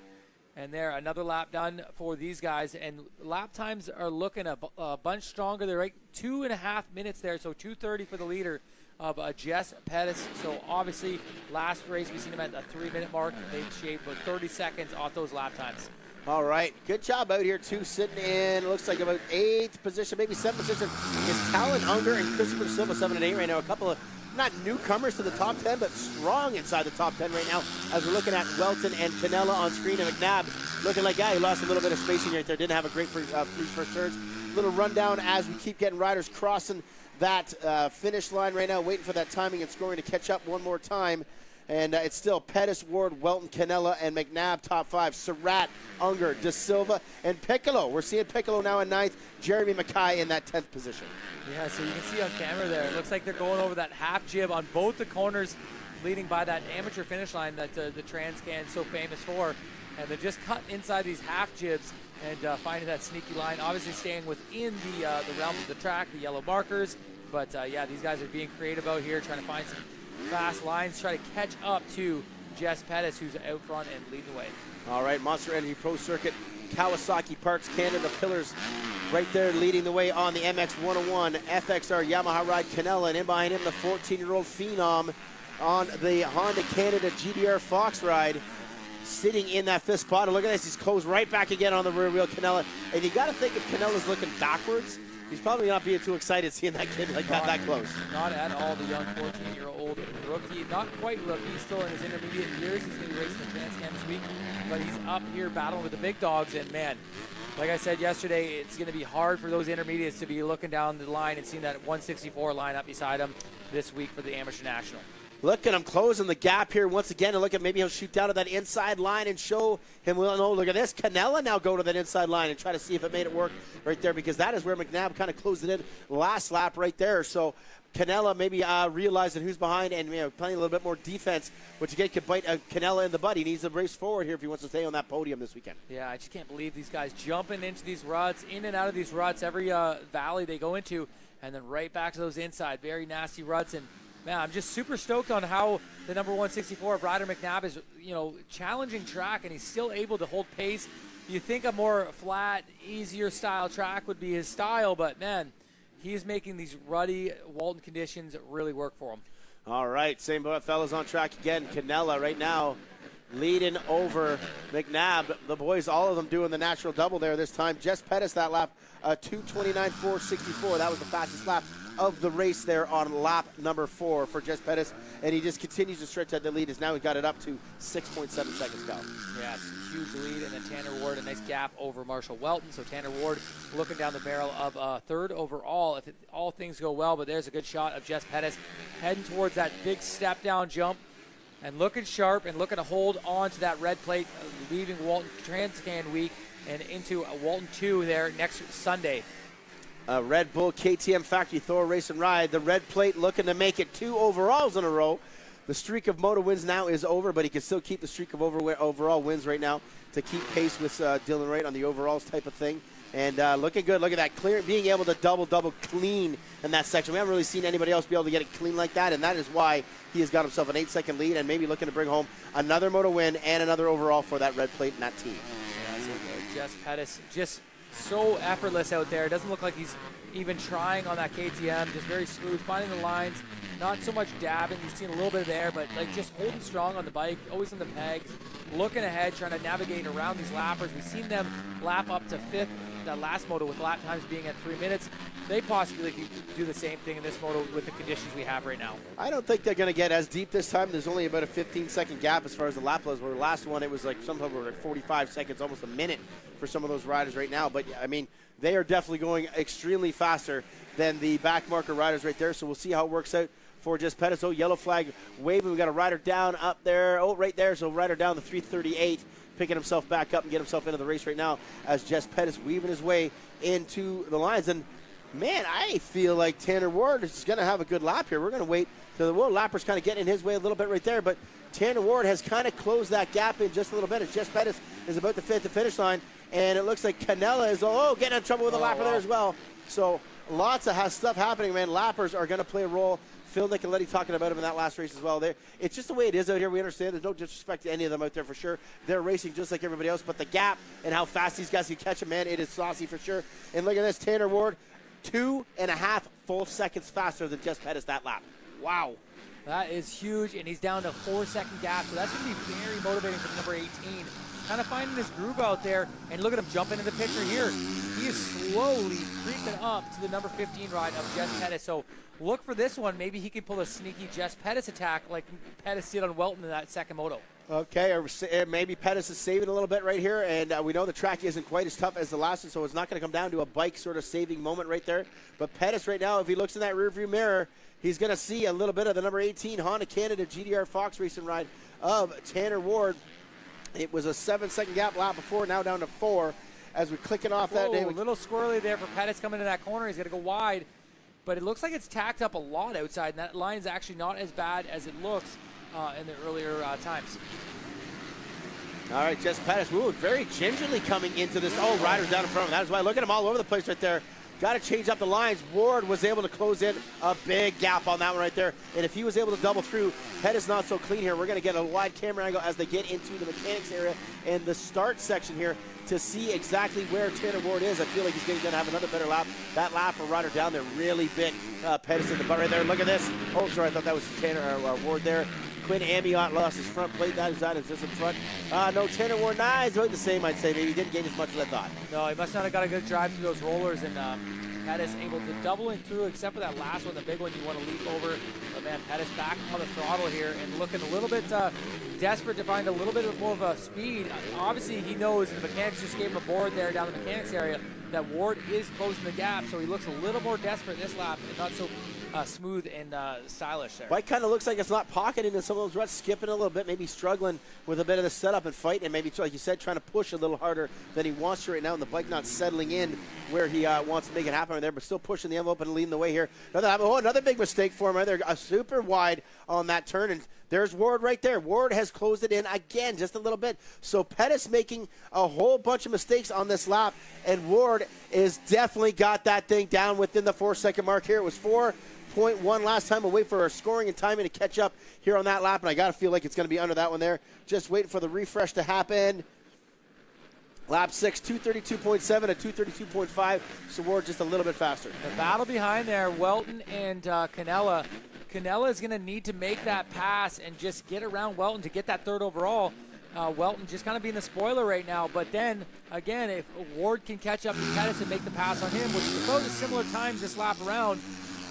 And there, another lap done for these guys. And lap times are looking a bunch stronger. They're right 2.5 minutes there, so 2:30 for the leader of Jess Pettis. So obviously, last race we seen him at the 3-minute mark. They've shaved about 30 seconds off those lap times. All right, good job out here, too, sitting in, it looks like about 8th position, maybe 7th position, is Talon Unger and Christopher Silva, 7 and 8 right now. A couple of, not newcomers to the top 10, but strong inside the top 10 right now, as we're looking at Welton and Canella on screen, and McNabb looking like, yeah, he lost a little bit of spacing right there, didn't have a great three first turns. Little rundown as we keep getting riders crossing that finish line right now, waiting for that timing and scoring to catch up one more time. And it's still Pettis, Ward, Welton, Canella, and McNabb top 5. Surratt, Unger, De Silva, and Piccolo. We're seeing Piccolo now in 9th. Jeremy Mackay in that 10th position. Yeah, so you can see on camera there, it looks like they're going over that half jib on both the corners leading by that amateur finish line that the Transcan is so famous for. And they're just cut inside these half jibs and finding that sneaky line. Obviously staying within the realms of the track, the yellow markers. But, yeah, these guys are being creative out here, trying to find some fast lines, try to catch up to Jess Pettis, who's out front and leading the way. All right, Monster Energy Pro Circuit, Kawasaki Parks, Canada Pillars, right there leading the way on the MX 101, FXR Yamaha ride Canella, and in behind him the 14-year-old Phenom on the Honda Canada GDR Fox ride, sitting in that 5th spot. And look at this, he's closed right back again on the rear wheel, Canella. And you got to think if Canella's looking backwards, he's probably not being too excited seeing that kid like that close. Not at all, the young 14-year-old rookie. Not quite rookie, he's still in his intermediate years. He's going to be racing the Transcan this week. But he's up here battling with the big dogs. And, man, like I said yesterday, it's going to be hard for those intermediates to be looking down the line and seeing that 164 line up beside him this week for the Amateur National. Look at him closing the gap here once again, and look at maybe he'll shoot down to that inside line and show him, well, no, look at this. Canella now go to that inside line and try to see if it made it work right there, because that is where McNabb kind of closed it in last lap right there. So Canella maybe realizing who's behind and playing a little bit more defense, which again could bite Canella in the butt. He needs to race forward here if he wants to stay on that podium this weekend. Yeah, I just can't believe these guys jumping into these ruts, in and out of these ruts, every valley they go into, and then right back to those inside, very nasty ruts. And Man, I'm just super stoked on how the number 164 of Ryder McNabb is, challenging track, and he's still able to hold pace. You think a more flat, easier style track would be his style, but man, he's making these ruddy Walton conditions really work for him. All right, same fellas on track again. Canella right now leading over McNabb. The boys, all of them doing the natural double there this time. Jess Pettis that lap, 2:29.464. That was the fastest lap of the race there on lap number 4 for Jess Pettis, and he just continues to stretch out the lead as now he got it up to 6.7 seconds go. Yes, huge lead, and then Tanner Ward, a nice gap over Marshall Welton. So Tanner Ward looking down the barrel of third overall if all things go well, but there's a good shot of Jess Pettis heading towards that big step down jump and looking sharp and looking to hold on to that red plate, leaving Walton Transcan week and into Walton 2 there next Sunday. Red Bull KTM Factory Thor Race and Ride. The red plate looking to make it 2 overalls in a row. The streak of moto wins now is over, but he can still keep the streak of overall wins right now to keep pace with Dylan Wright on the overalls type of thing. And looking good. Look at that clear, being able to double clean in that section. We haven't really seen anybody else be able to get it clean like that, and that is why he has got himself an 8-second lead and maybe looking to bring home another moto win and another overall for that red plate in that team. Yeah, so Jess Pettis just so effortless out there. It doesn't look like he's even trying on that KTM. Just very smooth, finding the lines. Not so much dabbing. You've seen a little bit of there, but like just holding strong on the bike, always on the pegs, looking ahead, trying to navigate around these lappers. We've seen them lap up to 5th. That last moto with lap times being at 3 minutes, they possibly could do the same thing in this moto with the conditions we have right now. I don't think they're going to get as deep this time. There's only about a 15-second gap as far as the lap goes. Where the last one, it was like somehow like 45 seconds, almost a minute for some of those riders right now. But I mean, they are definitely going extremely faster than the back marker riders right there. So we'll see how it works out for Jess Pettis. Oh, yellow flag waving. We got a rider down up there. Oh, right there. So rider down to 3:38. Picking himself back up and get himself into the race right now as Jess Pettis weaving his way into the lines. And, man, I feel like Tanner Ward is going to have a good lap here. We're going to wait till the World Lapper's kind of getting in his way a little bit right there. But Tanner Ward has kind of closed that gap in just a little bit as Jess Pettis is about to fit the finish line. And it looks like Canella is, getting in trouble with the lapper there as well. So lots of stuff happening, man. Lappers are going to play a role. Phil Nicoletti talking about him in that last race as well. It's just the way it is out here. We understand there's no disrespect to any of them out there for sure. They're racing just like everybody else, but the gap and how fast these guys can catch them, man, it is saucy for sure. And look at this, Tanner Ward, 2.5 full seconds faster than Jess Pettis that lap. Wow. That is huge, and he's down to 4-second gap, so that's going to be very motivating for number 18. Kind of finding his groove out there, and look at him jump into the picture here. He is slowly creeping up to the number 15 ride of Jess Pettis. So look for this one. Maybe he can pull a sneaky Jess Pettis attack like Pettis did on Welton in that second moto. Okay, or maybe Pettis is saving a little bit right here, and we know the track isn't quite as tough as the last one, so it's not going to come down to a bike sort of saving moment right there. But Pettis right now, if he looks in that rearview mirror, he's going to see a little bit of the number 18 Honda Canada GDR Fox racing ride of Tanner Ward. It was a 7-second gap lap before, now down to 4 as we're clicking off that day. A little squirrely there for Pettis coming to that corner. He's going to go wide, but it looks like it's tacked up a lot outside, and that line is actually not as bad as it looks in the earlier times. All right, Jess Pettis, very gingerly coming into this. Oh, riders down in front of him. That is why. Look at him all over the place right there. Got to change up the lines. Ward was able to close in a big gap on that one right there. And if he was able to double through, Pettis not so clean here. We're going to get a wide camera angle as they get into the mechanics area and the start section here to see exactly where Tanner Ward is. I feel like he's going to have another better lap. That lap or rider down there really bit Pettis in the butt right there. Look at this. Oh, sorry, I thought that was Tanner Ward there. Quinn Amiot lost his front plate. That is just in front. No, Tanner Ward, it's about the same, I'd say. Maybe he didn't gain as much as I thought. No, he must not have got a good drive through those rollers, and Pettis able to doubling through, except for that last one, the big one you want to leap over. But man, Pettis back on the throttle here and looking a little bit desperate to find a little bit more of a speed. Obviously, he knows, and the mechanics just gave him a board there down the mechanics area, that Ward is closing the gap, so he looks a little more desperate this lap and not so smooth and stylish there. Bike kind of looks like it's not pocketing in some of those ruts, skipping a little bit, maybe struggling with a bit of the setup and fight, and maybe, like you said, trying to push a little harder than he wants to right now, and the bike not settling in where he wants to make it happen right there, but still pushing the envelope and leading the way here. Another big mistake for him right there, super wide on that turn, and there's Ward right there. Ward has closed it in again just a little bit. So Pettis making a whole bunch of mistakes on this lap, and Ward is definitely got that thing down within the 4-second mark here. It was 16.1 last time. We'll wait for our scoring and timing to catch up here on that lap, and I got to feel like it's going to be under that one there. Just waiting for the refresh to happen. Lap 6, 232.7 at 232.5. So Ward just a little bit faster. The battle behind there, Walton and Canella. Canella is going to need to make that pass and just get around Walton to get that third overall. Walton just kind of being the spoiler right now. But then, again, if Ward can catch up to Pettis and make the pass on him, which is about as similar times this lap around,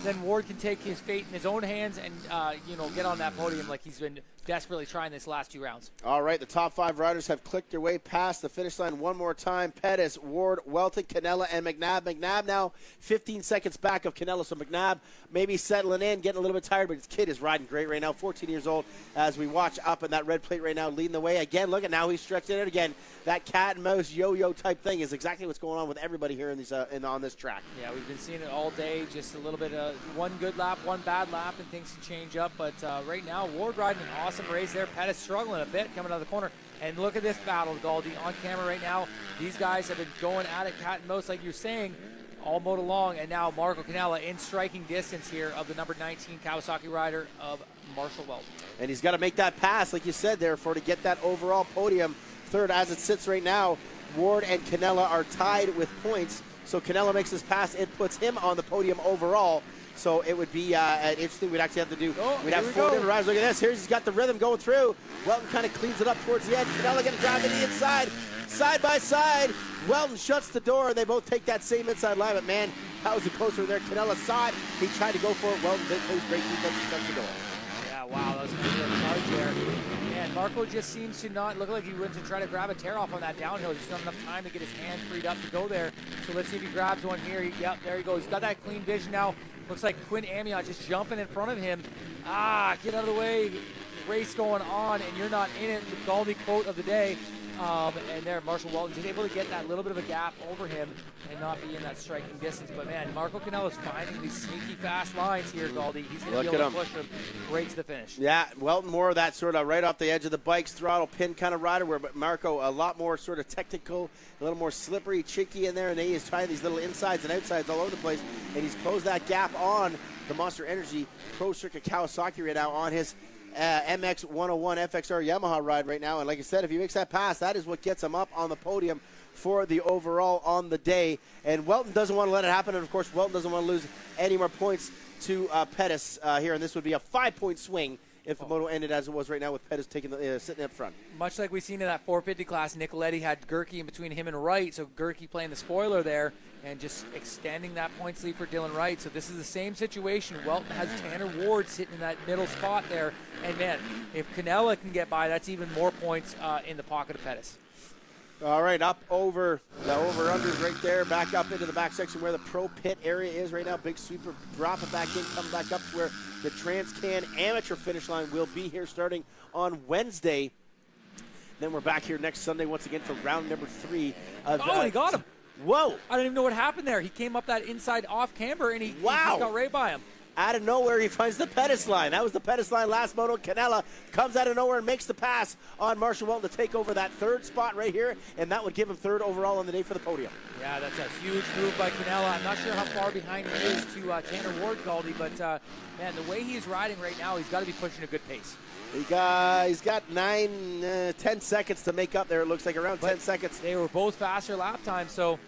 then Ward can take his fate in his own hands and, get on that podium like he's been desperately trying this last 2 rounds. All right, the top 5 riders have clicked their way past the finish line one more time. Pettis, Ward, Welton, Canella, and McNabb. McNabb now 15 seconds back of Canella, so McNabb maybe settling in, getting a little bit tired, but his kid is riding great right now, 14 years old, as we watch up in that red plate right now, leading the way. Again, look at now he's stretching it again. That cat and mouse yo-yo type thing is exactly what's going on with everybody here in these, on this track. Yeah, we've been seeing it all day, just a little bit of one good lap, one bad lap, and things can change up. But right now, Ward riding an awesome race there. Pettis struggling a bit coming out of the corner. And look at this battle, Galdi, on camera right now. These guys have been going at it cat and mouse, like you're saying, all mowed along. And now Marco Canella in striking distance here of the number 19 Kawasaki rider of Marshall Welton. And he's got to make that pass, like you said there, to get that overall podium. Third, as it sits right now, Ward and Canella are tied with points. So Canella makes this pass. It puts him on the podium overall. So it would be an interesting. We'd actually have to do. We'd have 4 different riders. Look at this. Here's he's got the rhythm going through. Welton kind of cleans it up towards the end. Canella going to drive to the inside, side by side. Welton shuts the door, and they both take that same inside line. But man, that was a closer there. Canella saw it. He tried to go for it. Welton plays great defense and shuts the door. Yeah, wow, that was a good charge there. And Marco just seems to not look like he went to try to grab a tear off on that downhill. He's not enough time to get his hand freed up to go there. So let's see if he grabs one here. Yep, there he goes. He's got that clean vision now. Looks like Quinn Amiot just jumping in front of him. Get out of the way. Race going on, and you're not in it. The Galdi quote of the day. And there, Marshall Walton just able to get that little bit of a gap over him and not be in that striking distance. But man, Marco Canella's finding these sneaky fast lines here, Galdi. He's going to be able to push him right to the finish. Yeah, Welton more of that sort of right off the edge of the bikes, throttle pin kind of rider, where Marco a lot more sort of technical, a little more slippery, cheeky in there, and he is trying these little insides and outsides all over the place, and he's closed that gap on the Monster Energy Pro Circuit Kawasaki right now on his MX 101 FXR Yamaha ride right now. And like I said, if he makes that pass, that is what gets him up on the podium for the overall on the day. And Welton doesn't want to let it happen. And of course, Welton doesn't want to lose any more points to Pettis here. And this would be a 5-point swing if the moto ended as it was right now with Pettis taking the, sitting up front. Much like we've seen in that 450 class, Nicoletti had Gerke in between him and Wright. So Gerke playing the spoiler there and just extending that points lead for Dylan Wright. So this is the same situation. Welton has Tanner Ward sitting in that middle spot there. And man, if Canella can get by, that's even more points in the pocket of Pettis. All right, up over the over-unders right there, back up into the back section where the pro pit area is right now. Big sweeper, drop it back in, come back up to where the Trans-Can amateur finish line will be here starting on Wednesday. Then we're back here next Sunday once again for round number 3. He got him. Whoa. I don't even know what happened there. He came up that inside off camber and he just got right by him. Out of nowhere, he finds the Pettis line. That was the Pettis line last moto. Canella comes out of nowhere and makes the pass on Marshall Welton to take over that third spot right here, and that would give him third overall on the day for the podium. Yeah, that's a huge move by Canella. I'm not sure how far behind he is to Tanner Ward, Galdi, but man, the way he's riding right now, he's got to be pushing a good pace. He's got 10 seconds to make up there. It looks like around 10 seconds. They were both faster lap times, so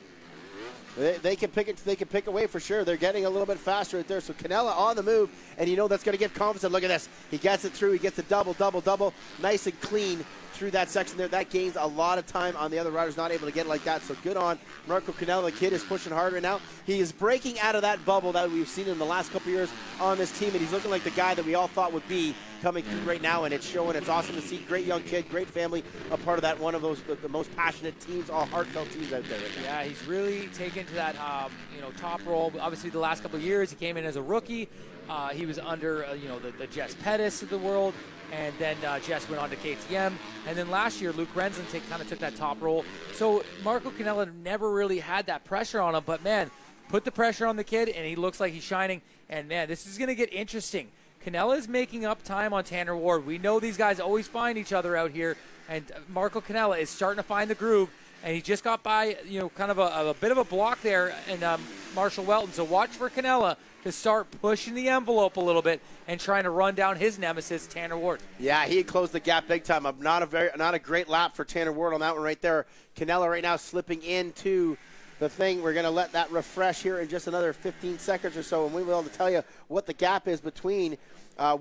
they can pick it. They can pick away for sure. They're getting a little bit faster right there. So Canella on the move, and that's going to give confidence. And look at this. He gets it through. He gets a double, nice and clean through that section there. That gains a lot of time on the other riders not able to get it like that. So good on Marco Canella. The kid is pushing hard right now. He is breaking out of that bubble that we've seen in the last couple years on this team, and he's looking like the guy that we all thought would be coming through right now, and it's showing. It's awesome to see. Great young kid, great family, a part of that, one of those the most passionate teams, all heartfelt teams out there. Yeah, he's really taken to that top role. Obviously, the last couple of years, he came in as a rookie. He was under the Jess Pettis of the world, and then Jess went on to KTM, and then last year Luke Renzen kind of took that top role. So Marco Canella never really had that pressure on him, but man, put the pressure on the kid, and he looks like he's shining. And man, this is going to get interesting. Canella is making up time on Tanner Ward. We know these guys always find each other out here, and Marco Canella is starting to find the groove, and he just got by, kind of a bit of a block there, and Marshall Welton. So watch for Canella, to start pushing the envelope a little bit and trying to run down his nemesis, Tanner Ward. Yeah, he had closed the gap big time. Not a great lap for Tanner Ward on that one right there. Canella right now slipping into the thing. We're going to let that refresh here in just another 15 seconds or so, and we will be able to tell you what the gap is between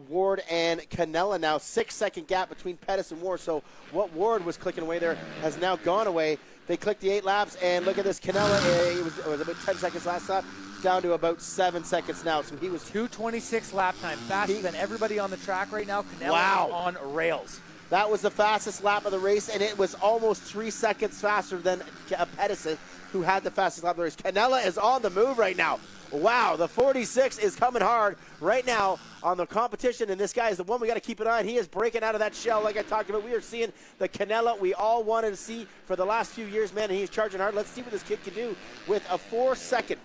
Ward and Canella now. 6-second gap between Pettis and Ward. So what Ward was clicking away there has now gone away. They clicked the 8 laps, and look at this. Canella, it was about 10 seconds last lap. Down to about 7 seconds now. So he was 2:26 lap time, faster than everybody on the track right now. Canella Wow. is on rails. That was the fastest lap of the race, and it was almost 3 seconds faster than Pettis, who had the fastest lap of the race. Canella is on the move right now. Wow, the 46 is coming hard right now on the competition, and this guy is the one we got to keep an eye on. He is breaking out of that shell like I talked about. We are seeing the Canella we all wanted to see for the last few years, man, and he's charging hard. Let's see what this kid can do with a 4 seconds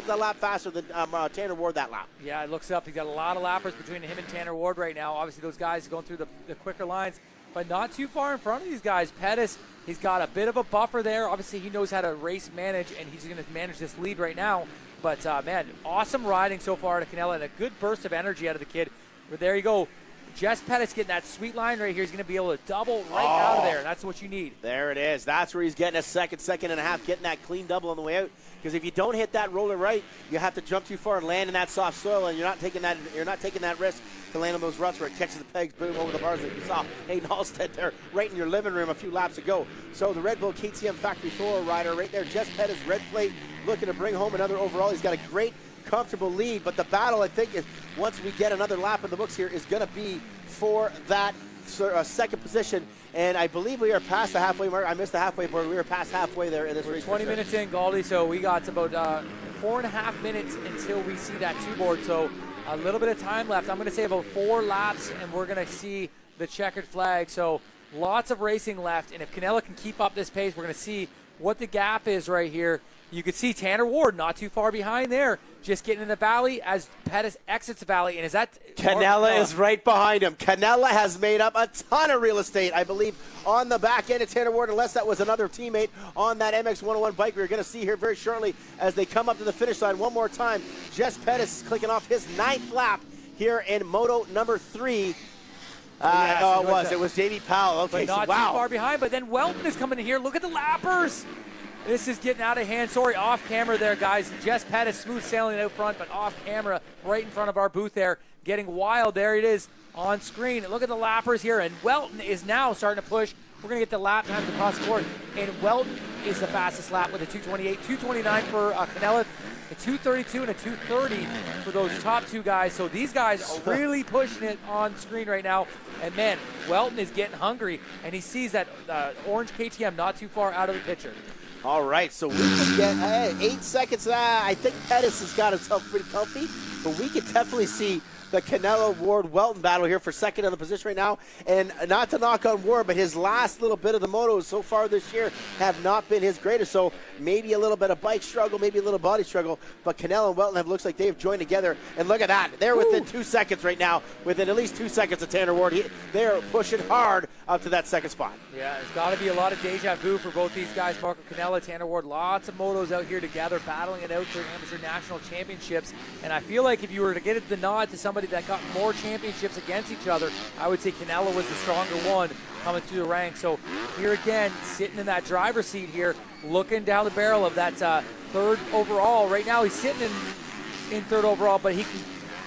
a lap faster than Tanner Ward that lap. Yeah, it looks up. He's got a lot of lappers between him and Tanner Ward right now. Obviously, those guys going through the quicker lines, but not too far in front of these guys. Pettis, he's got a bit of a buffer there. Obviously, he knows how to race manage, and he's going to manage this lead right now. But, man, awesome riding so far to Canella, and a good burst of energy out of the kid. But there you go. Jess Pettis getting that sweet line right here. He's going to be able to double right out of there, and that's what you need. There it is. That's where he's getting a second and a half, getting that clean double on the way out. Because if you don't hit that roller right, you have to jump too far and land in that soft soil, and you're not taking that risk to land on those ruts where it catches the pegs, boom, over the bars like you saw Hayden Halstead there right in your living room a few laps ago. So the Red Bull KTM Factory Floor rider right there, Jess Pettis, red plate, looking to bring home another overall. He's got a great, comfortable lead, but the battle, I think, is once we get another lap in the books here, is going to be for that second position, and I believe we are past the halfway mark. I missed the halfway mark. We are past halfway there in this race. 20 minutes in, Galdi, so we got about 4.5 minutes until we see that two-board, so a little bit of time left. I'm going to say about 4 laps, and we're going to see the checkered flag, so lots of racing left, and if Canella can keep up this pace, we're going to see what the gap is right here. You can see Tanner Ward not too far behind there, just getting in the valley as Pettis exits the valley. And is that Canella is right behind him. Canella has made up a ton of real estate, I believe, on the back end of Tanner Ward, unless that was another teammate on that MX 101 bike. We're going to see here very shortly as they come up to the finish line one more time. Jess Pettis is clicking off his 9th lap here in Moto number 3. It was J.B. Powell. Okay, but not so wow. too far behind. But then Welton is coming in here. Look at the lappers. This is getting out of hand. Sorry, off camera there, guys. Jess Pettis smooth sailing out front, but off camera right in front of our booth there. Getting wild. There it is on screen. Look at the lappers here. And Welton is now starting to push. We're going to get the lap times across the board. And Welton is the fastest lap with a 2:28, 2:29 for Canella, a 2:32 and a 2:30 for those top two guys. So these guys are really pushing it on screen right now. And, man, Welton is getting hungry, and he sees that orange KTM not too far out of the picture. All right, so we can get 8 seconds. I think Pettis has got himself pretty comfy, but we can definitely see the Canella Ward Welton battle here for second in the position right now. And not to knock on Ward, but his last little bit of the motos so far this year have not been his greatest. So maybe a little bit of bike struggle, maybe a little body struggle. But Canella and Welton looks like they've joined together. And look at that. They're within 2 seconds right now, within at least 2 seconds of Tanner Ward. They're pushing hard up to that second spot. Yeah, there's got to be a lot of deja vu for both these guys, Marco Canella, Tanner Ward. Lots of motos out here together, battling it out for amateur national championships. And I feel like if you were to get the nod to somebody that got more championships against each other, I would say Canella was the stronger one coming through the ranks. So here again, sitting in that driver's seat here, looking down the barrel of that third overall. Right now he's sitting in third overall, but he can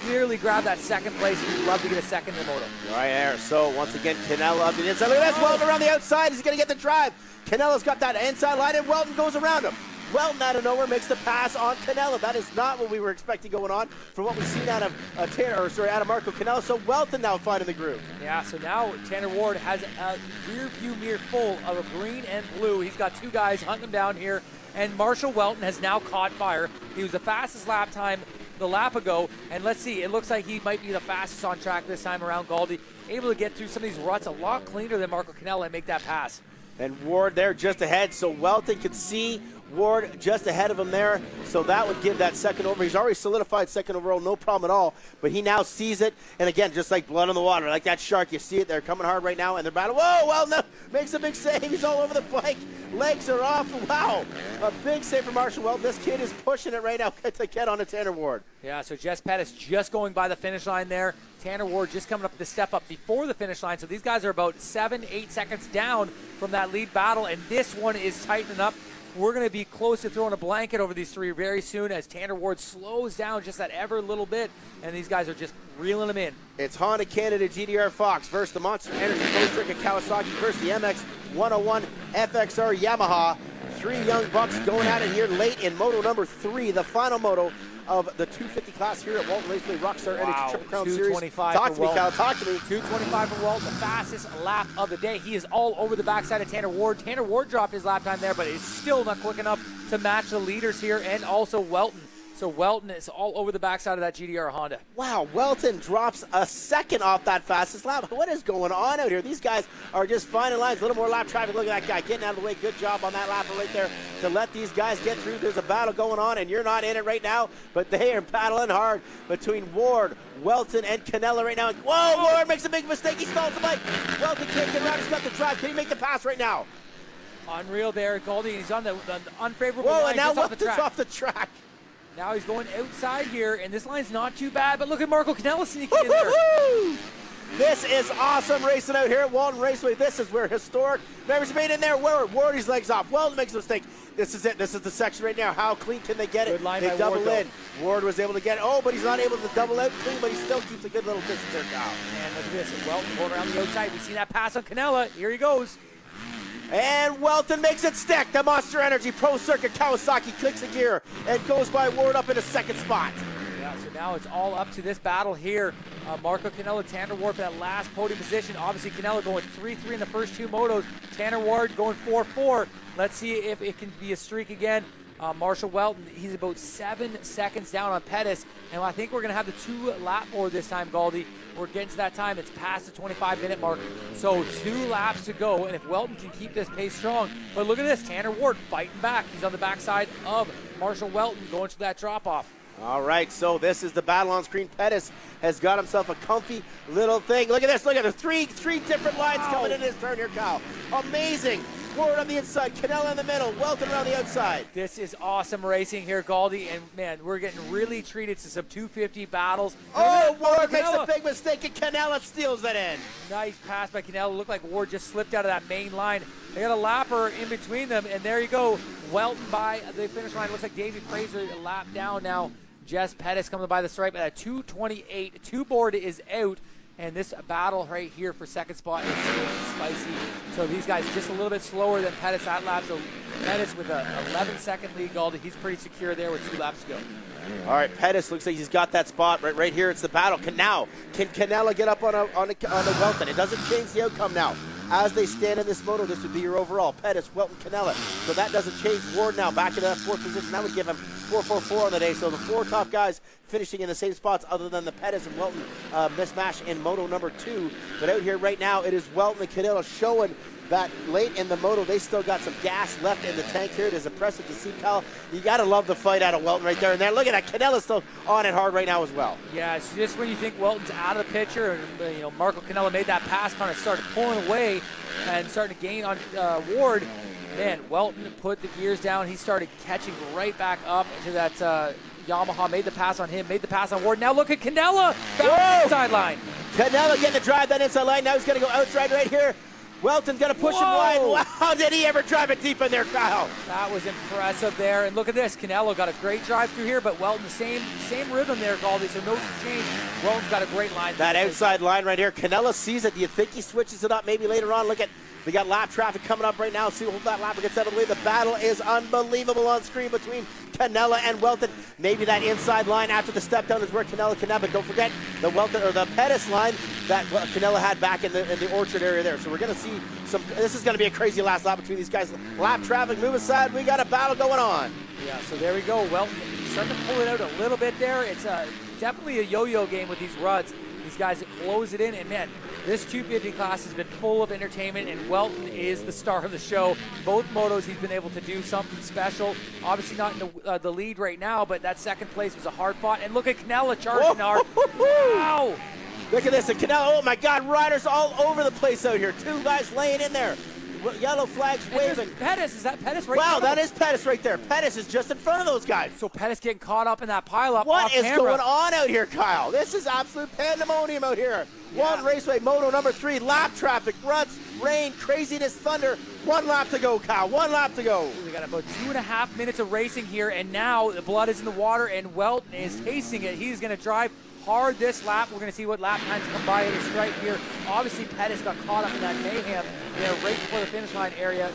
clearly grab that second place. He'd love to get a second in the moto. Right there. So once again, Canella up the inside. Look at this. Welton around the outside. He's going to get the drive. Canella's got that inside line, and Welton goes around him. Welton out of nowhere makes the pass on Canella. That is not what we were expecting going on from what we've seen out of out of Marco Canella. So Welton now finding the groove. Yeah, so now Tanner Ward has a rear view mirror full of a green and blue. He's got two guys hunting him down here, and Marshall Welton has now caught fire. He was the fastest lap time the lap ago, and let's see, it looks like he might be the fastest on track this time around. Galdi able to get through some of these ruts a lot cleaner than Marco Canella and make that pass. And Ward there just ahead, so Welton can see Ward just ahead of him there, so that would give that second over. He's already solidified second overall, no problem at all, but he now sees it, and again, just like blood on the water, like that shark, you see it, they're coming hard right now, and they're battling. Whoa, well, no, makes a big save, he's all over the bike, legs are off, wow, a big save from Marshall. Well, this kid is pushing it right now to get on to Tanner Ward. Yeah, so Jess Pettis just going by the finish line there. Tanner Ward just coming up with the step up before the finish line, so these guys are about 7-8 seconds down from that lead battle, and this one is tightening up. We're going to be close to throwing a blanket over these three very soon as Tanner Ward slows down just that ever little bit, and these guys are just reeling them in. It's Honda Canada GDR Fox versus the Monster Energy Pro Circuit Kawasaki versus the MX 101 FXR Yamaha. Three young bucks going at it here late in moto number 3, the final moto of the 250 class here at Walton Raceway Rockstar MX Triple Crown Series. 225 Talk to me, Kyle. Talk to me. 225 for Walton, the fastest lap of the day. He is all over the backside of Tanner Ward. Tanner Ward dropped his lap time there, but is still not quick enough to match the leaders here, and also Walton. So Walton is all over the backside of that GDR Honda. Wow, Walton drops a second off that fastest lap. What is going on out here? These guys are just finding lines. A little more lap traffic. Look at that guy getting out of the way. Good job on that lapper right there to let these guys get through. There's a battle going on, and you're not in it right now, but they are battling hard between Ward, Walton, and Canella right now. Whoa, Ward makes a big mistake. He stalls the bike. Walton can't get around. He's got the drive. Can he make the pass right now? Unreal there, Goldie. He's on the unfavorable Whoa, line. and now Off the Walton's track. off the track. Now he's going outside here, and this line's not too bad, but look at Marco Canella sneaking in there. This is awesome racing out here at Walton Raceway. This is where historic members made in there. Ward his legs off. Walton makes a mistake. This is it. This is the section right now. How clean can they get it? Good line They by double Ward, in. Ward was able to get it. Oh, but he's not able to double out clean, but he still keeps a good little distance there, Kyle. And look at this. Walton going around the outside. We've seen that pass on Canella. Here he goes. And Walton makes it stick. The Monster Energy Pro Circuit Kawasaki clicks a gear and goes by Ward up in a second spot. Yeah, so now it's all up to this battle here. Marco Canella, Tanner Ward for that last podium position. Obviously, Canella going 3-3 in the first two motos. Tanner Ward going 4-4. Let's see if it can be a streak again. Marshall Walton, he's about 7 seconds down on Pettis, and I think we're going to have the 2-lap board this time, Galdi. We're getting to that time. It's past the 25-minute mark, so 2 laps to go, and if Walton can keep this pace strong. But look at this, Tanner Ward fighting back. He's on the backside of Marshall Walton going to that drop-off. All right, so this is the battle on screen. Pettis has got himself a comfy little thing. Look at this. Look at the three different lines coming in his turn here, Kyle. Amazing. Ward on the inside, Canella in the middle, Walton around the outside. This is awesome racing here, Galdi, and man, we're getting really treated to some 250 battles. Oh, Ward makes a big mistake, and Canella steals that in. Nice pass by Canella. Looked like Ward just slipped out of that main line. They got a lapper in between them, and there you go. Welton by the finish line. Looks like Davey Fraser a lap down now. Jess Pettis coming by the stripe at a 2:28. 2 board is out. And this battle right here for second spot is getting spicy. So these guys just a little bit slower than Pettis that lap. So Pettis with a 11-second lead, Galdi. He's pretty secure there with 2 laps to go. All right, Pettis looks like he's got that spot right here. It's the battle. Can Canella get up on the Welton? It doesn't change the outcome now. As they stand in this moto, this would be your overall. Pettis, Welton, Canella. So that doesn't change. Ward now back in that 4th position. That would give him 4-4-4 on the day. So the 4 top guys finishing in the same spots other than the Pettis and Welton mismatch in moto number 2. But out here right now, it is Welton and Canella showing that late in the moto, they still got some gas left in the tank here. It is impressive to see, Kyle. You got to love the fight out of Welton right there. And there, look at that. Canella's still on it hard right now as well. Yeah, it's just when you think Welton's out of the picture, and Marco Canella made that pass, kind of started pulling away and starting to gain on Ward. Man, Welton put the gears down. He started catching right back up to that Yamaha. Made the pass on him. Made the pass on Ward. Now look at Canella. Found the inside line. Canella getting to drive that inside line. Now he's going to go outside right here. Welton's going to push him wide. Wow, did he ever drive it deep in there, Kyle? That was impressive there. And look at this. Canella got a great drive through here, but Welton, the same rhythm there, Galdi, so no change. Welton's got a great line. That outside line right here. Canella sees it. Do you think he switches it up maybe later on? Look at, we got lap traffic coming up right now. See if that lapper gets out of the way. The battle is unbelievable on screen between Canella and Welton. Maybe that inside line after the step down is where Canella can have, but don't forget the Welton or the Pettis line that Canella had back in the orchard area there. So we're going to see this is going to be a crazy last lap between these guys. Lap traffic, move aside. We got a battle going on. Yeah, so there we go. Welton starting to pull it out a little bit there. It's definitely a yo-yo game with these ruts. These guys close it in, and man, This 250 class has been full of entertainment, and Walton is the star of the show. Both motos, he's been able to do something special. Obviously not in the lead right now, but that second place was a hard fought. And look at Canella charging hard. Wow! Look at this, and Canella, oh my God, riders all over the place out here. Two guys laying in there. Yellow flags waving. Pettis, is that Pettis right Wow, there? that is Pettis right there. Pettis is just in front of those guys. So Pettis getting caught up in that pileup. What is camera. going on out here, Kyle? This is absolute pandemonium out here. Yeah. Walton Raceway, moto number 3, lap traffic, ruts, rain, craziness, thunder. 1 lap to go, Kyle. 1 lap to go. We got about 2.5 minutes of racing here, and now the blood is in the water, and Walton is tasting it. He's going to drive hard this lap. We're going to see what lap times come by at his stripe here. Obviously, Pettis got caught up in that mayhem there right before the finish line area.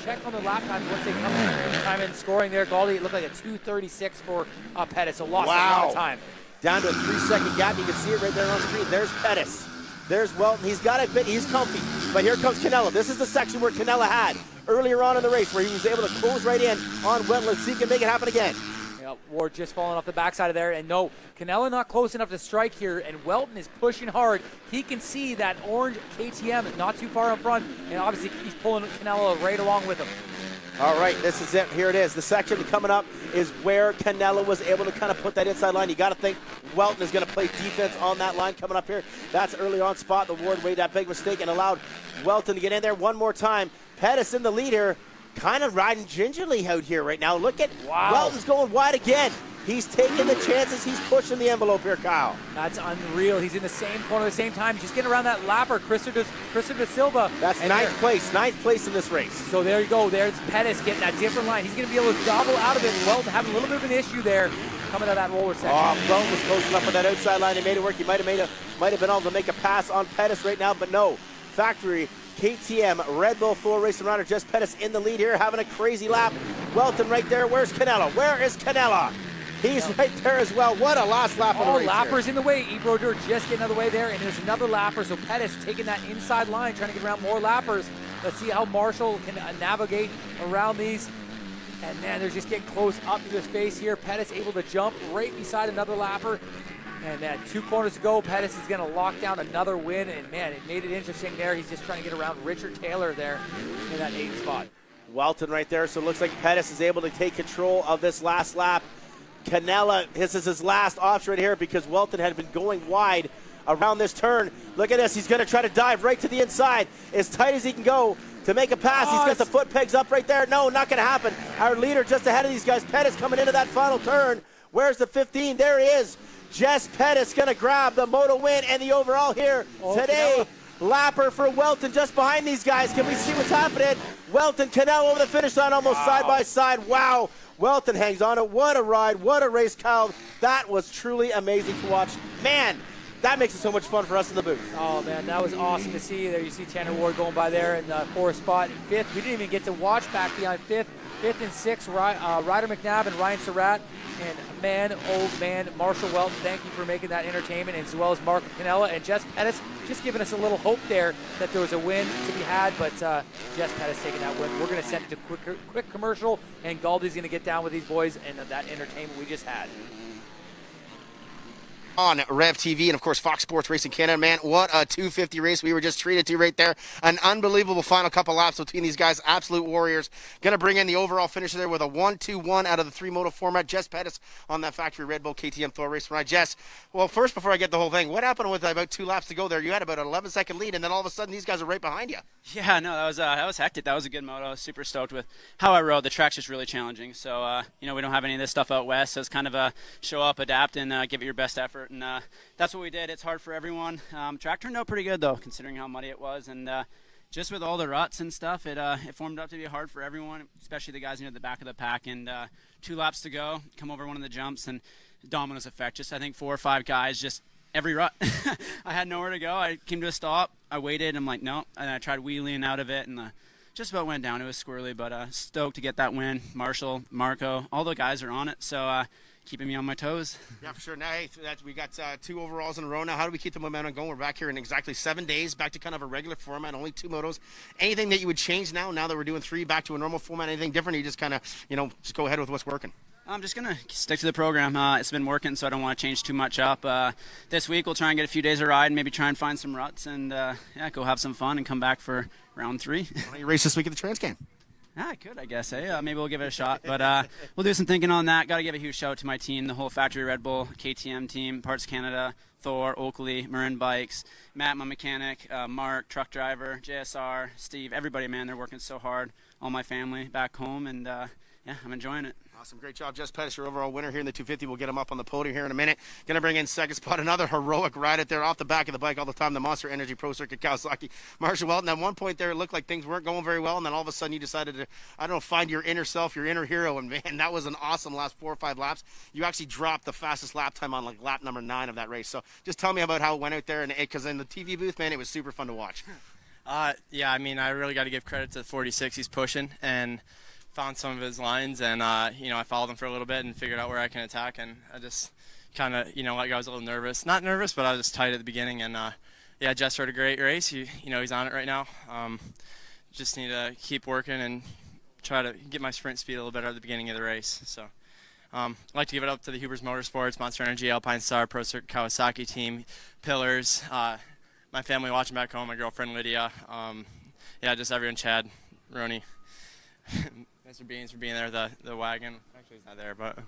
Check on the lap times once they come in scoring there. Galdi, it looked like a 2:36 for Pettis, so lost a lot of time. Down to a 3-second gap. You can see it right there on the screen. There's Pettis. There's Walton. He's got it, but he's comfy. But here comes Canella. This is the section where Canella had earlier on in the race, where he was able to close right in on Walton. Let's see if he can make it happen again. Ward just falling off the backside of there, and no, Canella not close enough to strike here, and Walton is pushing hard. He can see that orange KTM not too far in front, and obviously he's pulling Canella right along with him. All right, this is it. Here it is. The section coming up is where Canella was able to kind of put that inside line. You got to think Walton is going to play defense on that line coming up here. That's early on spot. The Ward made that big mistake and allowed Walton to get in there one more time. Pettis in the lead here. Kind of riding gingerly out here right now. Look at Walton's going wide again. He's taking the chances. He's pushing the envelope here, Kyle. That's unreal. He's in the same corner at the same time. Just getting around that lapper, Christopher De Silva. That's ninth place in this race. So there you go. There's Pettis getting that different line. He's going to be able to double out of it. Walton having a little bit of an issue there coming out of that roller section. Oh, Walton was close enough on that outside line. He made it work. He might have been able to make a pass on Pettis right now, but no. Factory KTM Red Bull Thor racing rider Jess Pettis in the lead here, having a crazy lap. Walton right there. Where's Canella? Where is Canella? He's right there as well. What a last lap of the race. Lappers here. in the way. Ebro Dur just getting out of the way there, and there's another lapper. So Pettis taking that inside line, trying to get around more lappers. Let's see how Marshall can navigate around these. And man, they're just getting close up to his face here. Pettis able to jump right beside another lapper. And then 2 corners to go. Pettis is going to lock down another win. And man, it made it interesting there. He's just trying to get around Richard Taylor there in that 8th spot. Walton right there. So it looks like Pettis is able to take control of this last lap. Canella, this is his last option right here because Walton had been going wide around this turn. Look at this. He's going to try to dive right to the inside as tight as he can go to make a pass. He's got the foot pegs up right there. No, not going to happen. Our leader just ahead of these guys. Pettis coming into that final turn. Where's the 15? There he is. Jess Pettis going to grab the moto win and the overall here today. Lapper for Walton just behind these guys. Can we see what's happening? Walton, Canella over the finish line almost side by side. Wow. Walton hangs on it. What a ride. What a race, Kyle. That was truly amazing to watch. Man, that makes it so much fun for us in the booth. Oh, man, that was awesome to see. There you see Tanner Ward going by there in the 4th spot. And 5th, we didn't even get to watch back behind 5th. 5th and 6th, Ryder McNabb and Ryan Surratt. And man, oh man, Marshall Walton, thank you for making that entertainment, as well as Mark Canella and Jess Pettis, just giving us a little hope there that there was a win to be had, but Jess Pettis taking that win. We're going to send it to quick commercial, and Galdi's going to get down with these boys and that entertainment we just had. On Rev TV and, of course, Fox Sports Racing Canada. Man, what a 250 race we were just treated to right there. An unbelievable final couple laps between these guys. Absolute warriors. Going to bring in the overall finisher there with a 1-2-1 out of the 3-moto format. Jess Pettis on that factory Red Bull KTM Thor race ride. Jess, well, first, before I get the whole thing, what happened with about 2 laps to go there? You had about an 11-second lead, and then all of a sudden these guys are right behind you. Yeah, no, that was hectic. That was a good moto. I was super stoked with how I rode. The track's just really challenging. So, we don't have any of this stuff out west, so it's kind of a show up, adapt, and give it your best effort. And that's what we did. It's hard for everyone. Track turned out pretty good, though, considering how muddy it was. And just with all the ruts and stuff, it formed up to be hard for everyone, especially the guys near the back of the pack. And 2 laps to go, come over one of the jumps, and dominoes effect. Just, I think, 4 or 5 guys, just every rut. I had nowhere to go. I came to a stop. I waited. I'm like, no. And I tried wheeling out of it, and just about went down. It was squirrely, but stoked to get that win. Marshall, Marco, all the guys are on it. So keeping me on my toes. Yeah, for sure. Now, hey, we got 2 overalls in a row now. How do we keep the momentum going? We're back here in exactly 7 days, back to kind of a regular format, only 2 motos. Anything that you would change now that we're doing 3, back to a normal format? Anything different? Or you just kind of, just go ahead with what's working? I'm just going to stick to the program. It's been working, so I don't want to change too much up. This week we'll try and get a few days of ride and maybe try and find some ruts and go have some fun and come back for round 3. Why don't you race this week at the Transcan? I could, I guess. Maybe we'll give it a shot. But we'll do some thinking on that. Got to give a huge shout out to my team, the whole Factory Red Bull, KTM team, Parts Canada, Thor, Oakley, Marin Bikes, Matt, my mechanic, Mark, truck driver, JSR, Steve, everybody, man. They're working so hard. All my family back home, and I'm enjoying it. Awesome. Great job, Jess Pettis, your overall winner here in the 250. We'll get him up on the podium here in a minute. Going to bring in second spot, another heroic ride it there off the back of the bike all the time, the Monster Energy Pro Circuit Kawasaki, Marshall Walton. At one point there, it looked like things weren't going very well, and then all of a sudden you decided to, I don't know, find your inner self, your inner hero, and man, that was an awesome last 4 or 5 laps. You actually dropped the fastest lap time on like lap number 9 of that race. So just tell me about how it went out there, and because in the TV booth, man, it was super fun to watch. Yeah, I mean, I really got to give credit to the 46 he's pushing, and found some of his lines, and I followed him for a little bit and figured out where I can attack, and I just kind of, like I was a little nervous. Not nervous, but I was just tight at the beginning, and Jess rode a great race. He's on it right now. Just need to keep working and try to get my sprint speed a little better at the beginning of the race. So I'd like to give it up to the Huber's Motorsports, Monster Energy, Alpine Star, Pro Circuit Kawasaki team, Pillars, my family watching back home, my girlfriend Lydia, just everyone, Chad, Ronnie, Mr. Beans for being there, the wagon. Actually, he's not there, but.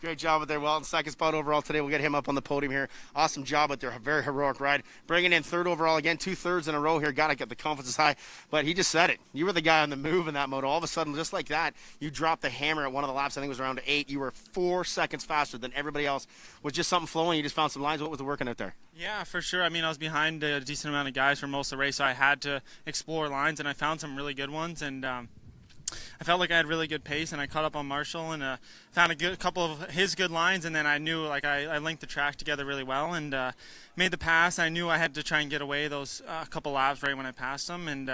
Great job with there, Walton. Second spot overall today. We'll get him up on the podium here. Awesome job with their very heroic ride. Bringing in third overall again, 2/3 in a row here. Got to get the confidence is high. But he just said it. You were the guy on the move in that moto. All of a sudden, just like that, you dropped the hammer at one of the laps. I think it was around 8. You were 4 seconds faster than everybody else. Was just something flowing. You just found some lines. What was the working out there? Yeah, for sure. I mean, I was behind a decent amount of guys for most of the race, so I had to explore lines, and I found some really good ones. And I felt like I had really good pace, and I caught up on Marshall and found a couple of his good lines, and then I knew I linked the track together really well and made the pass. I knew I had to try and get away those couple laps right when I passed them, and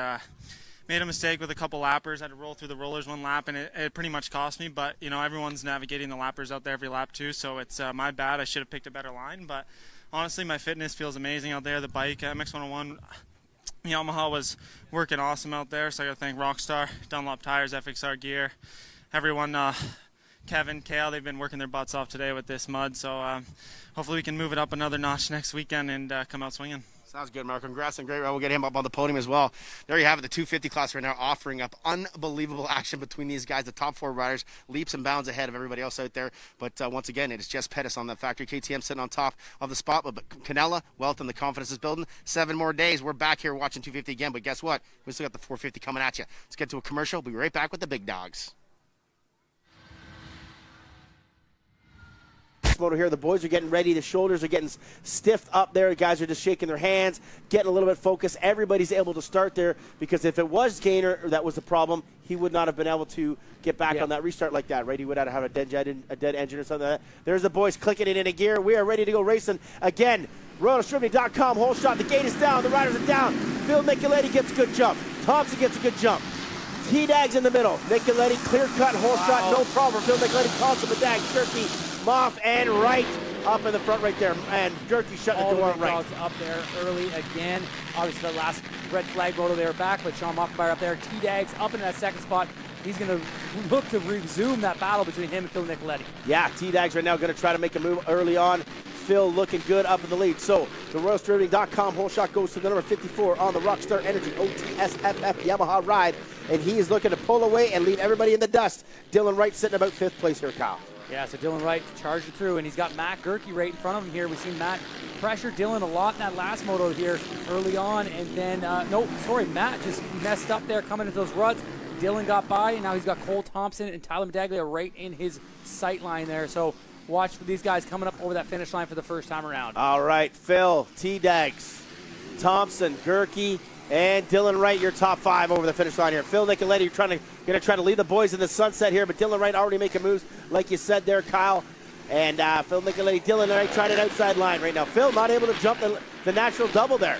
made a mistake with a couple lappers. I had to roll through the rollers one lap, and it pretty much cost me, but everyone's navigating the lappers out there every lap too, so it's my bad. I should have picked a better line, but honestly my fitness feels amazing out there. The bike, MX-101, Yamaha was working awesome out there, so I got to thank Rockstar, Dunlop Tires, FXR Gear, everyone, Kevin, Kale, they've been working their butts off today with this mud, so hopefully we can move it up another notch next weekend and come out swinging. Sounds good, Mark. Congrats on great ride. We'll get him up on the podium as well. There you have it, the 250 class right now, offering up unbelievable action between these guys. The top 4 riders, leaps and bounds ahead of everybody else out there. But once again, it is Jess Pettis on that Factory KTM sitting on top of the spot. But Canella, Walton, the confidence is building. 7 more days. We're back here watching 250 again. But guess what? We still got the 450 coming at you. Let's get to a commercial. We'll be right back with the big dogs. Moto here. The boys are getting ready. The shoulders are getting stiffed up there. The guys are just shaking their hands, getting a little bit focused. Everybody's able to start there because if it was Gaynor that was the problem, he would not have been able to get back on that restart like that, right? He would have had a dead engine or something like that. There's the boys clicking it into gear. We are ready to go racing again. RotoStreaming.com, whole shot. The gate is down. The riders are down. Phil Nicoletti gets a good jump. Thompson gets a good jump. T-Dag's in the middle. Nicoletti, clear cut, whole shot, no problem. Phil Nicoletti, Thompson, Badag, Jerky, Moff, and Wright up in the front right there. And Jerky shutting the door on Wright. Up there early again. Obviously, the last red flag moto they were back, but Sean Moffmeyer up there. T-Dag's up in that second spot. He's going to look to resume that battle between him and Phil Nicoletti. Yeah, T-Dag's right now going to try to make a move early on. Phil looking good up in the lead. So the RoyalStreaming.com whole shot goes to the number 54 on the Rockstar Energy OTSFF Yamaha ride. And he is looking to pull away and leave everybody in the dust. Dylan Wright sitting about 5th place here, Kyle. Yeah, so Dylan Wright charging through, and he's got Matt Gerke right in front of him here. We've seen Matt pressure Dylan a lot in that last moto here early on. And then, Matt just messed up there coming into those ruts. Dylan got by, and now he's got Cole Thompson and Tyler Medaglia right in his sight line there. So watch for these guys coming up over that finish line for the first time around. All right, Phil, T-Dags, Thompson, Gerke, and Dylan Wright, your top 5 over the finish line here. Phil Nicoletti, going to try to lead the boys in the sunset here, but Dylan Wright already making moves, like you said there, Kyle. And Phil Nicoletti, Dylan Wright trying an outside line right now. Phil not able to jump the natural double there.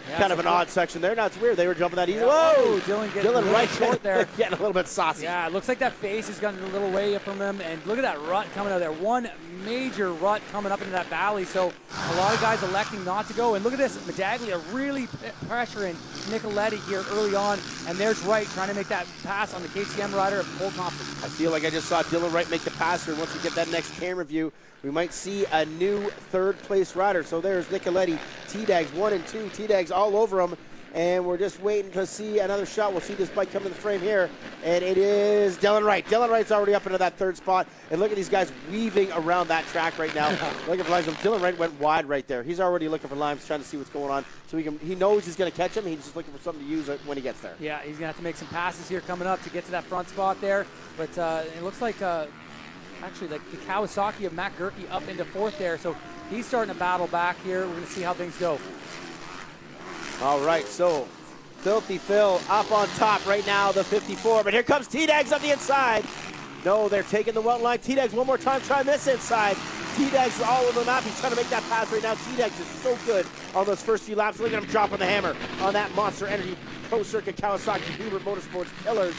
Yeah, kind of an odd section there. Now it's weird. They were jumping that easy. Whoa! Dylan right short there. Getting a little bit saucy. Yeah, it looks like that face has gotten a little way from him. And look at that rut coming out there. One major rut coming up into that valley. So a lot of guys electing not to go. And look at this. Medaglia really pressuring Nicoletti here early on. And there's Wright trying to make that pass on the KTM rider of Cole Thompson. I feel like I just saw Dylan Wright make the pass here. Once we get that next camera view, we might see a new third-place rider. So there's Nicoletti, T-Dags 1 and 2, T-Dags all over him. And we're just waiting to see another shot. We'll see this bike come in the frame here. And it is Dylan Wright. Dylan Wright's already up into that third spot. And look at these guys weaving around that track right now. Looking for lines. Dylan Wright went wide right there. He's already looking for lines, trying to see what's going on. So he knows he's going to catch him. He's just looking for something to use when he gets there. Yeah, he's going to have to make some passes here coming up to get to that front spot there. But it looks like actually like the Kawasaki of Matt Gerke up into fourth there. So he's starting to battle back here. We're going to see how things go. All right, so Filthy Phil up on top right now, the 54. But here comes T-Dags on the inside. No, they're taking the Welton line. T-Dags one more time, trying this inside. T-Dags all over the map. He's trying to make that pass right now. T-Dags is so good on those first few laps. Look at him dropping the hammer on that Monster Energy Pro Circuit Kawasaki Hubert Motorsports Pillars.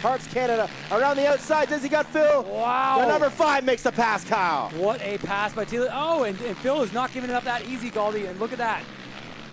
Hearts Canada around the outside. Does he got Phil? Wow. The number 5 makes the pass, Kyle. What a pass by Taylor. Oh, and Phil is not giving it up that easy, Galdi. And look at that.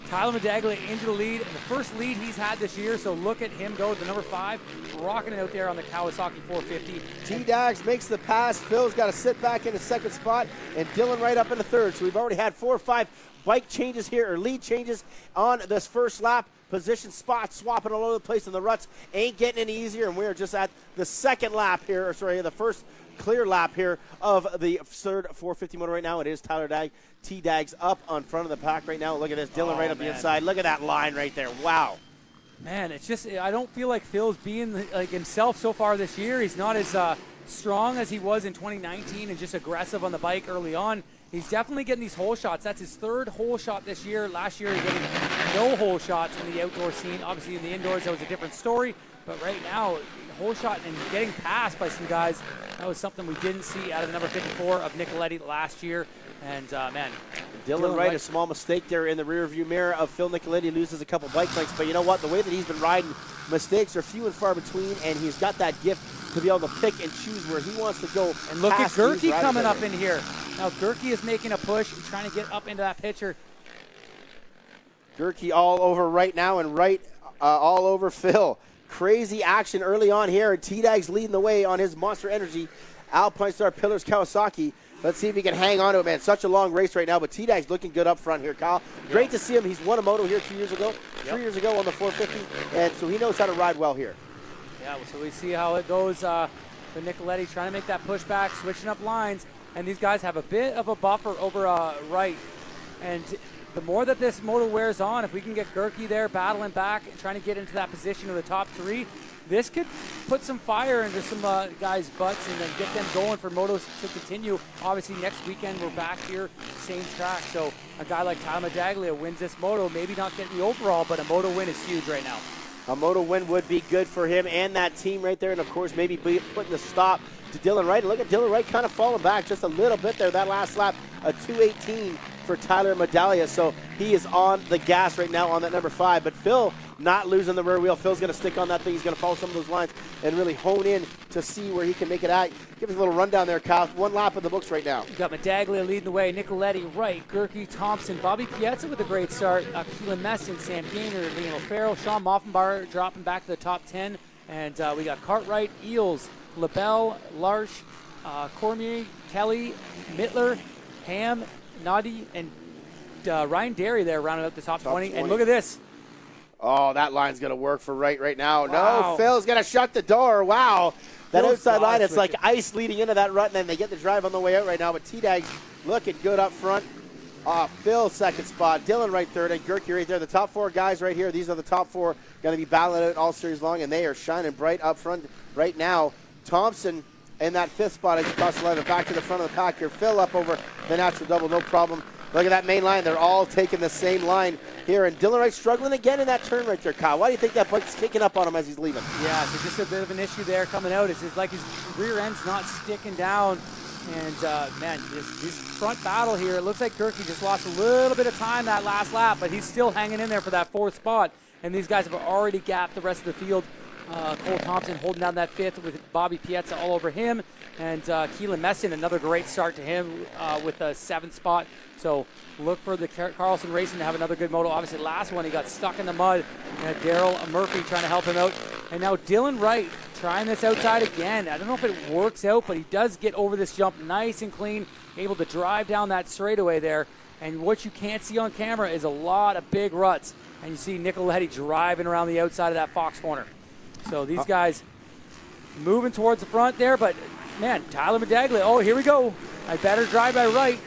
Tyler Medaglia into the lead. The first lead he's had this year, so look at him go to the number 5, rocking it out there on the Kawasaki 450. T-Dags makes the pass. Phil's got to sit back in the second spot, and Dylan right up in the third. So we've already had 4 or 5 bike changes here, or lead changes on this first lap. Position spots swapping all over the place, and the ruts ain't getting any easier, and we're just at the second lap here, or sorry, the first clear lap here of the third 450 motor right now. It is Tyler T-Dags up on front of the pack right now. Look at this, Dylan right up the inside. Look at that line right there. Wow. Man, it's just, I don't feel like Phil's being like himself so far this year. He's not as strong as he was in 2019 and just aggressive on the bike early on. He's definitely getting these hole shots. That's his third hole shot this year. Last year, he getting no hole shots in the outdoor scene. Obviously, in the indoors, that was a different story. But right now, hole shot and getting passed by some guys, that was something we didn't see out of the number 54 of Nicoletti last year. And, man. Dylan Wright, a small mistake there in the rearview mirror of Phil Nicoletti, loses a couple bike lengths. But you know what? The way that he's been riding, mistakes are few and far between, and he's got that gift to be able to pick and choose where he wants to go. And look at Gerke coming up in here. Now, Gerke is making a push, trying to get up into that picture. Gerke all over right now, and Wright all over Phil. Crazy action early on here, and T-Dags leading the way on his Monster Energy Alpine Star Pillars Kawasaki. Let's see if he can hang on to it, man. Such a long race right now, but T-Dags looking good up front here, Kyle. Great to see him. He's won a moto here 2 years ago, 3 years ago on the 450, and so he knows how to ride well here. Yeah, so we see how it goes. The Nicoletti trying to make that pushback, switching up lines, and these guys have a bit of a buffer over Wright. And the more that this moto wears on, if we can get Gerke there battling back and trying to get into that position of the top 3, this could put some fire into some guys' butts and then get them going for motos to continue. Obviously, next weekend we're back here, same track. So a guy like Tyler Medaglia wins this moto, maybe not getting the overall, but a moto win is huge right now. A moto win would be good for him and that team right there, and of course maybe putting a stop to Dylan Wright. Look at Dylan Wright kind of falling back just a little bit there. That last lap, a 2:18 for Tyler Medaglia, so he is on the gas right now on that number 5. But Phil not losing the rear wheel. Phil's going to stick on that thing. He's going to follow some of those lines and really hone in to see where he can make it at. Give us a little rundown there, Kyle. 1 lap in the books right now. We've got Medaglia leading the way. Nicoletti, Wright, Gerke, Thompson, Bobby Piazza with a great start. Keelan Messon, Sam Gaynor, Liam O'Farrell, Sean Moffenbauer dropping back to the top 10. And we got Cartwright, Eels, LaBelle, Larsh, Cormier, Kelly, Mittler, Ham, Noddy, and Ryan Derry there rounding out the top 20. And look at this. Oh, that line's going to work for Wright right now. Wow. No, Phil's going to shut the door. Wow. That Phil's outside line, it's like ice leading into that rut, and then they get the drive on the way out right now. But T-Dags looking good up front. Phil second spot, Dylan Wright third, and Gerke right there. The top 4 guys right here. These are the top 4 going to be battling out all series long, and they are shining bright up front right now. Thompson in that 5th spot as you cross the line, and back to the front of the pack here. Phil up over the natural double, no problem. Look at that main line. They're all taking the same line here. And Dylan Wright struggling again in that turn right there, Kyle. Why do you think that bike's kicking up on him as he's leaving? Yeah, so just a bit of an issue there coming out. It's just like his rear end's not sticking down And, man, this front battle here, it looks like Gerke just lost a little bit of time that last lap, but he's still hanging in there for that 4th spot. And these guys have already gapped the rest of the field. Cole Thompson holding down that 5th with Bobby Piazza all over him. And Keelan Messin, another great start to him with a 7th spot. So look for the Carlson Racing to have another good moto. Obviously, last one, he got stuck in the mud. And Daryl Murphy trying to help him out. And now Dylan Wright trying this outside again. I don't know if it works out, but he does get over this jump nice and clean, able to drive down that straightaway there. And what you can't see on camera is a lot of big ruts. And you see Nicoletti driving around the outside of that Fox corner. So these guys moving towards the front there, but man, Tyler Medaglia, oh, here we go. I better drive by Wright.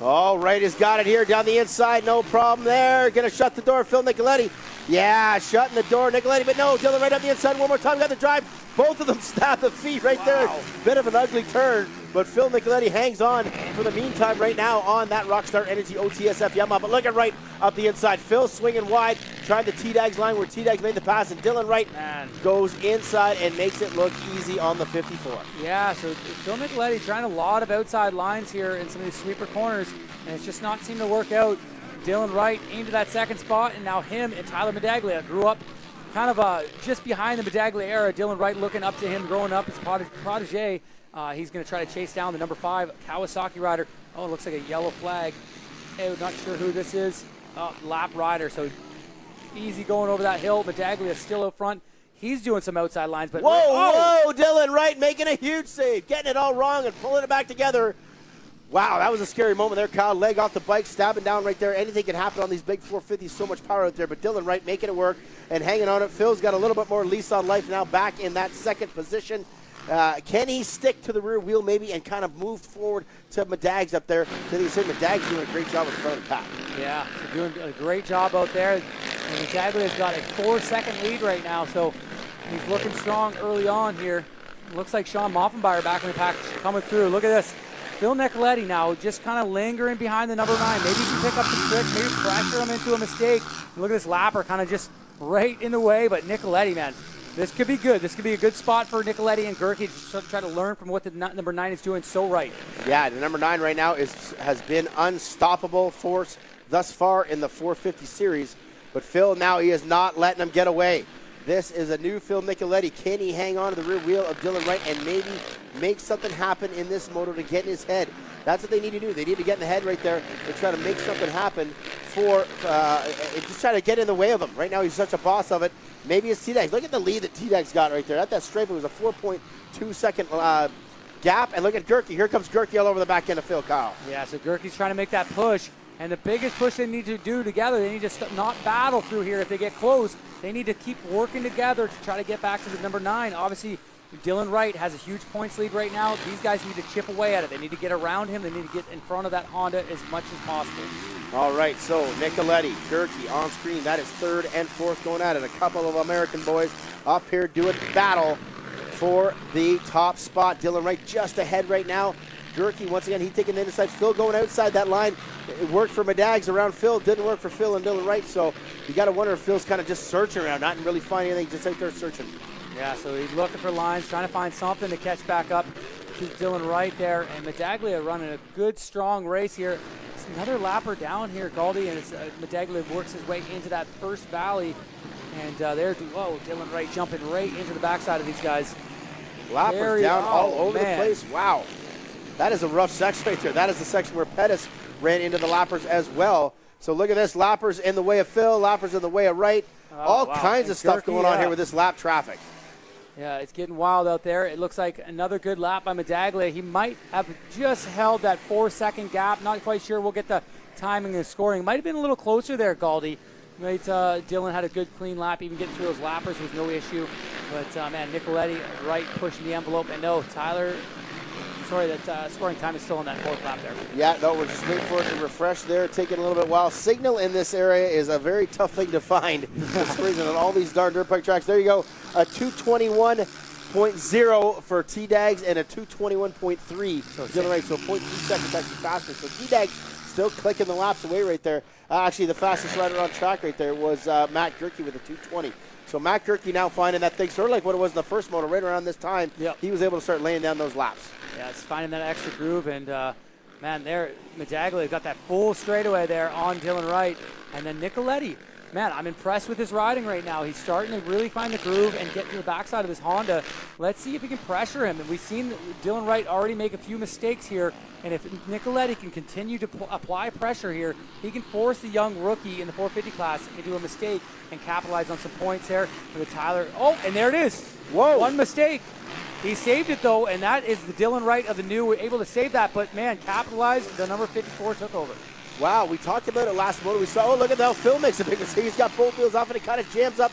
All right, has got it here down the inside. No problem there. Going to shut the door. Phil Nicoletti. Yeah, shutting the door. Nicoletti, but no. Dylan Wright up the inside one more time. Got the drive. Both of them stab the feet right there. Bit of an ugly turn, but Phil Nicoletti hangs on for the meantime right now on that Rockstar Energy OTSF Yamaha. But look at Wright up the inside. Phil swinging wide, trying the T-Dags line where T-Dags made the pass, and Dylan Wright goes inside and makes it look easy on the 54. Yeah, so Phil Nicoletti trying a lot of outside lines here in some of these sweeper corners, and it's just not seemed to work out. Dylan Wright into that 2nd spot, and now him and Tyler Medaglia grew up kind of just behind the Medaglia era. Dylan Wright looking up to him, growing up as protege. He's going to try to chase down the number 5 Kawasaki rider. Oh, it looks like a yellow flag. Hey, not sure who this is. Lap rider, so easy going over that hill. Medaglia still out front. He's doing some outside lines, but whoa, Dylan Wright making a huge save, getting it all wrong and pulling it back together. Wow, that was a scary moment there, Kyle. Leg off the bike, stabbing down right there. Anything can happen on these big 450s. So much power out there, but Dylan Wright making it work and hanging on it. Phil's got a little bit more lease on life now, back in that 2nd position. Can he stick to the rear wheel maybe and kind of move forward to Medags up there? Because he said Medags doing a great job in front of the pack. Yeah, so doing a great job out there. And Medaglia's got a 4-second lead right now, so he's looking strong early on here. Looks like Sean Moffenbauer back in the pack coming through. Look at this. Phil Nicoletti now just kind of lingering behind the number 9. Maybe he can pick up some tricks, maybe pressure him into a mistake. Look at this lapper kind of just right in the way, but Nicoletti, man, this could be good. This could be a good spot for Nicoletti and Gerke to try to learn from what the number 9 is doing so right. Yeah, the number 9 right now has been unstoppable force thus far in the 450 series, but Phil now, he is not letting them get away. This is a new Phil Nicoletti. Can he hang on to the rear wheel of Dylan Wright and maybe make something happen in this moto to get in his head? That's what they need to do. They need to get in the head right there and try to make something happen for just try to get in the way of him. Right now he's such a boss of it. Maybe it's T-Dags. Look at the lead that T-Dags got right there. At that strafe, it was a 4.2 second gap. And look at Gerke. Here comes Gerke all over the back end of Phil, Kyle. Yeah, so Gerke's trying to make that push. And the biggest push they need to do together, they need to not battle through here if they get close. They need to keep working together to try to get back to the number 9. Obviously, Dylan Wright has a huge points lead right now. These guys need to chip away at it. They need to get around him. They need to get in front of that Honda as much as possible. All right, so Nicoletti, Gerke on screen. That is 3rd and 4th going at it. A couple of American boys up here doing battle for the top spot. Dylan Wright just ahead right now. Gerke, once again, he's taking the inside. Phil going outside that line. It worked for Medags around Phil. Didn't work for Phil and Dylan Wright. So you got to wonder if Phil's kind of just searching around, not really finding anything, just out there searching. Yeah, so he's looking for lines, trying to find something to catch back up to Dylan Wright there. And Medaglia running a good, strong race here. It's another lapper down here, Galdi, and Medaglia works his way into that first valley. And Dylan Wright jumping right into the backside of these guys. Lappers down all over the place. Wow. That is a rough section right there. That is the section where Pettis ran into the lappers as well. So look at this. Lappers in the way of Phil. Lappers in the way of Wright. All kinds of stuff going on here with this lap traffic. Yeah, it's getting wild out there. It looks like another good lap by Medaglia. He might have just held that 4-second gap. Not quite sure. We'll get the timing and scoring. Might have been a little closer there, Galdi. Right, Dylan had a good, clean lap. Even getting through those lappers was no issue. But, man, Nicoletti, Wright pushing the envelope. And no, Tyler... Sorry, that scoring time is still on that 4th lap there. Yeah, no, we're just waiting for it to refresh there, taking a little bit while. Signal in this area is a very tough thing to find for some reason on all these darn dirt bike tracks. There you go, a 221.0 for T-Dags and a 221.3 Dylan Wright, so 0.2 seconds actually faster. So T-Dags still clicking the laps away right there. Actually, the fastest rider on track right there was Matt Gerke with a 220. So Matt Gerke now finding that thing sort of like what it was in the first moto right around this time. Yep. He was able to start laying down those laps. Yeah, it's finding that extra groove, and man, there, Medaglia got that full straightaway there on Dylan Wright, and then Nicoletti. Man, I'm impressed with his riding right now. He's starting to really find the groove and get to the backside of this Honda. Let's see if he can pressure him. And we've seen Dylan Wright already make a few mistakes here. And if Nicoletti can continue to apply pressure here, he can force the young rookie in the 450 class into a mistake and capitalize on some points there for the Tyler. Oh, and there it is. Whoa. One mistake. He saved it, though, and that is the Dylan Wright of the new. We're able to save that, but, man, capitalized. The number 54 took over. Wow, we talked about it last moto. We saw, oh, look at that. Phil makes a big mistake. He's got both wheels off, and it kind of jams up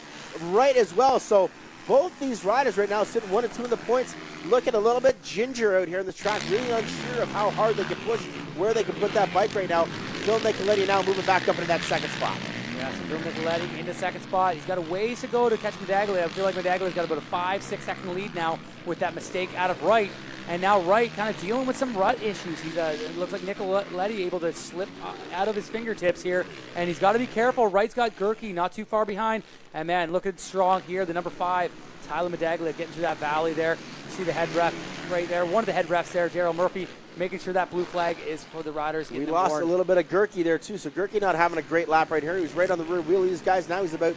right as well. So both these riders right now sitting 1 and 2 in the points, looking a little bit ginger out here in the track, really unsure of how hard they can push, where they can put that bike right now. Phil Nicoletti now moving back up into that second spot. Yeah, so Phil Nicoletti into second spot. He's got a ways to go to catch Medaglia. I feel like Medaglia's got about a 5-6 second lead now with that mistake out of Wright. And now Wright kind of dealing with some rut issues. He's it looks like Nicoletti able to slip out of his fingertips here. And he's got to be careful. Wright's got Gerke not too far behind. And, man, looking strong here. The number 5, Tyler Medaglia, getting through that valley there. You see the head ref right there. One of the head refs there, Daryl Murphy, making sure that blue flag is for the riders. We lost a little bit of Gerke there, too. So Gerke not having a great lap right here. He was right on the rear wheel of these guys. Now he's about,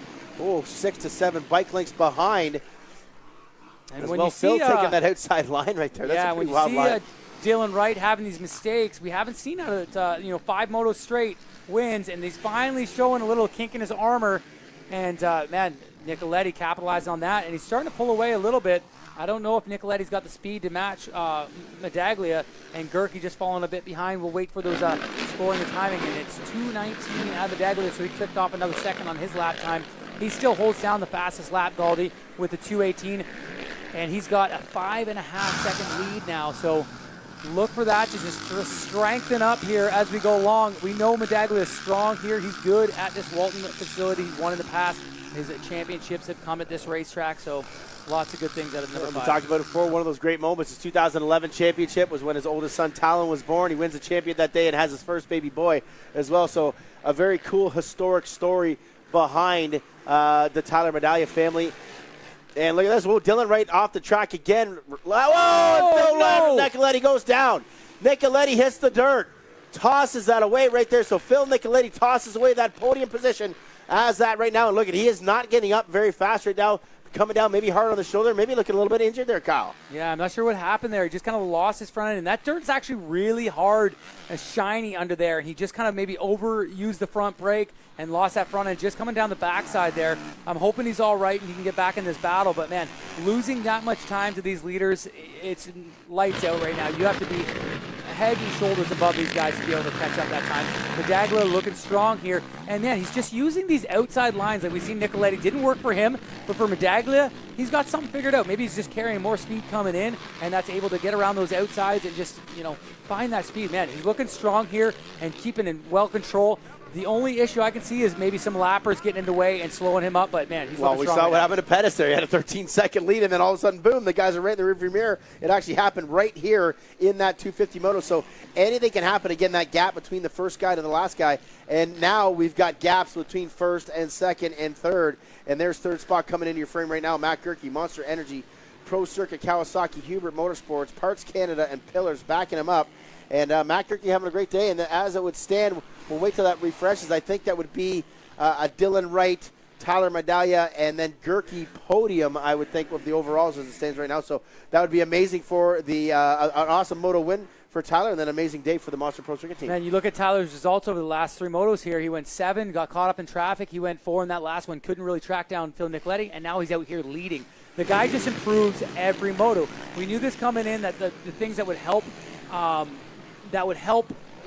6 to 7 bike lengths behind. And as when well, you Phil see, taking that outside line right there. That's a pretty wild line. Dylan Wright having these mistakes, we haven't seen out of 5 motos straight wins, and he's finally showing a little kink in his armor. And man, Nicoletti capitalized on that, and he's starting to pull away a little bit. I don't know if Nicoletti's got the speed to match Medaglia, and Gerke just falling a bit behind. We'll wait for those scoring the timing, and it's 2:19 out of Medaglia, so he clipped off another second on his lap time. He still holds down the fastest lap, Galdi, with the 2:18, and he's got a 5.5 second lead now. So look for that to just strengthen up here as we go along. We know Medaglia is strong here. He's good at this Walton facility. He's won in the past. His championships have come at this racetrack, so lots of good things out of number 5. We talked about it before. One of those great moments, his 2011 championship was when his oldest son, Talon, was born. He wins the champion that day and has his first baby boy as well. So a very cool, historic story behind the Tyler Medaglia family. And look at this. Whoa, Dylan Wright off the track again. Whoa, and Phil Nicoletti goes down. Nicoletti hits the dirt. Tosses that away right there. So Phil Nicoletti tosses away that podium position as that right now. And look at, he is not getting up very fast right now. Coming down maybe hard on the shoulder, maybe looking a little bit injured there, Kyle. Yeah, I'm not sure what happened there. He just kind of lost his front end, and that dirt's actually really hard and shiny under there. And he just kind of maybe overused the front brake and lost that front end just coming down the backside there. I'm hoping he's all right and he can get back in this battle. But, man, losing that much time to these leaders, it's lights out right now. You have to be head and shoulders above these guys to be able to catch up that time. Medaglia looking strong here. And, man, he's just using these outside lines like we see Nicoletti. Didn't work for him, but for Medaglia, he's got something figured out. Maybe he's just carrying more speed coming in, and that's able to get around those outsides and just, find that speed. Man, he's looking strong here and keeping in well control. The only issue I can see is maybe some lappers getting in the way and slowing him up, but, man, he's looking strong. Well, we saw what happened to Pettis there. He had a 13-second lead, and then all of a sudden, boom, the guys are right in the rearview mirror. It actually happened right here in that 250 moto, so anything can happen. Again, that gap between the first guy to the last guy, and now we've got gaps between first and second and third, and there's third spot coming into your frame right now. Matt Gerke, Monster Energy, Pro Circuit, Kawasaki, Hubert Motorsports, Parts Canada, and Pillars backing him up. And Matt Gerke having a great day, and as it would stand, we'll wait till that refreshes. I think that would be a Dylan Wright, Tyler Medaglia, and then Gerke podium, I would think, of the overalls as it stands right now. So that would be amazing for the an awesome moto win for Tyler, and then an amazing day for the Monster Pro Circuit team. Man, you look at Tyler's results over the last 3 motos here. He went 7, got caught up in traffic. He went 4 in that last one, couldn't really track down Phil Nicoletti, and now he's out here leading. The guy just improves every moto. We knew this coming in, that the things that would help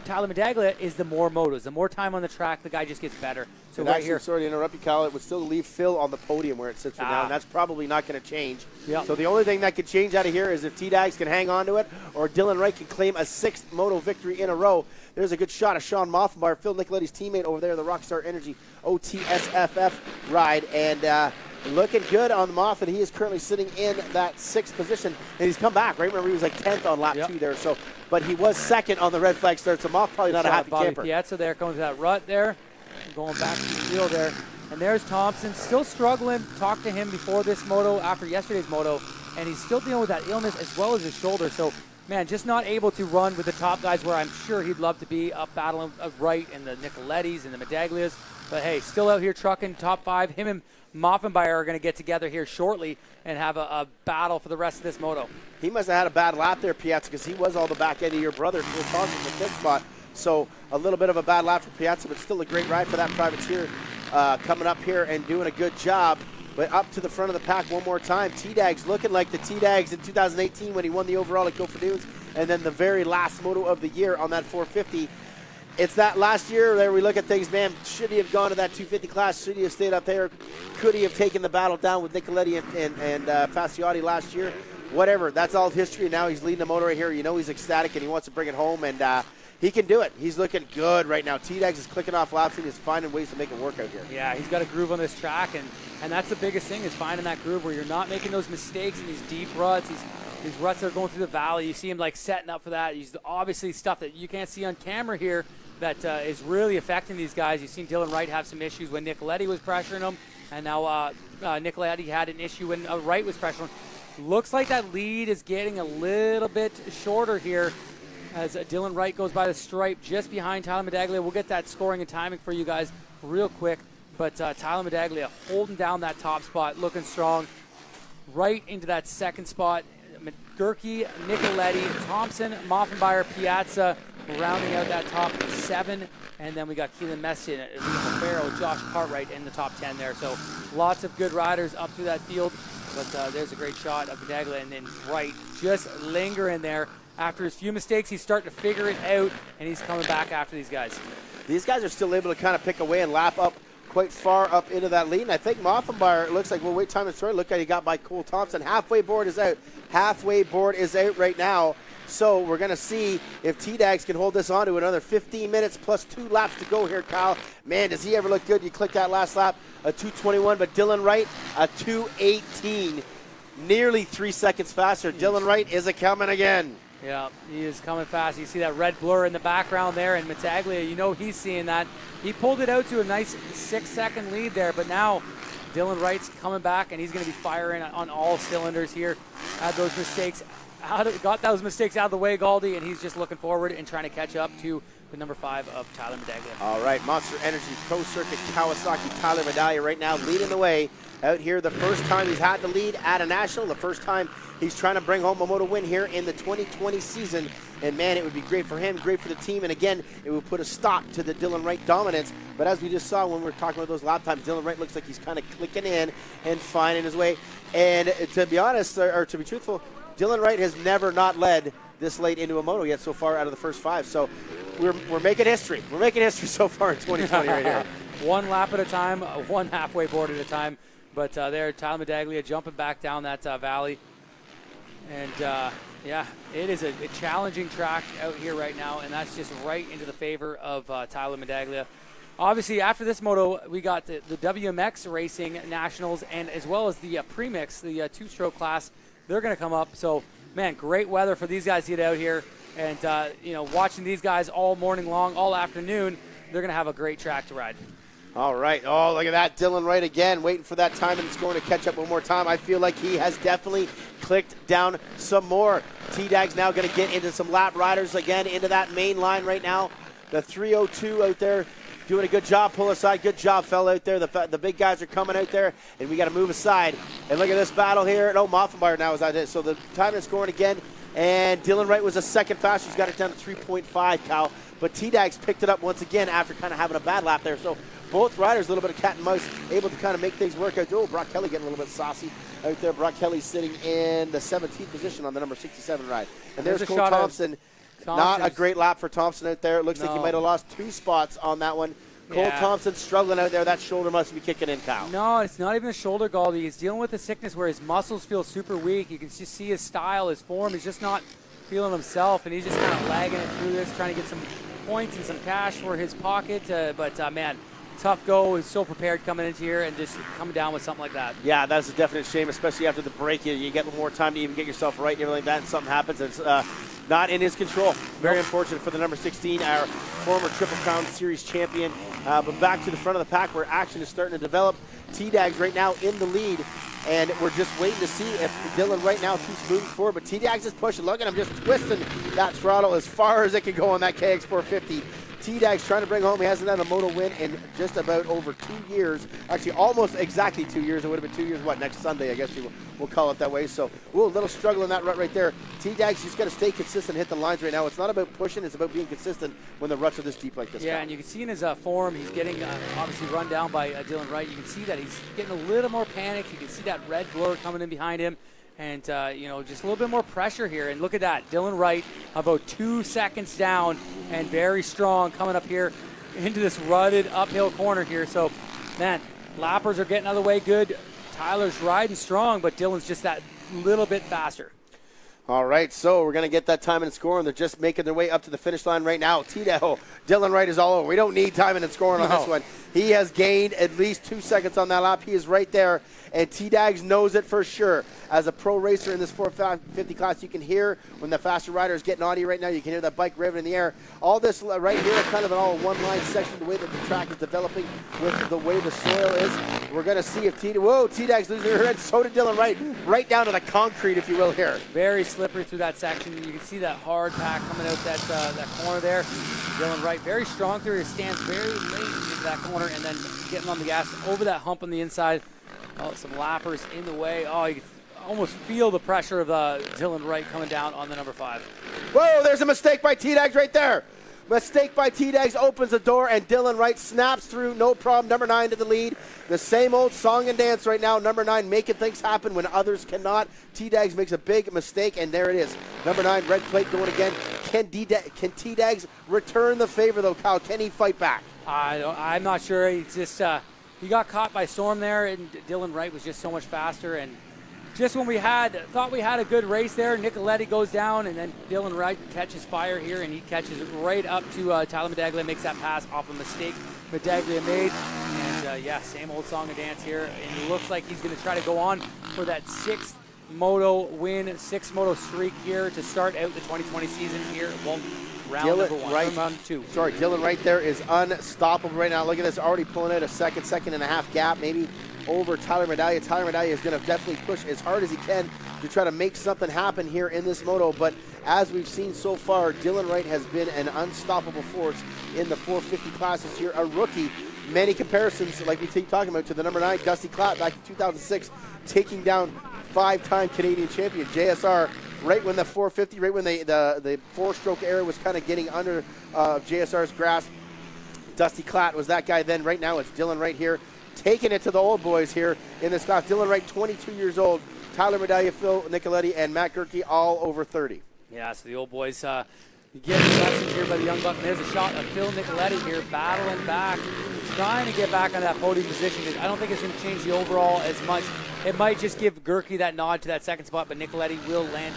Tyler Medaglia is the more motos. The more time on the track, the guy just gets better. So right here, sorry to interrupt you, Kyle, it would still leave Phil on the podium where it sits right now, and that's probably not going to change. Yep. So the only thing that could change out of here is if T-Dags can hang on to it, or Dylan Wright can claim a 6th moto victory in a row. There's a good shot of Sean Moffenbar, Phil Nicoletti's teammate over there, the Rockstar Energy OTSFF ride, and looking good on the Moffat. He is currently sitting in that 6th position, and he's come back, right? Remember, he was like 10th on lap 2 there, so, but he was 2nd on the red flag start, so Moff probably not a happy camper. Piazza there, going to that rut there, going back to the wheel there. And there's Thompson, still struggling. Talked to him before this moto, after yesterday's moto, and he's still dealing with that illness as well as his shoulder. So, man, just not able to run with the top guys where I'm sure he'd love to be, up battling Wright and the Nicolettis and the Medaglias. But hey, still out here trucking top 5. Him and Moffenbauer are going to get together here shortly and have a battle for the rest of this moto. He must have had a bad lap there, Piazza, because he was all the back end of your brother, Cole Thompson, in the fifth spot. So a little bit of a bad lap for Piazza, but still a great ride for that privateer coming up here and doing a good job. But up to the front of the pack one more time. T-Dags looking like the T-Dags in 2018 when he won the overall at Go for Dunes, and then the very last moto of the year on that 450. It's that last year there we look at things, man, should he have gone to that 250 class? Should he have stayed up there? Could he have taken the battle down with Nicoletti and Fasciotti last year? Whatever, that's all history. Now he's leading the motor right here. You know he's ecstatic and he wants to bring it home, and he can do it. He's looking good right now. T-Dags is clicking off laps and he's finding ways to make it work out here. Yeah, he's got a groove on this track, and that's the biggest thing, is finding that groove where you're not making those mistakes in these deep ruts, these ruts that are going through the valley. You see him like setting up for that. He's obviously stuff that you can't see on camera here that is really affecting these guys. You've seen Dylan Wright have some issues when Nicoletti was pressuring him, and now Nicoletti had an issue when Wright was pressuring him. Looks like that lead is getting a little bit shorter here as Dylan Wright goes by the stripe just behind Tyler Medaglia. We'll get that scoring and timing for you guys real quick, but Tyler Medaglia holding down that top spot, looking strong. Right into that second spot, Gerke, Nicoletti, Thompson, Moffenbauer, Piazza rounding out that top 7, and then we got Keelan Meston, Liam Farrell, Josh Cartwright in the top 10 there. So lots of good riders up through that field, but there's a great shot of Medaglia, and then Wright just lingering there. After his few mistakes, he's starting to figure it out, and he's coming back after these guys. These guys are still able to kind of pick away and lap up quite far up into that lead. And I think Moffenbauer, it looks like we'll wait time to story. Look how he got by Cole Thompson. Halfway board is out. Halfway board is out right now. So we're going to see if T-Dags can hold this on to another 15 minutes plus 2 laps to go here, Kyle. Man, does he ever look good. You click that last lap, a 2:21, but Dylan Wright, a 2:18. Nearly 3 seconds faster. Dylan Wright is a-coming again. Yeah, he is coming fast. You see that red blur in the background there, and Medaglia, you know he's seeing that. He pulled it out to a nice 6-second lead there, but now Dylan Wright's coming back, and he's going to be firing on all cylinders here. Got those mistakes out of the way, Galdi, and he's just looking forward and trying to catch up to the number 5 of Tyler Medaglia. All right, Monster Energy Pro Circuit Kawasaki, Tyler Medaglia right now leading the way out here. The first time he's had the lead at a national, the first time he's trying to bring home a moto win here in the 2020 season. And man, it would be great for him, great for the team. And again, it would put a stop to the Dylan Wright dominance. But as we just saw when we were talking about those lap times, Dylan Wright looks like he's kind of clicking in and finding his way. And to be honest, or to be truthful, Dylan Wright has never not led this late into a moto yet so far out of the first 5. So we're making history. We're making history so far in 2020 right here. One lap at a time, one halfway board at a time. But there, Tyler Medaglia jumping back down that valley. And, yeah, it is a challenging track out here right now, and that's just right into the favor of Tyler Medaglia. Obviously, after this moto, we got the WMX Racing Nationals, and as well as the Premix, the 2-stroke class. They're going to come up. So, man, great weather for these guys to get out here. And, you know, watching these guys all morning long, all afternoon, they're going to have a great track to ride. All right. Oh, look at that. Dylan Wright again, waiting for that time, and it's going to catch up one more time. I feel like he has definitely clicked down some more. T-Dag's now going to get into some lap riders again into that main line right now. The 302 out there doing a good job. Pull aside. Good job, fella out there. The big guys are coming out there, and we got to move aside. And look at this battle here. No, Moffenbauer now is out there. So the time is scoring again, and Dylan Wright was a second fast. He's got it down to 3.5, Kyle. But T-Dags picked it up once again after kind of having a bad lap there. So both riders, a little bit of cat and mouse, able to kind of make things work out. Oh, Brock Kelly getting a little bit saucy out there. Brock Kelly sitting in the 17th position on the number 67 ride. And there's Cole Thompson. Not a great lap for Thompson out there. It looks like he might have lost 2 spots on that one. Cole Thompson struggling out there. That shoulder must be kicking in, Kyle. No, it's not even a shoulder, Galdi. He's dealing with a sickness where his muscles feel super weak. You can just see his style, his form. He's just not feeling himself, and he's just kind of lagging it through this, trying to get some points and some cash for his pocket. But man, tough go. He's so prepared coming into here and just coming down with something like that. Yeah, that's a definite shame, especially after the break. You get a little more time to even get yourself right and everything like that, and something happens. It's not in his control. Very unfortunate for the number 16, our former Triple Crown Series champion. But back to the front of the pack where action is starting to develop. T-Dags right now in the lead. And we're just waiting to see if Dylan right now keeps moving forward. But T-Dags is pushing. Look at him just twisting that throttle as far as it can go on that KX450. T-Dags trying to bring home. He hasn't had a moto win in just about over 2 years. Actually, almost exactly 2 years. It would have been 2 years, next Sunday, I guess we'll call it that way. So, a little struggle in that rut right there. T-Dags just got to stay consistent, hit the lines right now. It's not about pushing. It's about being consistent when the ruts are this deep like this. Yeah, and you can see in his form, he's getting obviously run down by Dylan Wright. You can see that he's getting a little more panic. You can see that red blur coming in behind him. And, just a little bit more pressure here. And look at that. Dylan Wright about 2 seconds down and very strong coming up here into this rutted uphill corner here. So, man, lappers are getting out of the way good. Tyler's riding strong, but Dylan's just that little bit faster. All right, so we're going to get that time and scoring. They're just making their way up to the finish line right now. Dylan Wright is all over. We don't need timing and scoring on this one. He has gained at least 2 seconds on that lap. He is right there, and T-Dags knows it for sure. As a pro racer in this 450 class, you can hear when the faster rider is getting on you right now. You can hear that bike revving in the air. All this right here, kind of an all one-line section, the way that the track is developing with the way the soil is. We're going to see if T-Dags losing her head. So did Dylan Wright, right down to the concrete, if you will, here. Very slippery through that section. You can see that hard pack coming out that corner there. Dylan Wright very strong through his stance, very late into that corner, and then getting on the gas over that hump on the inside. Oh, some lappers in the way. Oh, you can almost feel the pressure of Dylan Wright coming down on the number 5. Whoa, there's a mistake by T-Dags right there. Mistake by T-Dags opens the door, and Dylan Wright snaps through, no problem. Number 9 to the lead. The same old song and dance right now. Number 9 making things happen when others cannot. T-Dags makes a big mistake, and there it is. Number 9, red plate going again. Can T-Dags return the favor, though, Kyle? Can he fight back? I'm not sure. It's just he got caught by storm there, and Dylan Wright was just so much faster. And just when we thought we had a good race there, Nicoletti goes down, and then Dylan Wright catches fire here, and he catches it right up to Tyler Medaglia, makes that pass off a mistake Medaglia made. And same old song and dance here. And it looks like he's going to try to go on for that 6th moto win, 6th moto streak here to start out the 2020 season here at Walton. Round number 1, round 2. Sorry, Dylan Wright there is unstoppable right now. Look at this, already pulling out a second and a half gap, maybe over Tyler Medaglia. Tyler Medaglia is going to definitely push as hard as he can to try to make something happen here in this moto. But as we've seen so far, Dylan Wright has been an unstoppable force in the 450 class this year. A rookie. Many comparisons, like we keep talking about, to the number 9, Dusty Klatt, back in 2006, taking down 5-time Canadian champion JSR. Right when the 450, right when the 4-stroke era was kind of getting under JSR's grasp, Dusty Klatt was that guy then. Right now it's Dylan Wright here, taking it to the old boys here in this class. Dylan Wright, 22 years old. Tyler Medaglia, Phil Nicoletti, and Matt Gerke, all over 30. Yeah, so the old boys getting lesson here by the young buck. And there's a shot of Phil Nicoletti here, battling back, trying to get back on that podium position. I don't think it's going to change the overall as much. It might just give Gerke that nod to that 2nd spot, but Nicoletti will land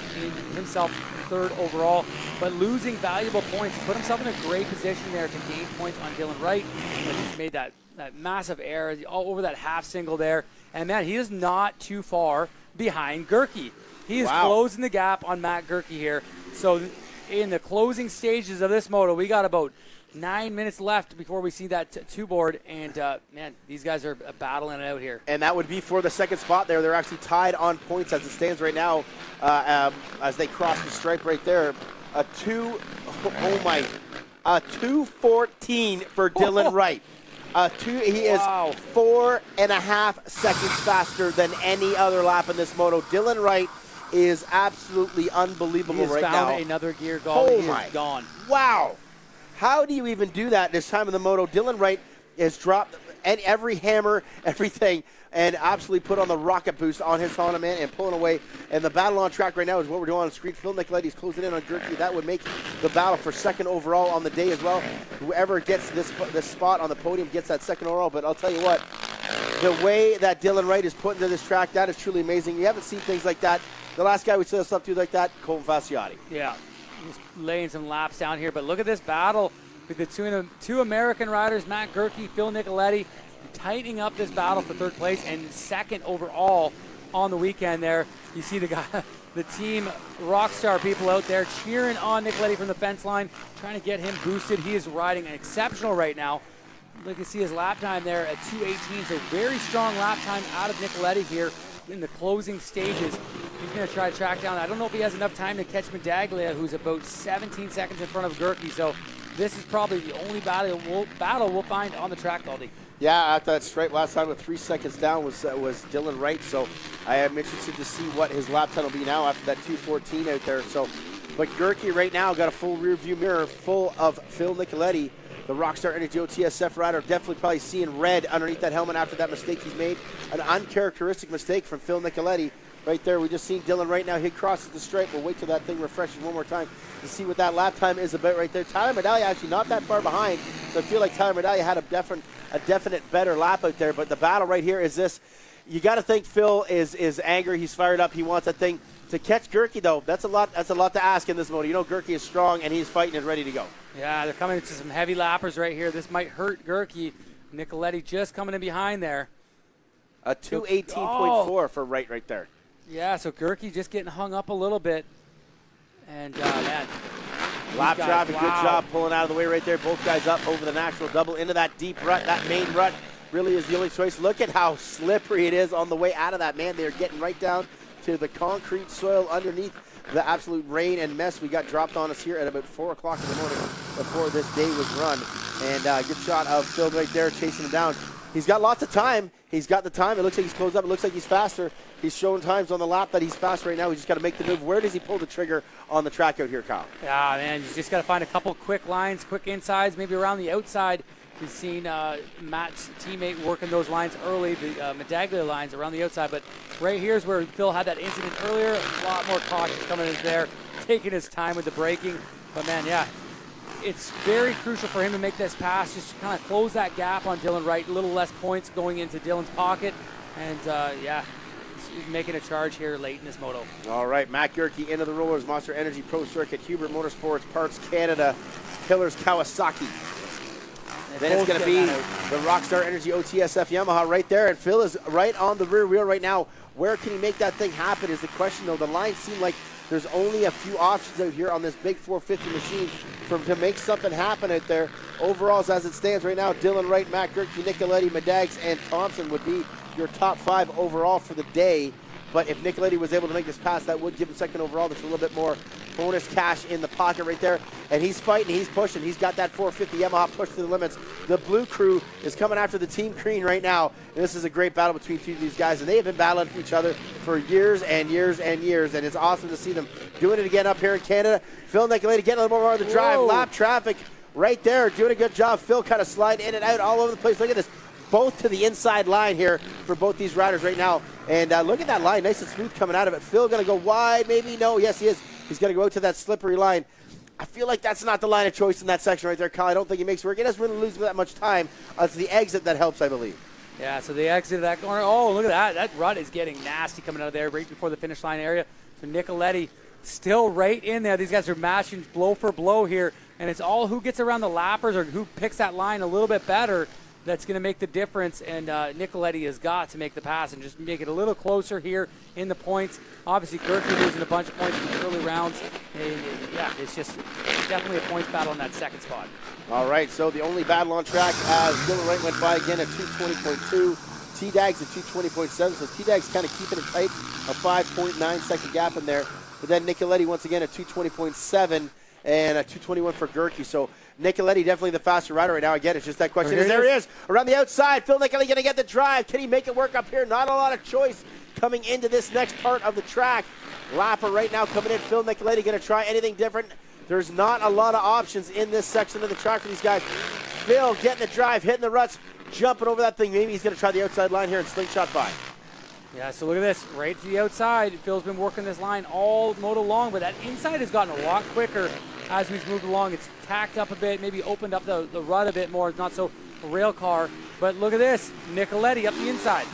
himself 3rd overall. But losing valuable points, put himself in a great position there to gain points on Dylan Wright. But he's made that massive error all over that half single there. And, man, he is not too far behind Gerke. He is closing the gap on Matt Gerke here. So in the closing stages of this moto, we got about 9 minutes left before we see that 2-board, and man, these guys are battling it out here. And that would be for the 2nd spot there. They're actually tied on points as it stands right now as they cross the stripe right there. A 2:14 for Dylan Wright. He is 4.5 seconds faster than any other lap in this moto. Dylan Wright is absolutely unbelievable right now. He has found another gear gone. He is gone. Wow. How do you even do that this time of the moto? Dylan Wright has dropped every hammer, everything, and absolutely put on the rocket boost on his Honda, man, and pulling away. And the battle on track right now is what we're doing on the screen. Phil Nicoletti's closing in on Gerke. That would make the battle for 2nd overall on the day as well. Whoever gets this spot on the podium gets that 2nd overall. But I'll tell you what, the way that Dylan Wright is put into this track, that is truly amazing. You haven't seen things like that. The last guy we saw stuff to like that, Colton Fasciotti. Yeah, he's laying some laps down here. But look at this battle with the two American riders, Matt Gerke, Phil Nicoletti, tightening up this battle for 3rd place and 2nd overall on the weekend there. You see the team Rockstar people out there cheering on Nicoletti from the fence line, trying to get him boosted. He is riding exceptional right now. You can see his lap time there at 2:18, so very strong lap time out of Nicoletti here. in the closing stages. He's going to try to track down. I don't know if he has enough time to catch Medaglia, who's about 17 seconds in front of Gerke. So this is probably the only battle we'll find on the track, Baldy. Yeah, after that stripe last time with 3 seconds down was Dylan Wright. So I am interested to see what his lap time will be now after that 2:14 out there. So, but Gerke right now got a full rear view mirror full of Phil Nicoletti, the Rockstar Energy OTSF rider. Definitely probably seeing red underneath that helmet after that mistake he's made. An uncharacteristic mistake from Phil Nicoletti. Right there, we just seen Dylan right now. He crosses the stripe. We'll wait till that thing refreshes one more time to see what that lap time is about right there. Tyler Medaglia actually not that far behind, so I feel like Tyler Medaglia had a definite better lap out there. But the battle right here is this. You got to think Phil is angry. He's fired up. He wants that thing to catch Gerke, though. That's a lot to ask in this mode. You know Gerke is strong, and he's fighting and ready to go. Yeah, they're coming into some heavy lappers right here. This might hurt Gerke. Nicoletti just coming in behind there. A 2:18.4 for right there. Yeah, so Gerke just getting hung up a little bit. And, man. Lap traffic, good job pulling out of the way right there. Both guys up over the natural double into that deep rut. That main rut really is the only choice. Look at how slippery it is on the way out of that, man. They're getting right down to the concrete soil underneath the absolute rain and mess we got dropped on us here at about 4 o'clock in the morning before this day was run. And good shot of Phil right there chasing him down. He's got lots of time. He's got the time. It looks like he's closed up. It looks like he's faster. He's showing times on the lap that he's fast right now. He's just got to make the move. Where does he pull the trigger on the track out here, Kyle? Yeah, man, you just got to find a couple quick lines, quick insides, maybe around the outside. We've seen Matt's teammate working those lines early, the Medaglia lines around the outside. But right here is where Phil had that incident earlier. A lot more caution coming in there, taking his time with the braking. But, man, yeah, it's very crucial for him to make this pass, just to kind of close that gap on Dylan Wright. A little less points going into Dylan's pocket. And, yeah, he's making a charge here late in this moto. All right, Matt Gerke into the rollers. Monster Energy Pro Circuit, Hubert Motorsports, Parts Canada, Pillars Kawasaki. Then it's going to be the Rockstar Energy OTSF Yamaha right there. And Phil is right on the rear wheel right now. Where can he make that thing happen is the question, though. The lines seem like there's only a few options out here on this big 450 machine for him to make something happen out there. Overalls, as it stands right now, Dylan Wright, Matt Gerke, Nicoletti, Medags, and Thompson would be your top 5 overall for the day. But if Nicoletti was able to make this pass, that would give him second overall. That's a little bit more bonus cash in the pocket right there. And he's fighting, he's pushing. He's got that 450 Yamaha pushed to the limits. The blue crew is coming after the team green right now. And this is a great battle between two of these guys. And they have been battling for each other for years and years and years. And it's awesome to see them doing it again up here in Canada. Phil Nicoletti getting a little more on the drive. Whoa. Lap traffic right there. Doing a good job. Phil kind of sliding in and out all over the place. Look at this. Both to the inside line here for both these riders right now. And look at that line, nice and smooth coming out of it. Phil going to go wide, maybe? No, yes, he is. He's going to go out to that slippery line. I feel like that's not the line of choice in that section right there, Kyle. I don't think he makes it work. He doesn't really lose that much time. It's the exit that helps, I believe. Yeah, so the exit of that corner. Oh, look at that. That rut is getting nasty coming out of there right before the finish line area. So Nicoletti still right in there. These guys are matching blow for blow here. And it's all who gets around the lappers or who picks that line a little bit better that's going to make the difference, and Nicoletti has got to make the pass and just make it a little closer here in the points. Obviously, Gerke losing a bunch of points in the early rounds, and yeah, it's just definitely a points battle in that second spot. All right, so the only battle on track as Dylan Wright went by again at 2:20.2, T-Dag's at 2:20.7, so T-Dag's kind of keeping it tight, a 5.9 second gap in there, but then Nicoletti once again at 2:20.7 and a 2:21 for Gerke, so Nicoletti definitely the faster rider right now. Again, it's just that question. There he is around the outside. Phil Nicoletti going to get the drive. Can he make it work up here? Not a lot of choice coming into this next part of the track. Lapper right now coming in. Phil Nicoletti going to try anything different. There's not a lot of options in this section of the track for these guys. Phil getting the drive, hitting the ruts, jumping over that thing. Maybe he's going to try the outside line here and slingshot by. Yeah, so look at this. Right to the outside. Phil's been working this line all moto long, but that inside has gotten a lot quicker as we've moved along. It's tacked up a bit, maybe opened up the rut a bit more. It's not so a rail car. But look at this. Nicoletti up the inside.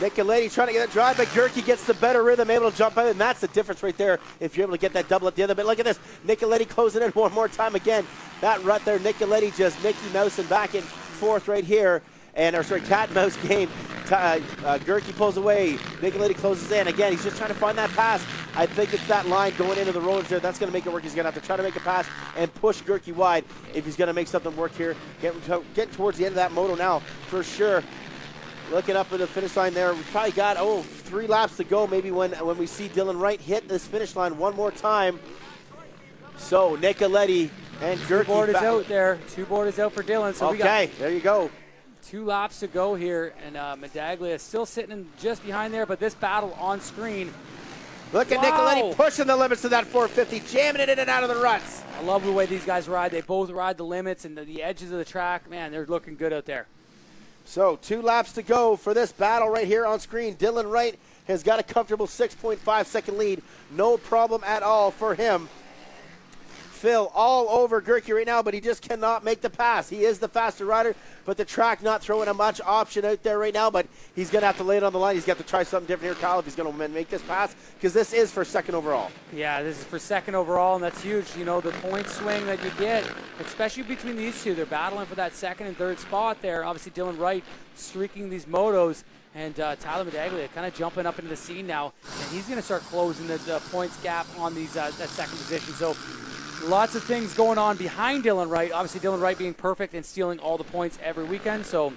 Nicoletti trying to get that drive, but Gerke gets the better rhythm, able to jump out, and that's the difference right there if you're able to get that double at the other. But look at this. Nicoletti closing in one more time again. That rut there, Nicoletti just Mickey Mousing back in fourth right here. And our cat and mouse game. Gerke pulls away. Nicoletti closes in. Again, he's just trying to find that pass. I think it's that line going into the rollers there. That's going to make it work. He's going to have to try to make a pass and push Gerke wide if he's going to make something work here. Get towards the end of that moto now for sure. looking up at the finish line there. We've probably got, 3 laps to go maybe when we see Dylan Wright hit this finish line one more time. So Nicoletti and Gerke. Two board is out there. Two board is out for Dylan. So okay, there you go. 2 laps to go here, and Medaglia is still sitting in just behind there, but this battle on screen. Look at Nicoletti pushing the limits of that 450, jamming it in and out of the ruts. I love the way these guys ride. They both ride the limits and the edges of the track. Man, they're looking good out there. So 2 laps to go for this battle right here on screen. Dylan Wright has got a comfortable 6.5 second lead. No problem at all for him. Phil all over Gerke right now, but he just cannot make the pass. He is the faster rider, but the track not throwing a much option out there right now, but he's going to have to lay it on the line. He's got to try something different here, Kyle, if he's going to make this pass, because this is for 2nd overall. Yeah, this is for 2nd overall, and that's huge. You know, the point swing that you get, especially between these two, they're battling for that 2nd and 3rd spot there. Obviously, Dylan Wright streaking these motos, and Tyler Medaglia kind of jumping up into the scene now, and he's going to start closing the points gap on these that 2nd position. So lots of things going on behind Dylan Wright. Obviously, Dylan Wright being perfect and stealing all the points every weekend. So,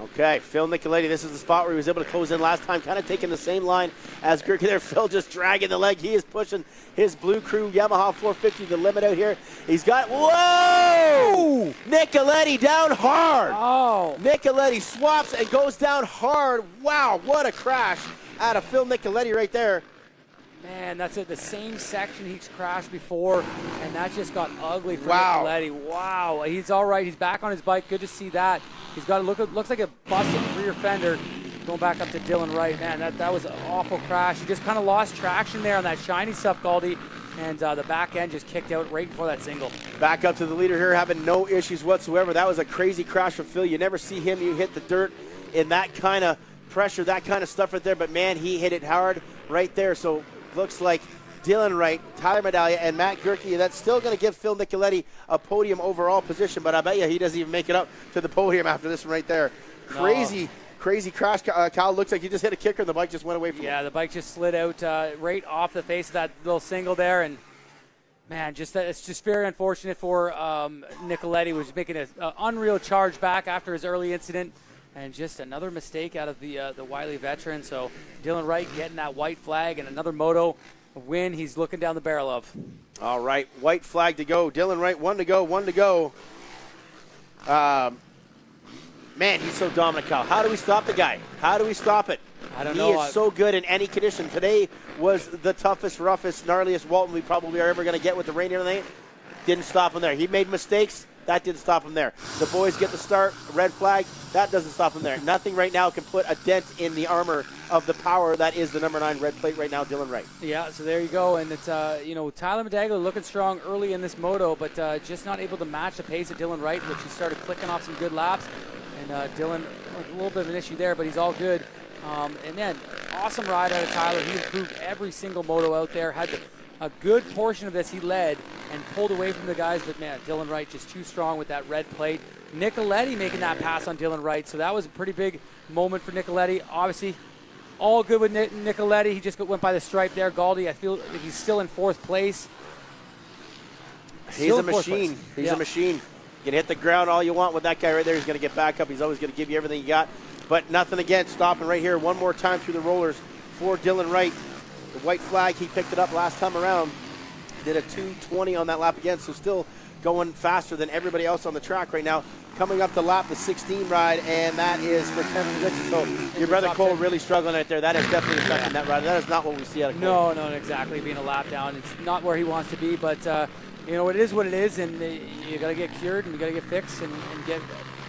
okay, Phil Nicoletti, this is the spot where he was able to close in last time, kind of taking the same line as Gerke there. Phil just dragging the leg. He is pushing his Blue Crew Yamaha 450 the limit out here. He's got, whoa! Nicoletti down hard. Oh. Nicoletti swaps and goes down hard. Wow, what a crash out of Phil Nicoletti right there. Man, that's it. The same section he's crashed before, and that just got ugly for Wow. Nicoletti. Wow. He's all right. He's back on his bike. Good to see that. He's got looks like a busted rear fender. Going back up to Dylan Wright. Man, that was an awful crash. He just kind of lost traction there on that shiny stuff, Galdi, and the back end just kicked out right before that single. Back up to the leader here, having no issues whatsoever. That was a crazy crash from Phil. You never see him. You hit the dirt in that kind of pressure, that kind of stuff right there. But, man, he hit it hard right there. So looks like Dylan Wright, Tyler Medaglia, and Matt Gerke. That's still going to give Phil Nicoletti a podium overall position, but I bet you he doesn't even make it up to the podium after this one right there. Crazy crash. Kyle, looks like he just hit a kicker and the bike just went away from him. Yeah, the bike just slid out right off the face of that little single there, and man, it's just very unfortunate for Nicoletti, who's making an unreal charge back after his early incident. And just another mistake out of the wily veteran. So Dylan Wright getting that white flag and another moto win he's looking down the barrel of. All right, white flag to go. Dylan Wright, 1 to go. Man, he's so dominant, Kyle. How do we stop the guy? How do we stop it? I don't know. He is so good in any condition. Today was the toughest, roughest, gnarliest Walton we probably are ever going to get with the rain and everything. Didn't stop him there. He made mistakes. That didn't stop him there. The boys get the start, red flag. That doesn't stop him there. Nothing right now can put a dent in the armor of the power that is the number 9 red plate right now, Dylan Wright. Yeah, so there you go. And it's, Tyler Medaglia looking strong early in this moto, but just not able to match the pace of Dylan Wright, which he started clicking off some good laps. And Dylan, a little bit of an issue there, but he's all good. And then, awesome ride out of Tyler. He improved every single moto out there. Had a good portion of this he led and pulled away from the guys, but man, Dylan Wright just too strong with that red plate. Nicoletti making that pass on Dylan Wright, so that was a pretty big moment for Nicoletti. Obviously, all good with Nicoletti. He just went by the stripe there. Galdi, I feel like he's still in 4th place. He's a machine. He's a machine. You can hit the ground all you want with that guy right there. He's going to get back up. He's always going to give you everything you got. But nothing again. Stopping right here one more time through the rollers for Dylan Wright. The white flag, he picked it up last time around. Did a 2:20 on that lap again, so still going faster than everybody else on the track right now. Coming up the lap, the 16 ride, and that is for 10 position. So your brother Cole really struggling right there. That is definitely affecting that ride. That is not what we see out of Cole. No, exactly. Being a lap down, it's not where he wants to be, but it is what it is, and you got to get cured and you got to get fixed and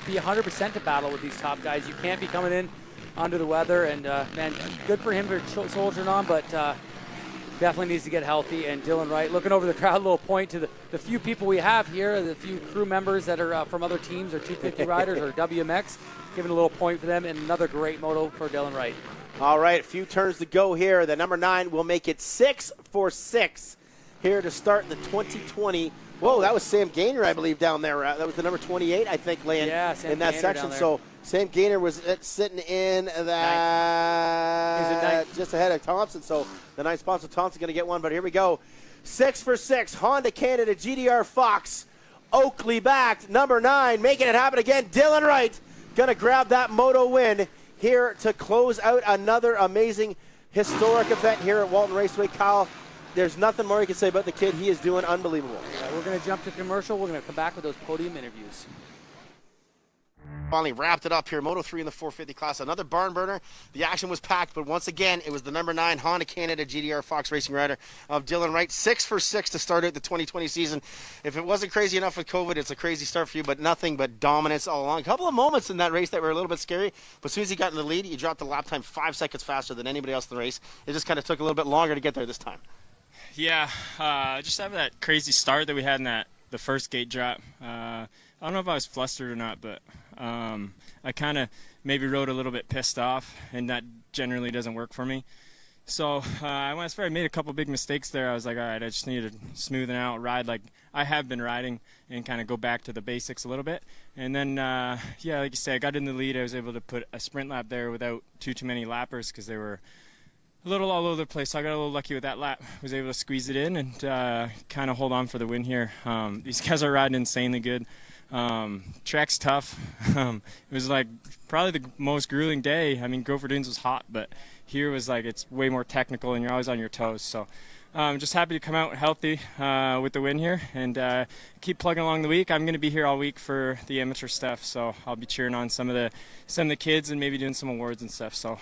be 100% to battle with these top guys. You can't be coming in under the weather, and man, good for him for soldiering on, but definitely needs to get healthy. And Dylan Wright, looking over the crowd, a little point to the few people we have here, the few crew members that are from other teams or 250 riders or WMX, giving a little point for them, and another great moto for Dylan Wright. All right, a few turns to go here. The number 9 will make it 6 for 6 here to start the 2020. Whoa, that was Sam Gaynor, I believe, down there. That was the number 28, I think, laying in that section. So Sam Gaynor was sitting in that just ahead of Thompson. So the 9th spot, so Thompson's going to get one. But here we go. 6 for 6. Honda Canada GDR Fox. Oakley backed. Number 9 making it happen again. Dylan Wright. going to grab that moto win here to close out another amazing historic event here at Walton Raceway. Kyle, there's nothing more you can say about the kid. He is doing unbelievable. We're going to jump to commercial. We're going to come back with those podium interviews. Finally wrapped it up here. Moto 3 in the 450 class. Another barn burner. The action was packed, but once again, it was the number 9 Honda Canada GDR Fox Racing rider of Dylan Wright. 6 for 6 to start out the 2020 season. If it wasn't crazy enough with COVID, it's a crazy start for you, but nothing but dominance all along. A couple of moments in that race that were a little bit scary, but as soon as he got in the lead, he dropped the lap time 5 seconds faster than anybody else in the race. It just kind of took a little bit longer to get there this time. Yeah, just having that crazy start that we had in the first gate drop. I don't know if I was flustered or not, but I kind of maybe rode a little bit pissed off, and that generally doesn't work for me. So I made a couple big mistakes there. I was like, all right, I just need to smoothen out, ride like I have been riding, and kind of go back to the basics a little bit. And then, yeah, like you say, I got in the lead. I was able to put a sprint lap there without too many lappers because they were a little all over the place. So I got a little lucky with that lap. Was able to squeeze it in and kind of hold on for the win here. These guys are riding insanely good. Track's tough. It was like probably the most grueling day. I mean, Gopher Dunes was hot, but here was like it's way more technical and you're always on your toes. So I'm just happy to come out healthy with the win here and keep plugging along the week. I'm going to be here all week for the amateur stuff, so I'll be cheering on some of the kids and maybe doing some awards and stuff. So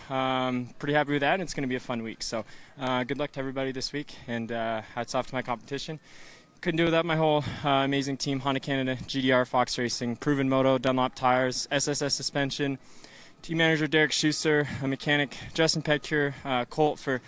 pretty happy with that, and it's going to be a fun week. So good luck to everybody this week, and hats off to my competition. Couldn't do without my whole amazing team: Honda Canada, GDR, Fox Racing, Proven Moto, Dunlop Tires, SSS Suspension, team manager Derek Schuster, a mechanic Justin Petcure, Colt for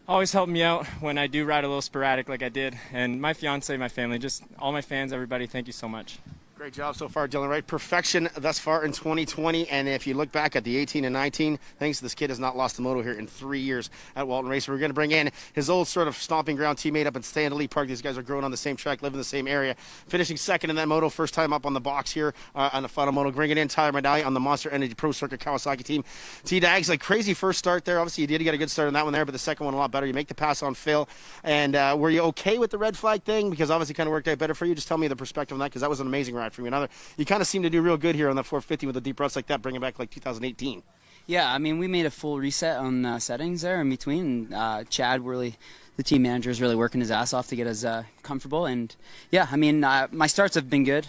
always helping me out when I do ride a little sporadic like I did, and my fiance, my family, just all my fans, everybody, thank you so much. Great job so far, Dylan Wright. Perfection thus far in 2020. And if you look back at the 18 and 19, thanks, this kid has not lost a moto here in 3 years at Walton Raceway. We're going to bring in his old sort of stomping ground teammate up in Stanley Park. These guys are growing on the same track, live in the same area. Finishing second in that moto, first time up on the box here on the final moto. Bringing in Tyler Medalli on the Monster Energy Pro Circuit Kawasaki team. T-Dags, like crazy first start there. Obviously, you did get a good start on that one there, but the second one a lot better. You make the pass on Phil. And were you okay with the red flag thing? Because obviously kind of worked out better for you. Just tell me the perspective on that, because that was an amazing ride for you. You kind of seem to do real good here on that 450 with the deep ruts like that, bringing back like 2018. Yeah, I mean, we made a full reset on settings there in between. Chad really, the team manager, is really working his ass off to get us comfortable. And yeah, I mean, my starts have been good,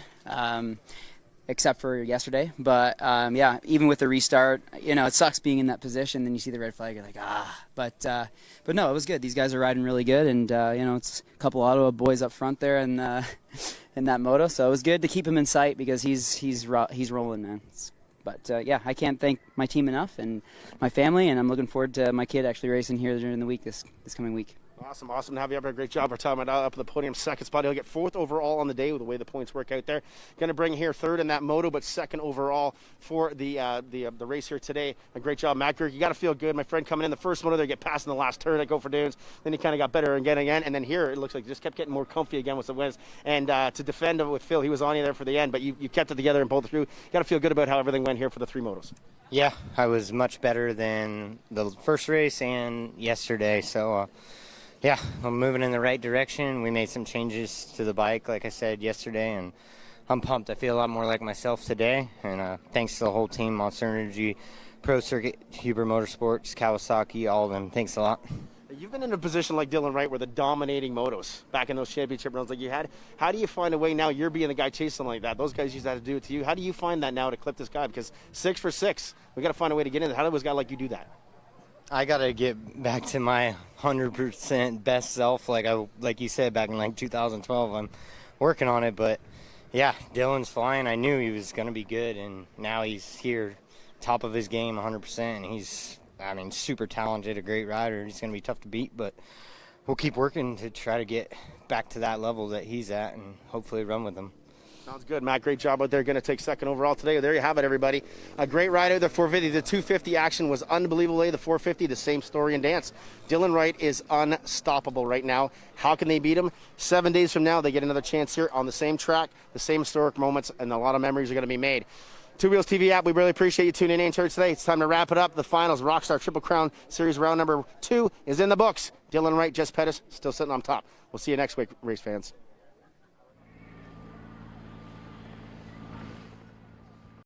except for yesterday. But yeah, even with the restart, you know, it sucks being in that position. Then you see the red flag, you're like, ah. But no, it was good. These guys are riding really good, and you know, it's a couple Ottawa boys up front there, and in that moto, so it was good to keep him in sight because he's rolling, man. But yeah, I can't thank my team enough and my family, and I'm looking forward to my kid actually racing here during the week this coming week. Awesome to have you up there. Great job. Our time up at the podium, second spot. He'll get fourth overall on the day with the way the points work out there. Going to bring here third in that moto, but second overall for the race here today. A great job, Matt Gerke. You got to feel good. My friend coming in the first moto there, get past in the last turn at Gopher Dunes. Then he kind of got better again, and then here it looks like he just kept getting more comfy again with the wins. And to defend with Phil, he was on you there for the end, but you kept it together and pulled through. You got to feel good about how everything went here for the 3 motos. Yeah, I was much better than the first race and yesterday, so yeah, I'm moving in the right direction. We made some changes to the bike, like I said yesterday, and I'm pumped. I feel a lot more like myself today, and thanks to the whole team, Monster Energy, Pro Circuit, Huber Motorsports, Kawasaki, all of them. Thanks a lot. You've been in a position like Dylan Wright where the dominating motos back in those championship runs like you had. How do you find a way now? You're being the guy chasing like that. Those guys used to have to do it to you. How do you find that now to clip this guy? Because 6 for 6, we got to find a way to get in. How does a guy like you do that? I gotta get back to my 100% best self, like you said, back in like 2012. I'm working on it, but yeah, Dylan's flying. I knew he was gonna be good, and now he's here, top of his game, 100%. And he's, I mean, super talented, a great rider. He's gonna be tough to beat, but we'll keep working to try to get back to that level that he's at, and hopefully run with him. Sounds good, Matt. Great job out there. Going to take second overall today. There you have it, everybody. A great ride out the 450. The 250 action was unbelievable. The 450, the same story and dance. Dylan Wright is unstoppable right now. How can they beat him? 7 days from now, they get another chance here on the same track, the same historic moments, and a lot of memories are going to be made. Two Wheels TV app, we really appreciate you tuning in here today. It's time to wrap it up. The finals, Rockstar Triple Crown Series round number 2 is in the books. Dylan Wright, Jess Pettis, still sitting on top. We'll see you next week, race fans.